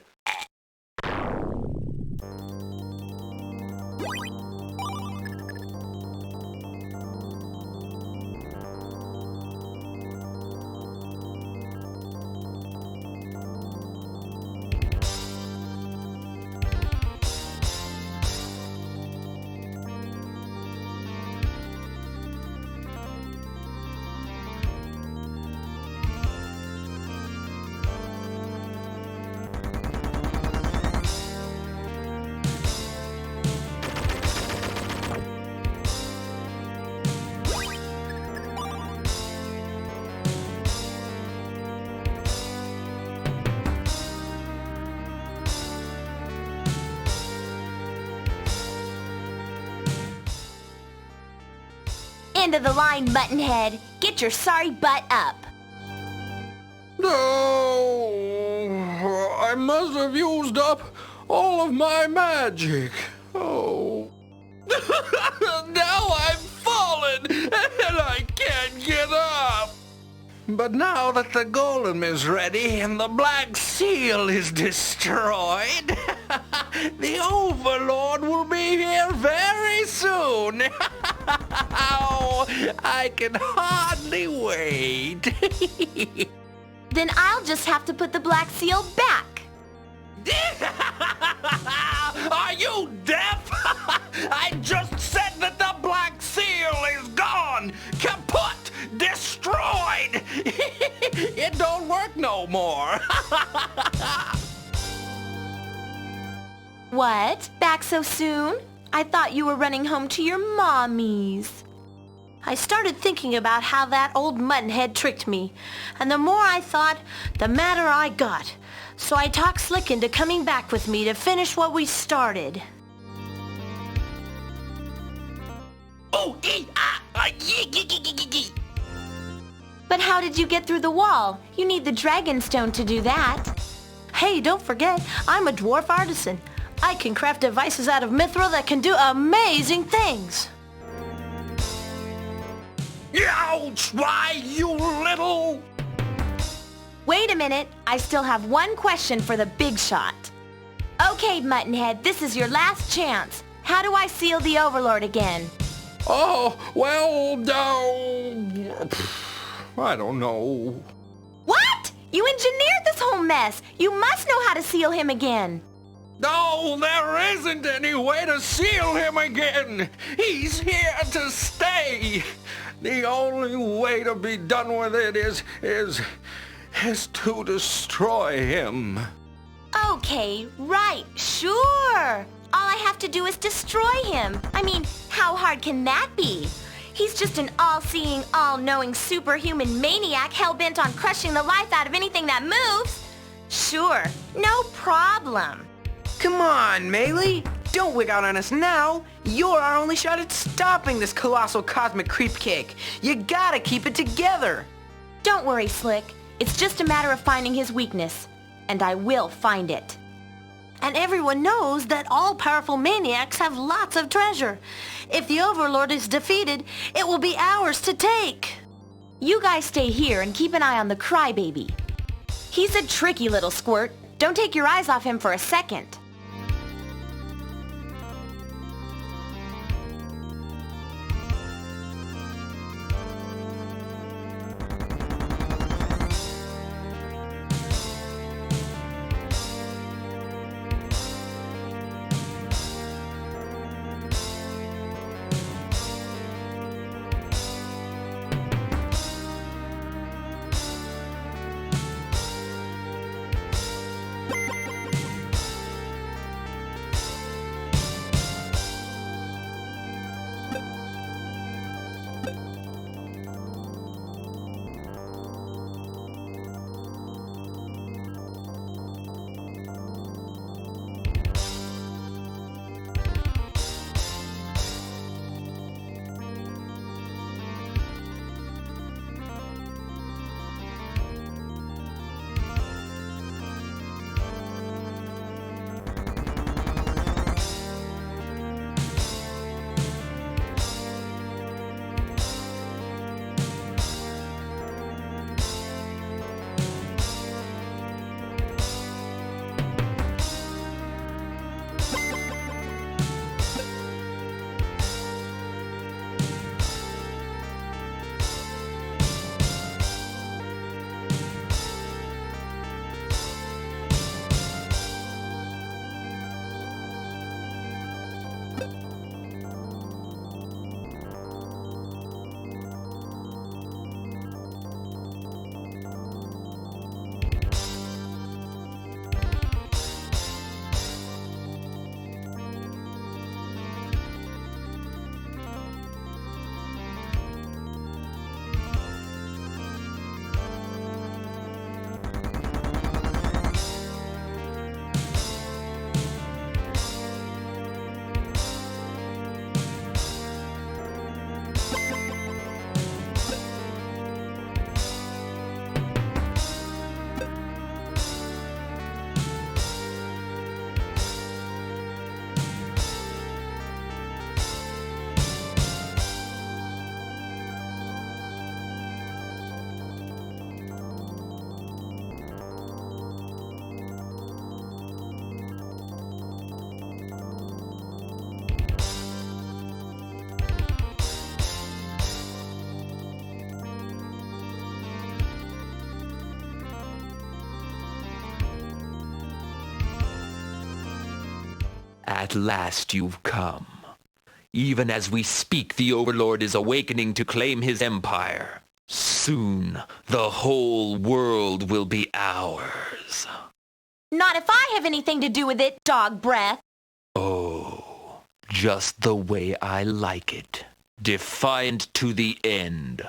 End of the line, Muttonhead. Get your sorry butt up. No, I must have used up all of my magic. Oh. Now I've fallen and I can't get up. But now that the golem is ready and the black seal is destroyed, the Overlord will be here very soon. Oh, I can hardly wait. Then I'll just have to put the black seal back. Are you deaf? I just said that the black seal is gone. Kaput! Destroyed! It don't work no more. What? Back so soon? I thought you were running home to your mommies. I started thinking about how that old Muttonhead tricked me, and the more I thought, the madder I got. So I talked Slick into coming back with me to finish what we started. Oh, But how did you get through the wall? You need the dragon stone to do that. Hey, don't forget, I'm a dwarf artisan. I can craft devices out of mithril that can do amazing things. Ouch! Why, you little... Wait a minute. I still have one question for the big shot. Okay, Muttonhead, this is your last chance. How do I seal the Overlord again? Oh, well, I don't know. What? You engineered this whole mess. You must know how to seal him again. No, there isn't any way to seal him again. He's here to stay. The only way to be done with it is to destroy him. Okay, right, sure. All I have to do is destroy him. I mean, how hard can that be? He's just an all-seeing, all-knowing superhuman maniac hell-bent on crushing the life out of anything that moves. Sure, no problem. Come on, Melee. Don't wig out on us now. You're our only shot at stopping this colossal cosmic creep cake. You gotta keep it together. Don't worry, Slick. It's just a matter of finding his weakness. And I will find it. And everyone knows that all-powerful maniacs have lots of treasure. If the Overlord is defeated, it will be ours to take. You guys stay here and keep an eye on the crybaby. He's a tricky little squirt. Don't take your eyes off him for a second. At last you've come. Even as we speak, the Overlord is awakening to claim his empire. Soon, the whole world will be ours. Not if I have anything to do with it, dog breath. Oh, just the way I like it. Defiant to the end.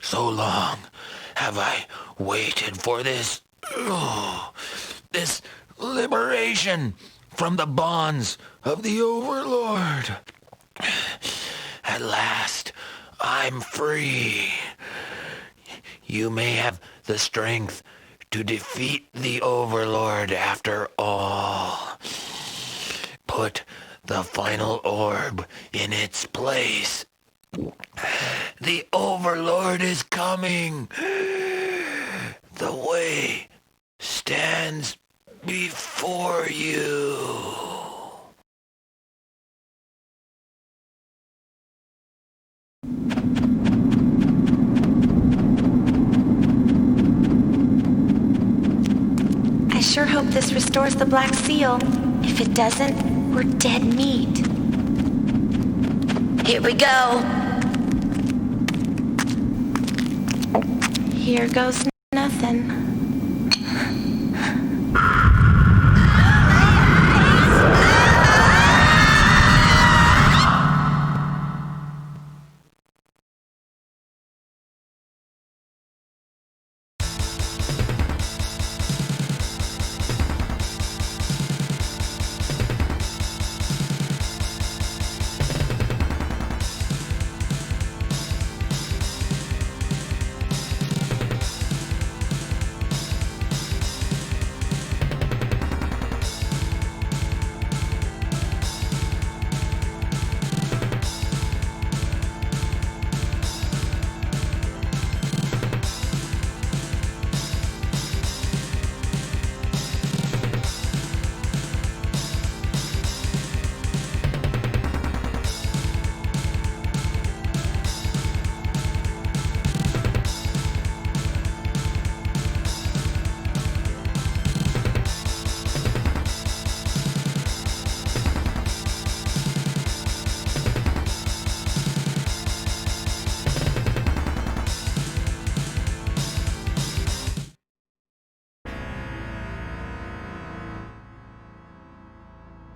So long have I waited for this, this liberation from the bonds of the Overlord. At last, I'm free. You may have the strength to defeat the Overlord after all. Put the final orb in its place. The Overlord is coming. The way stands before you. I sure hope this restores the Black Seal. If it doesn't, we're dead meat. Here we go. Here goes nothing.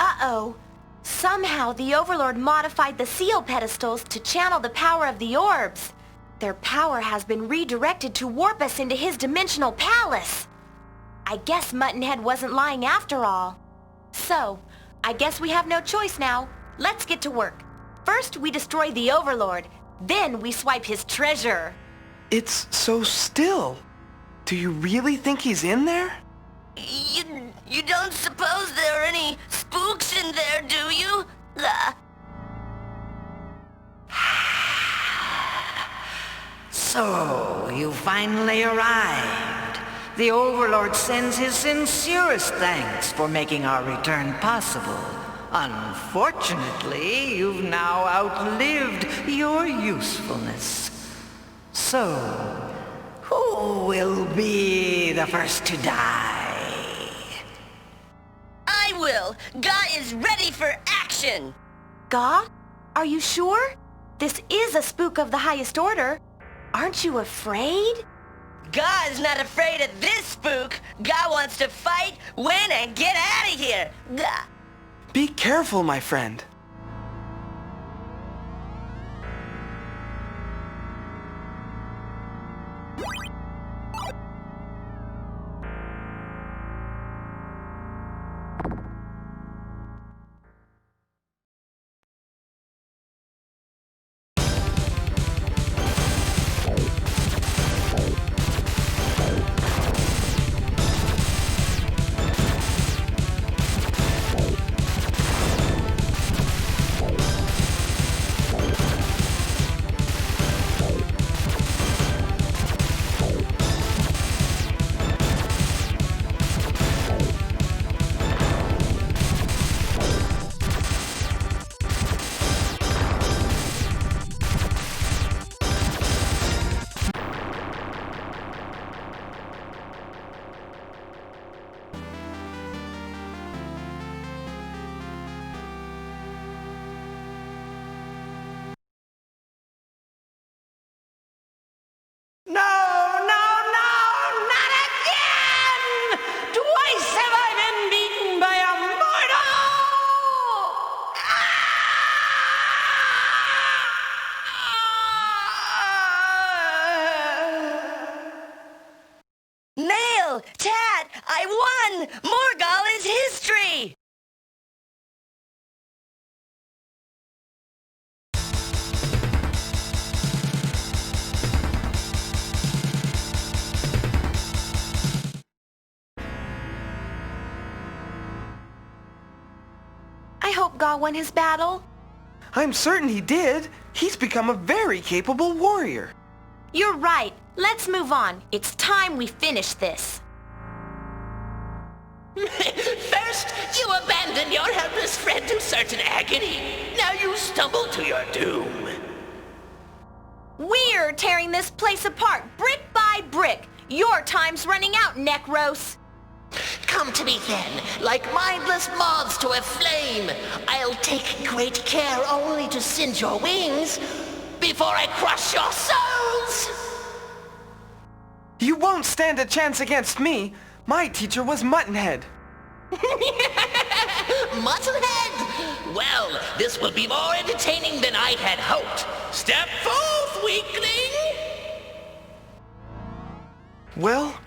Uh-oh. Somehow the Overlord modified the seal pedestals to channel the power of the orbs. Their power has been redirected to warp us into his dimensional palace. I guess Muttonhead wasn't lying after all. So, I guess we have no choice now. Let's get to work. First, we destroy the Overlord. Then we swipe his treasure. It's so still. Do you really think he's in there? You don't suppose there are any spooks in there, do you? So, you finally arrived. The Overlord sends his sincerest thanks for making our return possible. Unfortunately, you've now outlived your usefulness. So, who will be the first to die? I will! Ga is ready for action! Ga? Are you sure? This is a spook of the highest order. Aren't you afraid? God's not afraid of this spook. God wants to fight, win, and get out of here. Gah. Be careful, my friend. Tat, I won! Morgall is history! I hope God won his battle. I'm certain he did. He's become a very capable warrior. You're right. Let's move on. It's time we finish this. First, you abandoned your helpless friend to certain agony. Now you stumble to your doom. We're tearing this place apart, brick by brick. Your time's running out, Necros. Come to me then, like mindless moths to a flame. I'll take great care only to singe your wings before I crush your souls. You won't stand a chance against me. My teacher was Muttonhead. Muttonhead? Well, this will be more entertaining than I had hoped. Step forth, weakling! Well,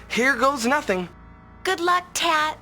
here goes nothing. Good luck, Tat.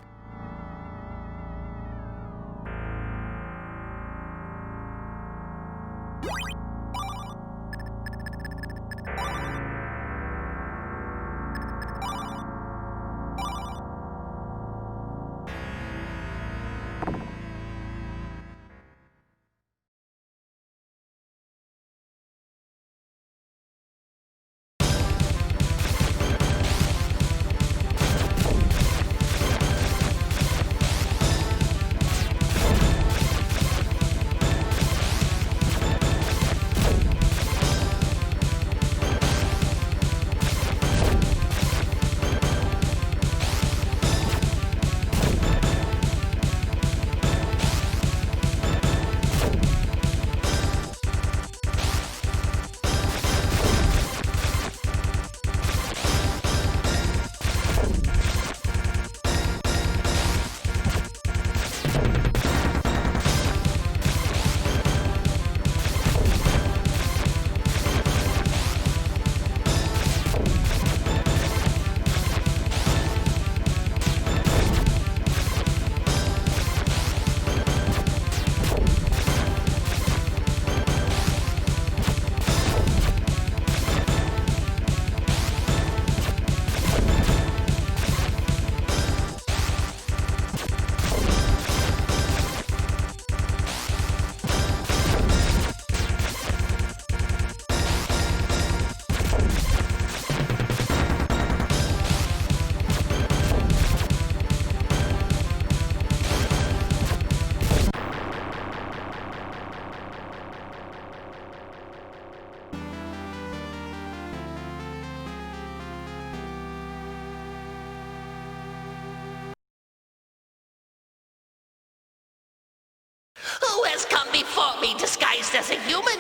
Who has come before me disguised as a human?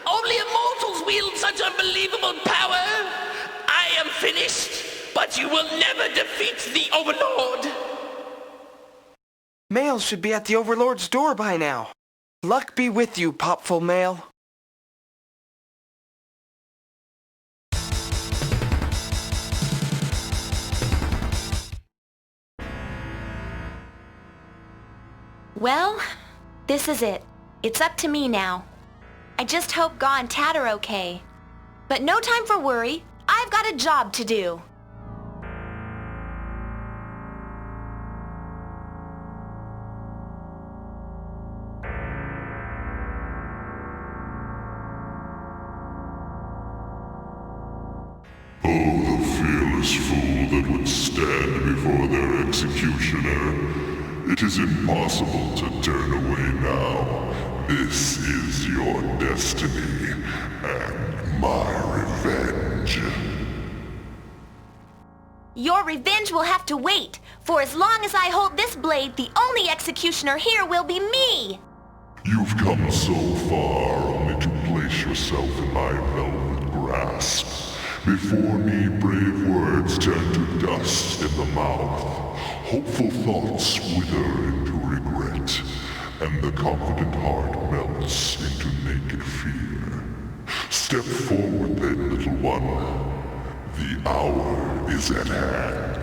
Only immortals wield such unbelievable power. I am finished, but you will never defeat the Overlord. Mail should be at the Overlord's door by now. Luck be with you, Popful Mail. Well, this is it. It's up to me now. I just hope Gaw and Tat are okay. But no time for worry. I've got a job to do. Oh, the fearless fool that would stand before their executioner. It is impossible to turn away now. This is your destiny, and my revenge. Your revenge will have to wait. For as long as I hold this blade, the only executioner here will be me. You've come so far only to place yourself in my velvet grasp. Before me, brave words turn to dust in the mouth. Hopeful thoughts wither into regret, and the confident heart melts into naked fear. Step forward then, little one. The hour is at hand.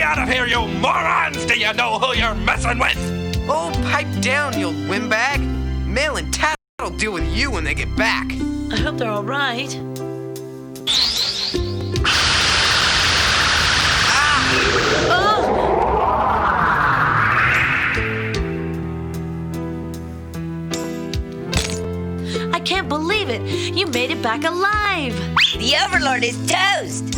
out of here, you morons! Do you know who you're messing with? Oh, pipe down, you windbag. Mel and Tad will deal with you when they get back. I hope they're all right. I can't believe it. You made it back alive. The Overlord is toast.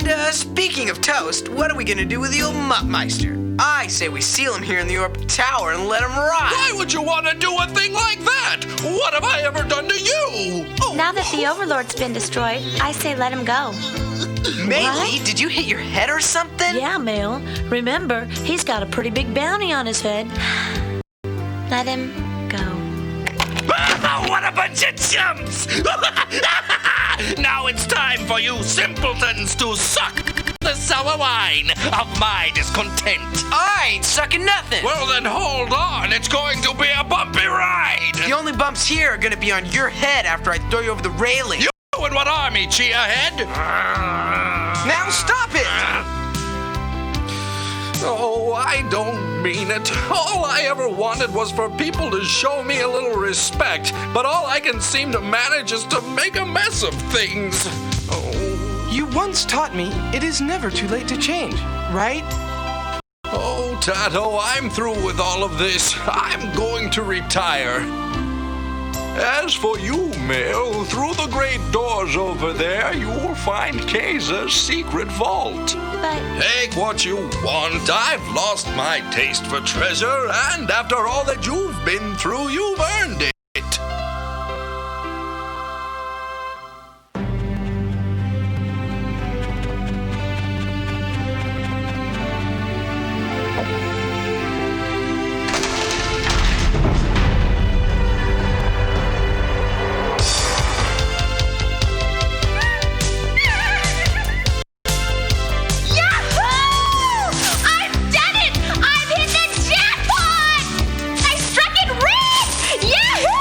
And speaking of toast, what are we gonna do with the old Muttmeister? I say we seal him here in the Orb Tower and let him rot. Why would you want to do a thing like that? What have I ever done to you? Now that the Overlord's been destroyed, I say let him go. Maylee, did you hit your head or something? Yeah, Mel. Remember, he's got a pretty big bounty on his head. Let him go. What a bunch of chumps! Now it's time for you simpletons to suck the sour wine of my discontent. I ain't sucking nothing. Well, then hold on. It's going to be a bumpy ride. The only bumps here are gonna be on your head after I throw you over the railing. You in what army, Cheerhead? Now stop it! Oh, I don't mean it. All I ever wanted was for people to show me a little respect, but all I can seem to manage is to make a mess of things. Oh. You once taught me it is never too late to change, right? Oh, Tato, I'm through with all of this. I'm going to retire. As for you, Mel, through the great doors over there, you will find Kaiser's secret vault. But... Take what you want. I've lost my taste for treasure, and after all that you've been through, you've earned it. Yahoo!